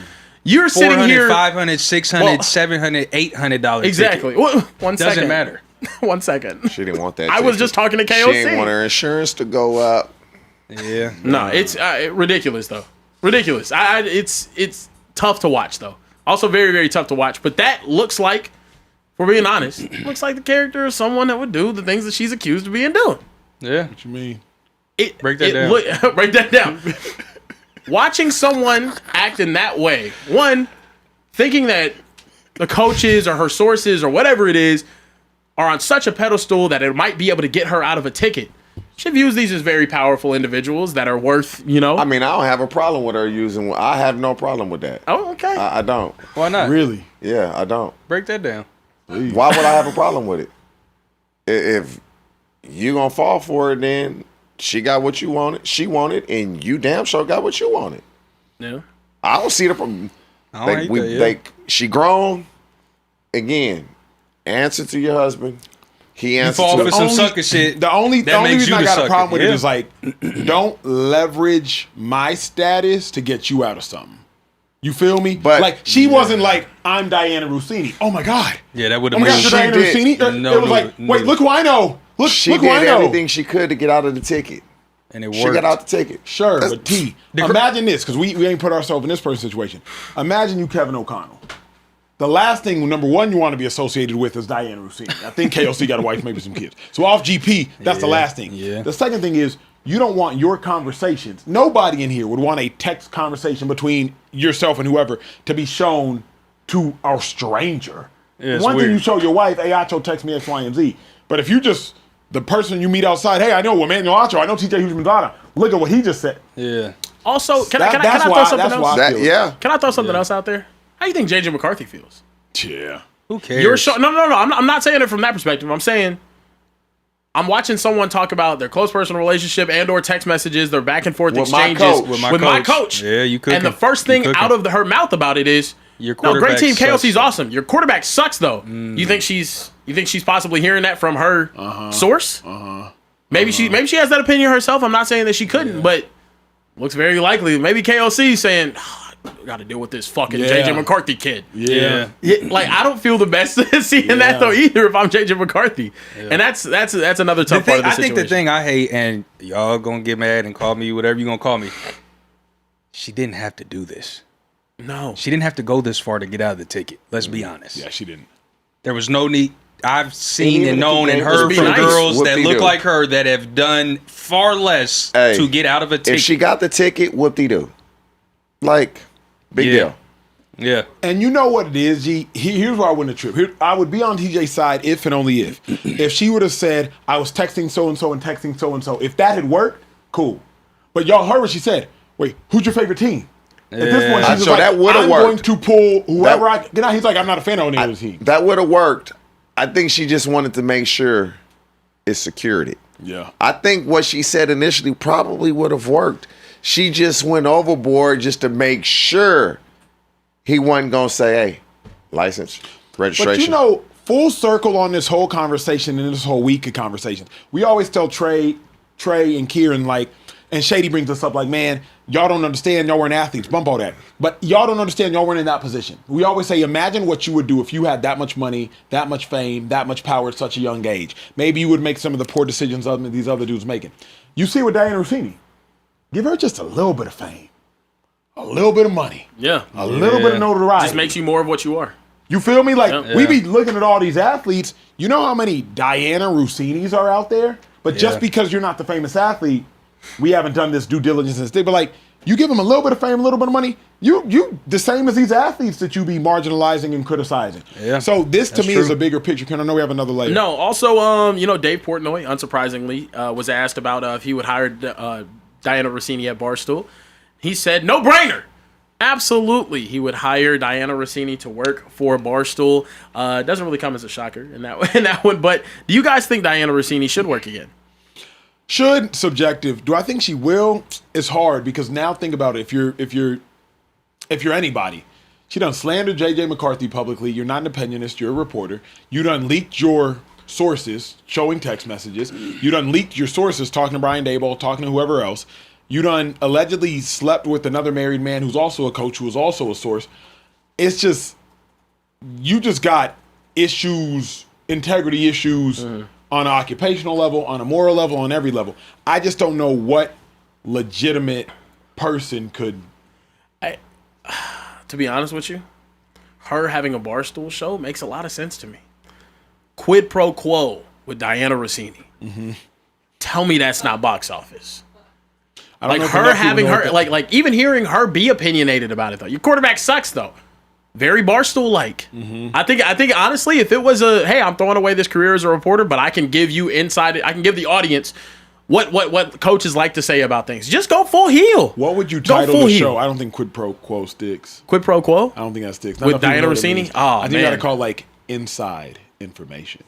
You're sitting here. $400, $500, $600, $700, $800. Exactly. Ticket. One Doesn't second. matter. 1 second. She didn't want that. I was just talking to KOC. She didn't want her insurance to go up. Yeah. No, it's ridiculous though. Ridiculous. It's tough to watch though. Also very, very tough to watch. But that looks like, if we're being honest, looks like the character of someone that would do the things that she's accused of being doing. Yeah. What you mean? Break that down. Break that down. Watching someone act in that way, one, thinking that the coaches or her sources or whatever it is are on such a pedestal that it might be able to get her out of a ticket. She views these as very powerful individuals that are worth, I mean, I don't have a problem with her using. I have no problem with that. Oh, okay. I don't. Why not? Really? Yeah, I don't. Break that down. Why would I have a problem with it? If you gonna fall for it, then she got what you wanted, she wanted, and you damn sure got what you wanted. Yeah. I don't see the problem. She grown. Again, answer to your husband. He answered fall to for some sucker shit. The only reason I got a problem with it Yeah. is like, don't leverage my status to get you out of something. You feel me? But like she wasn't like, I'm Diana Russini. Oh my God. Yeah, that would Oh have my been. God, you're Diana Russini. No, It was like, wait, look who I know. Look she who I did know. everything she could to get out of the ticket. And it She worked. got out the ticket. Sure, but T, imagine this, because we ain't put ourselves in this person's situation. Imagine you Kevin O'Connell. The last thing, number one, you want to be associated with is Diana Russini. I think KOC got a wife, maybe some kids. So off GP, that's the last thing. Yeah. The second thing is, you don't want your conversations. Nobody in here would want a text conversation between yourself and whoever to be shown to a stranger. Yeah, it's One thing weird. you show your wife, hey, Acho, text me X, Y, and Z. But if you just, the person you meet outside, hey, I know Emmanuel Acho, I know TJ Hughes-Madonna. Look at what he just said. Yeah. Also, can I That's throw why- something that's else? why I feel it. Yeah. Can I throw something else out there? How do you think JJ McCarthy feels? Yeah. Who cares? You're no. I'm not saying it from that perspective. I'm saying I'm watching someone talk about their close personal relationship and or text messages, their back and forth With my exchanges coach. with my coach. Yeah, you cooking. And the first thing You cooking. out of her mouth about it is, Your no, great quarterback team. sucks, KLC's though. awesome. Your quarterback sucks though. You think she's possibly hearing that from her source? Maybe she has that opinion herself. I'm not saying that she couldn't, but looks very likely. Maybe KLC saying, got to deal with this fucking Yeah. JJ McCarthy kid. Yeah. Like I don't feel the best seeing that though either if I'm JJ McCarthy, and that's another tough part of the I situation. think the thing I hate, and y'all gonna get mad and call me whatever you gonna call me. She didn't have to do this. No, She didn't have to go this far to get out of the ticket. Let's be honest. Yeah, she didn't. There was no need. I've seen even and if known he and gave heard us from nice, girls whoop that de look doo. like her that have done far less Hey, to get out of a ticket. If she got the ticket, whoop-de-doo. Like, big deal. Yeah. And you know what it is, G? Here's where I wouldn't have tripped. I would be on TJ's side if and only if. If she would have said, I was texting so-and-so and texting so-and-so. If that had worked, cool. But y'all heard what she said. Wait, who's your favorite team? At this point, she's just So like, that would've I'm worked. going to pull whoever I get out. He's like, I'm not a fan of any other team. That would have worked. I think she just wanted to make sure it secured it. Yeah. I think what she said initially probably would have worked. She just went overboard just to make sure he wasn't going to say, hey, license, registration. But you know, full circle on this whole conversation and this whole week of conversations, we always tell Trey and Kieran, like, and Shady brings us up like, man, y'all don't understand, y'all weren't athletes, bump all that. But y'all don't understand, y'all weren't in that position. We always say, imagine what you would do if you had that much money, that much fame, that much power at such a young age. Maybe you would make some of the poor decisions these other dudes making. You see with Diana Russini, give her just a little bit of fame, a little bit of money, a little bit of notoriety. just makes you more of what you are. You feel me? Like, Yeah. we be looking at all these athletes. You know how many Diana Russinis are out there? But just because you're not the famous athlete, we haven't done this due diligence and thing. But like, you give them a little bit of fame, a little bit of money, you the same as these athletes that you be marginalizing and criticizing. Yeah. So this to That's me true. is a bigger picture. Can I know we have another layer? No, also, Dave Portnoy, unsurprisingly, was asked about if he would hire Diana Russini at Barstool. He said, no brainer. Absolutely, he would hire Diana Russini to work for Barstool. It doesn't really come as a shocker in that one. But do you guys think Diana Russini should work again? Should, subjective. Do I think she will? It's hard because now think about it. If you're anybody, she done slandered JJ McCarthy publicly. You're not an opinionist. You're a reporter. You done leaked your sources showing text messages. You done leaked your sources talking to Brian Daboll, talking to whoever else. You done allegedly slept with another married man who's also a coach, who is also a source. It's just, you just got issues, integrity issues on an occupational level, on a moral level, on every level. I just don't know what legitimate person could. To be honest with you, her having a Barstool show makes a lot of sense to me. Quid pro quo with Diana Russini. Tell me that's not box office. I don't Like know if her enough people having know her, what like even hearing her be opinionated about it though. Your quarterback sucks though. Very Barstool like. I think honestly, if it was hey, I'm throwing away this career as a reporter, but I can give you inside. I can give the audience what coaches like to say about things. Just go full heel. What would you Go title full the heel. show? I don't think quid pro quo sticks. Quid pro quo I don't think that sticks. with Not enough people Diana know what it Russini. means. Oh I think man, you gotta call like inside information.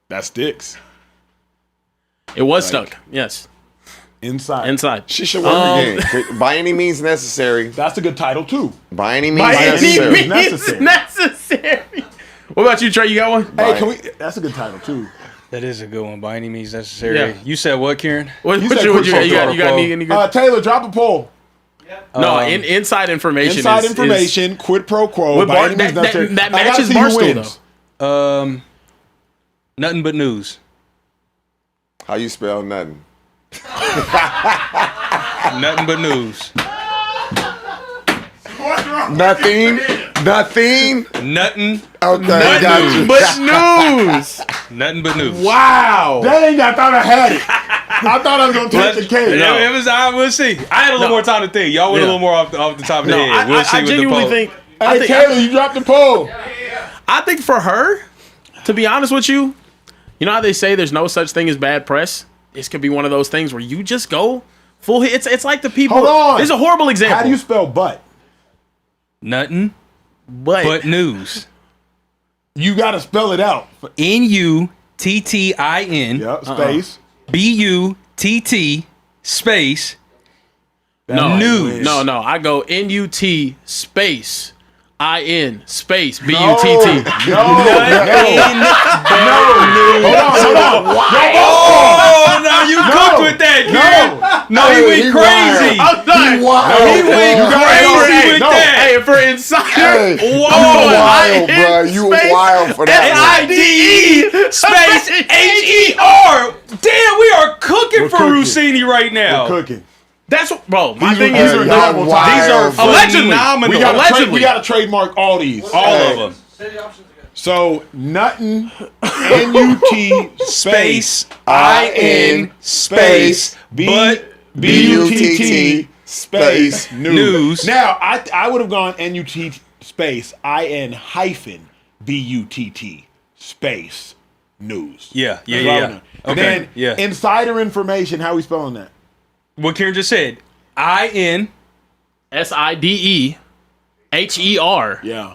That sticks. It was stuck. Yes. Inside. She should work again. By any means necessary. That's a good title too. By any means By any necessary. means Necessary. necessary. What about you, Trey? You got one? Hey, can we? That's a good title too. That is a good one. By any means necessary. Yeah. You said what, Kieran? What You you said got? quick You got pro any good? Taylor, drop a poll. No, inside information. Inside is- information, quid pro quo. With By Bar- any means that necessary. I gotta matches see who Barstool, wins. though. Nothing but news. How you spell nothing? Nothing but news. Nothing. Nothing. Nothing. Okay, got you. But news. Nothing but news. Wow. Dang, I thought I had it. I thought I was gonna take the cake. It was. We'll see. I had a little more time to think. Y'all went a Yeah. little more off the top of the No, head. We'll see I with the genuinely poll. think. Hey, Taylor, you dropped the poll. I think for her, to be honest with you, you know how they say there's no such thing as bad press? This could be one of those things where you just go full hit. It's like the people. Hold on. It's a horrible example. How do you spell butt? Nothing but but news. You gotta spell it out. NUTTIN. Yep, space. BUTT space no news. No, I go NUT space IN space BUTT. No. Hold on. Oh, no, you cooked with that, Kieran. No, he went crazy. I'm done. He went crazy with that. Hey, for insider, Hey, whoa, you wild, IN bro. You space wild for that. SIDE space HER. Damn, we are cooking for cooking. Russini right now. Cooking. That's what, bro. My These thing are- is, these are y'all double wild, These are bro. Allegedly. phenomenal. We gotta trademark all these. all of them. So nothing. NUT Space IN space but BUTT space News. news. Now I would have gone NUT space IN hyphen BUTT space news. Yeah. That's what I would've done. And Okay. then Yeah. insider information. How are we spelling that? What Kieran just said. IN SIDEHER Yeah.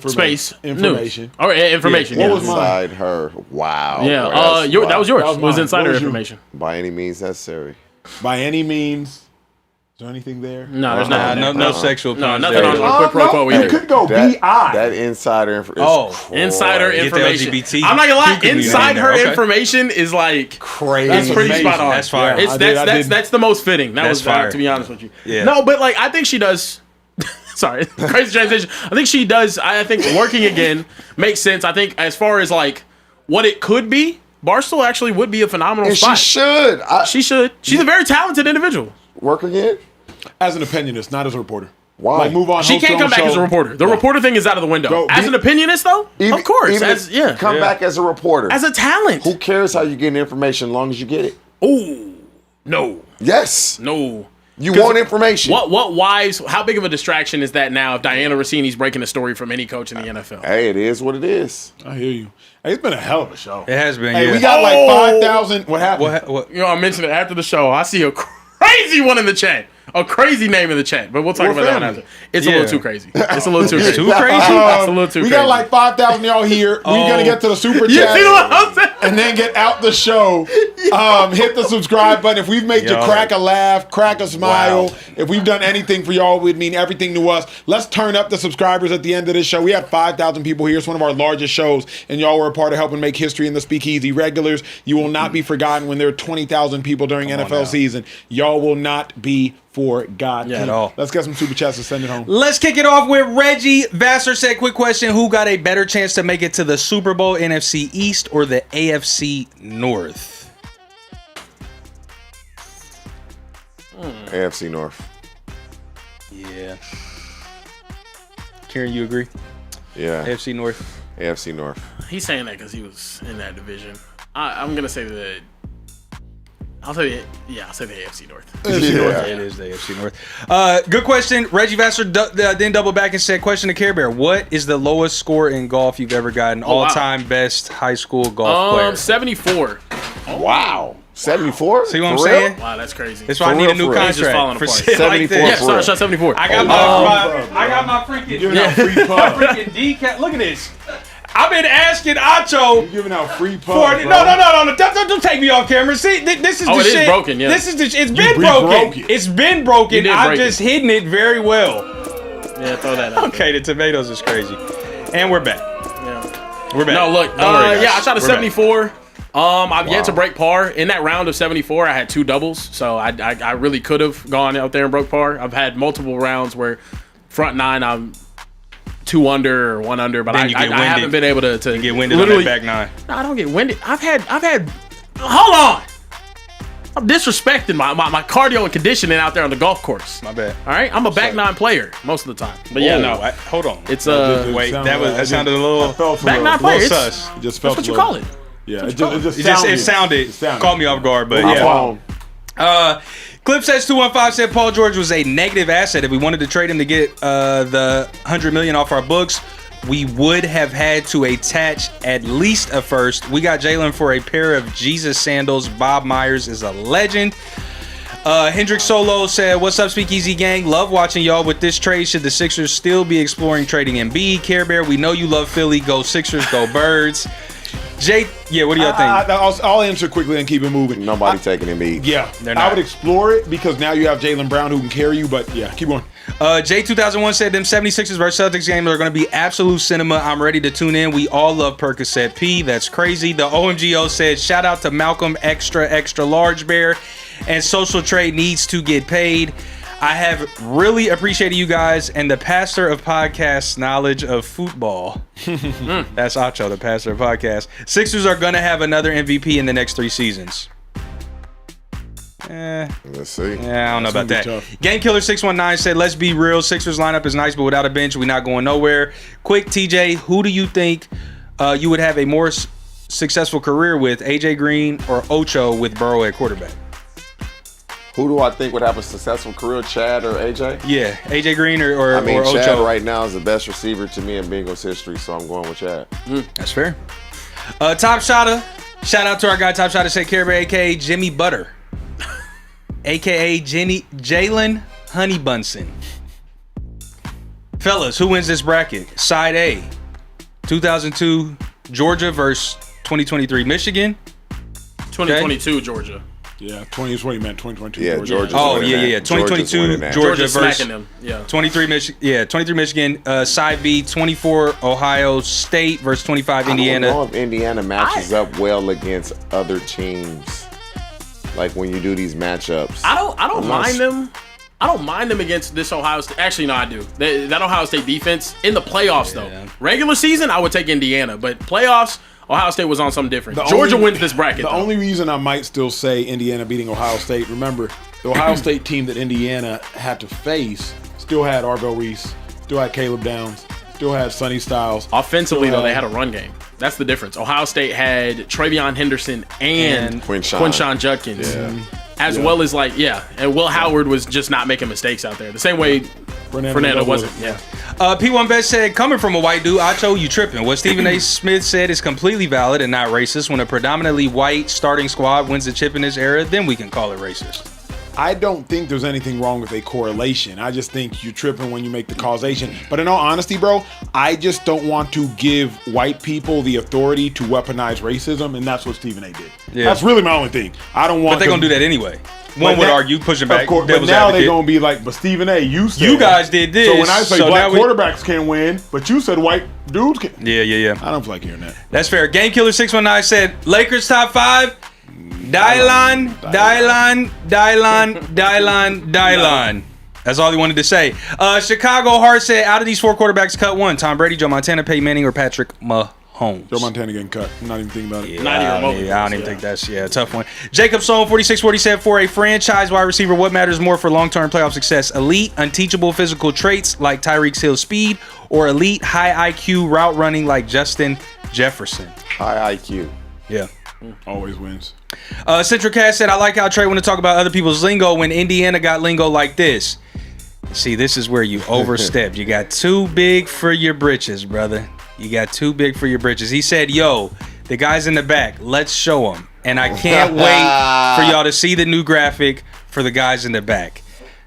space Information. news. Or information. Yeah. Yeah. What was mine? Inside her. Wow. Yeah. bro, that's That was yours. That was It was mine. insider What was you? information. By any means necessary. By any means. Is there anything there? No, there's Nah, nothing. no sexual No, puns nothing there. on quick pro quo it either. could go That, BI. that insider information. Oh, Insider Get the information. LGBT I'm not gonna lie. community Inside in there. her Okay. information is like crazy. that's pretty amazing. spot on. That's fire. It's I did- I did- that's the most fitting. That That's was fire. to be honest with you. Yeah. No, but like I think she does. Sorry, crazy transition. I think she does. I think working again makes sense. I think as far as like what it could be, Barstool actually would be a phenomenal And spot. she should. She should. She's a very talented individual. Work again? As an opinionist, not as a reporter. Why? Like, move on. She host can't your come own back as a show. reporter. The reporter thing is out of the window. Go, As an opinionist, though, of course. Even As if come back as a reporter. as a talent. Who cares how you get information as long as you get it? Ooh, no, Yes. no. You want information. What wives? How big of a distraction is that now? If Diana Rossini's breaking a story from any coach in the NFL, Hey, it is what it is. I hear you. Hey, it's been a hell of a show. It has been. Hey, yeah. we got like Oh. 5,000. What happened? What? you know I mentioned it after the show. I see a crazy one in the chat, a crazy name in the chat, but we'll talk We're about that one family. after. It's a Yeah. little too crazy. It's a little too crazy. Too crazy? It's a little too we crazy. got like 5,000 y'all here. We're gonna get to the super You chat see what I'm saying? and then get out the show. Hit the subscribe button. If we've made you Yo. crack a laugh, crack a smile, Wow. if we've done anything for y'all, it would mean everything to us. Let's turn up the subscribers at the end of this show. We had 5,000 people here. It's one of our largest shows, and y'all were a part of helping make history in the Speakeasy. Regulars, you will not be forgotten when there are 20,000 people during NFL season. Y'all will not be forgotten. At all. Let's get some super chats and send it home. Let's kick it off with Reggie Vassar said, quick question. Who got a better chance to make it to the Super Bowl, NFC East or the AFC North? AFC North. Yeah. Kieran, you agree? Yeah. AFC North. AFC North. He's saying that because he was in that division. I'm gonna say that. I'll say I'll say the AFC North. Yeah, it is the AFC North. Good question. Reggie Vassar then doubled back and said, question to Carebear. What is the lowest score in golf you've ever gotten? Oh, wow. All-time best high school golf player. 74. Wow. 74? See what I'm For saying? real? Wow, that's crazy. That's why I For need real, a new for real. He's just falling contract for apart. shit like 74 this. for real. Shot 74. I got my freaking Giving out free my pub. freaking decaf. Look at this. I've been asking Acho You're giving out free for pub. no. Don't take me off camera. See, this is Oh, the it is shit. broken, yeah. This is the. It's been broke broken. it. It's been broken. You did I'm break just it. hitting it very well. Yeah, throw that out. Okay, the tomatoes is crazy, and we're back. Yeah. We're back. No, look. Don't worry, guys. Yeah, I shot a We're back. 74. I've yet to break par. In that round of 74, I had 2 doubles, so I really could have gone out there and broke par. I've had multiple rounds where front 9 I'm 2 under or 1 under, but Then I you get haven't winded. been able to Get winded literally. on that back 9. No, I don't get winded. I've had. Hold on. I'm disrespecting my cardio and conditioning out there on the golf course. My bad. All right, I'm a back 9 player most of the time. But yeah, no, Hold on. it's Wait, that sounded a little back 9 player. little It's, sus. It just felt that's what a you little- call it. Yeah, it It sounded. Caught me off guard, but My yeah. phone. Clip says 215 said Paul George was a negative asset. If we wanted to trade him to get the $100 million off our books, we would have had to attach at least a first. We got Jaylen for a pair of Jesus sandals. Bob Myers is a legend. Hendrik Solo said, "What's up, Speakeasy gang? Love watching y'all with this trade. Should the Sixers still be exploring trading Embiid? Carebear, we know you love Philly. Go Sixers, go Birds." Jay, yeah, what do y'all think? I'll answer quickly and keep it moving. Nobody taking him eat. Yeah, They're I not. would explore it because now you have Jaylen Brown who can carry you. But yeah, keep going. J2001 said them 76ers versus Celtics games are going to be absolute cinema. I'm ready to tune in. We all love Percocet P. That's crazy. The OMGO said, shout out to Malcolm extra large bear, and social trade needs to get paid. I have really appreciated you guys and the pastor of podcasts knowledge of football. That's Acho, the pastor of podcasts. Sixers are going to have another MVP in the next 3 seasons. Let's see. Yeah, I don't know about that. gonna be tough. Game Killer 619 said, let's be real. Sixers lineup is nice, but without a bench, we're not going nowhere. Quick, TJ, who do you think you would have a more successful career with, AJ Green or Ocho with Burrow at quarterback? Who do I think would have a successful career, Chad or AJ? Yeah, AJ Green or I mean, or Chad Ocho. right now is the best receiver to me in Bengals history, so I'm going with Chad. That's fair. Top Shotter. Shout out to our guy Top Shotter, said Carebear, a.k.a. Jimmy Butter, a.k.a. Jaylen Honey Bunsen. Fellas, who wins this bracket? Side A, 2002 Georgia versus 2023 Michigan. 2022 Georgia. Yeah, 20 is what he meant. 2022. Yeah, Georgia. Georgia's Oh, winning yeah. that. Georgia's 2022 winning that. Georgia Georgia's versus smacking them. Yeah. 23 Michigan. Side B, 24 Ohio State versus 25 Indiana. I don't know if Indiana matches up well against other teams. Like when you do these matchups. I don't Unless- mind them. I don't mind them against this Ohio State. Actually, no, I do. That Ohio State defense in the playoffs, though. Regular season, I would take Indiana, but playoffs, Ohio State was on something different. Georgia wins this bracket. The though. only reason I might still say Indiana beating Ohio State, remember, the Ohio State team that Indiana had to face still had Arvell Reese, still had Caleb Downs, still had Sonny Styles. Offensively, still though, they had- had a run game. That's the difference. Ohio State had Travion Henderson and Quinshawn. Judkins. Yeah. As well as, and Will Howard was just not making mistakes out there. The same way Fernando wasn't. Yeah. P1 Bet said, coming from a white dude, Acho, you tripping. What Stephen A. Smith said is completely valid and not racist. When a predominantly white starting squad wins the chip in this era, then we can call it racist. I don't think there's anything wrong with a correlation. I just think you're tripping when you make the causation. But in all honesty, bro, I just don't want to give white people the authority to weaponize racism, and that's what Stephen A. did. Yeah. That's really my only thing. I don't want. But they're going to do that anyway. One would argue, pushing back. Of course, but devil's now advocate. they're going to be like, but Stephen A., you said You guys did this, So when I say so black now we- quarterbacks can win, but you said white dudes can. Yeah. I don't feel like hearing that. That's fair. Game Killer 619 said, Lakers top 5. Dylan. That's all he wanted to say. Chicago Heart said, out of these 4 quarterbacks, cut one. Tom Brady, Joe Montana, Peyton Manning, or Patrick Mahomes. Joe Montana getting cut. I'm not even thinking about it. Yeah, Not even remotely I don't close, even yeah. think that's a tough one. Jacob Stone 4640 said, for a franchise wide receiver, what matters more for long-term playoff success? Elite, unteachable physical traits like Tyreek Hill's speed, or elite, high IQ route running like Justin Jefferson? High IQ. Yeah. Always wins. Central Cat said, I like how Trey want to talk about other people's lingo when Indiana got lingo like this. See, this is where you overstepped. You got too big for your britches, brother. You got too big for your britches. He said, yo, the guys in the back, let's show them. and I can't wait for y'all to see the new graphic for the guys in the back.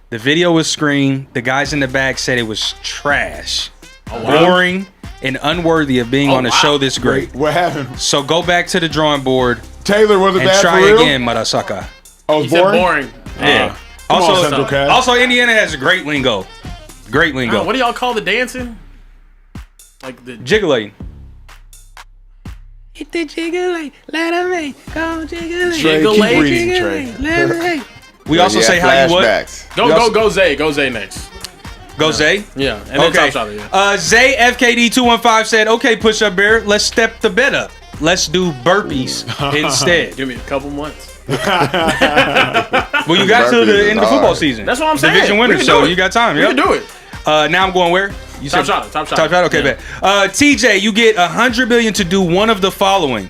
The video was screened. The guys in the back said it was trash, boring, and unworthy of being on a show this great. What happened? So go back to the drawing board Taylor, was it and bad try for real? again, Marasaka. Oh, He it's said boring? boring. Yeah. on, Central Cast. Also, Indiana has a great lingo. Great lingo. What do y'all call the dancing? Like the Jiggling. Hit the jiggling, let him make, go jiggling. Trey, Jiggle keep leg, reading, Trey. Let him make. We also say how you would. flashbacks. Go Zay next. Go Zay. Yeah, and then Okay. Top Shot, yeah. Zay FKD215 said, "Okay, push up bear. Let's step the bet up. Let's do burpees instead." Give me a couple months. Well, you got to Burpees the is end of football hard. season. That's what I'm saying. Division We winner, can so do it. you got time. We Yep. can do it. Now I'm going where? You Top shot. Top shot. Okay, Yeah. bet. TJ, you get $100 million to do one of the following: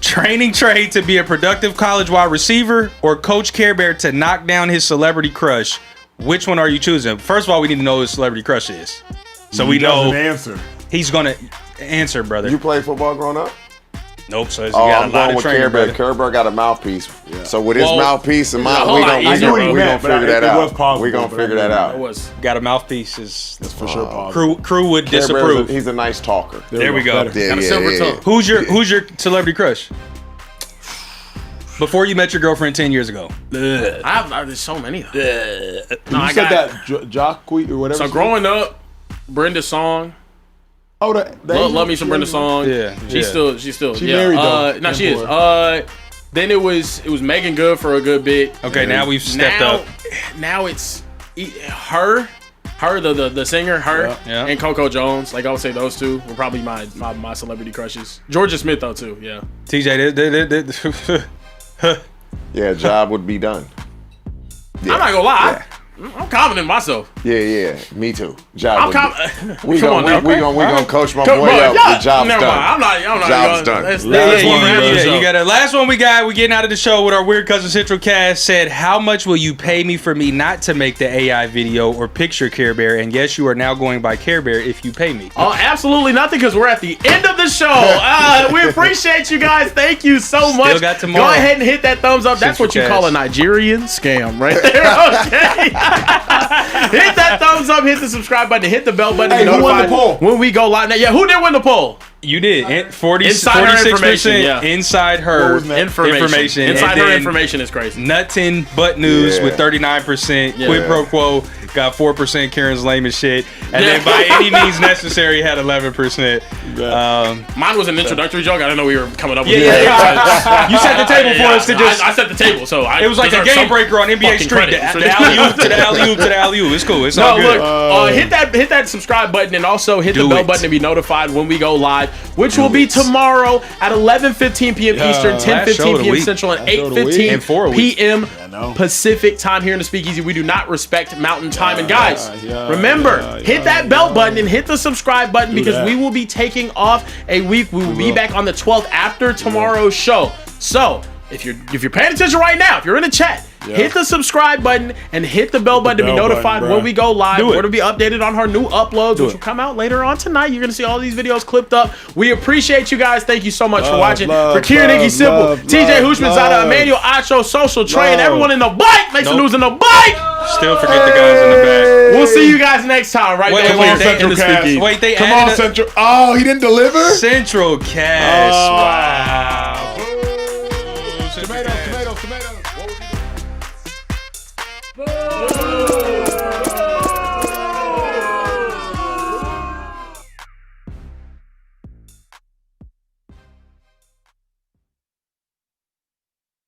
training Trey to be a productive college wide receiver, or coach Carebear to knock down his celebrity crush. Which one are you choosing? First of all, we need to know who his celebrity crush is, so we Doesn't know answer. he's gonna answer, brother. You played football growing up? Nope. So you Oh, got I'm a lot going of with training, Carebear. brother. Carebear got a mouthpiece. So with his Well, mouthpiece and mine, a we whole lot gonna easier, bro. figure that it was out. possible, We gonna but figure I that mean, out. It was. Got a mouthpiece is That's for sure possible. crew would Carebear's disapprove. he's a nice talker. There we go. Better. Yeah, Got a silver tongue. Who's your celebrity crush? Before you met your girlfriend 10 years ago. There's so many. No, You I said got. that Jacque or whatever. So growing up, Brenda Song. Oh, Love me some Brenda Song. Yeah, She's still. She yeah. married, though. No, she is. Before. Then it was Megan Good for a good bit. Okay, now we've stepped up. Now it's her, the singer, her, Yeah. and Coco Jones. Like I would say those two were probably my celebrity crushes. Georgia Smith though too. Yeah. TJ, Yeah, job would be done. Yeah. I'm not gonna lie. I'm confident in myself. Yeah, me too. Job I'm would be- confident. We Come on now. gonna coach my Come boy on, up. y'all- The job's never done. mind. I'm not Job's gonna- done. that's- Last yeah, one we yeah, have yeah, to yeah. show. you got a last one we got. We getting out of the show with our Weird Cousin Central Cast said, "How much will you pay me for me not to make the AI video or picture Carebear?" And yes, you are now going by Carebear if you pay me. Oh, absolutely nothing, because we're at the end of the show. We appreciate you guys. Thank you so much. got tomorrow. Go ahead and hit that thumbs up. That's what you Central call a Cast. Nigerian scam right there. Okay. Hit that thumbs up. Hit the subscribe button. Hit the bell button. Hey, to be who won the notified poll? when we go live. Now, yeah, who did win the poll? You did. 40, Inside her 46% information, yeah. inside What her was that? information. Inside And her then information is crazy. Nuttin Butt News Yeah. with 39%. Yeah. Quid Pro Quo got 4%. Karen's lame as shit. And then by any means necessary had 11%. Mine was an introductory joke. I didn't know we were coming up with Yeah, it. yeah. You set the table for us to just. I set the table, so I It was like a deserve game some breaker on NBA fucking Street. credit. The alley-oop to the alley-oop to the alley-oop. It's cool. It's No, all good. look, hit that subscribe button and also hit the Do bell it. button to be notified when we go live, which will be tomorrow at 11:15 p.m. Eastern, last show 10:15 of the p.m. week. Central, and Last show of the week. 8:15 And 4 weeks. p.m. know. Pacific time here in the Speakeasy. We do not respect Mountain Time. And guys, yeah, remember, yeah, hit that bell button and hit the subscribe button, because that. we will be taking off a week. We will be back on the 12th after tomorrow's show. So, if you're paying attention right now, if you're in the chat, hit the subscribe button and hit the bell button to be bell notified button, when bruh. we go live. Do it. We're to be updated on our new uploads, which will come out later on tonight. You're gonna see all these videos clipped up. We appreciate you guys. Thank you so much for watching. For Kieran, Iggy Simple, TJ Hushman, Zada, Emmanuel, Acho, Social Trey, and everyone in the bike. Make some news in the bike. Still forget the guys in the back. We'll see you guys next time. Right Wait, back wait, here wait, in Central the Cast. Speakeasy. Wait, they Come added on, a Central. Oh, he didn't deliver? Central Cast. Wow. Tomatoes. What was he doing?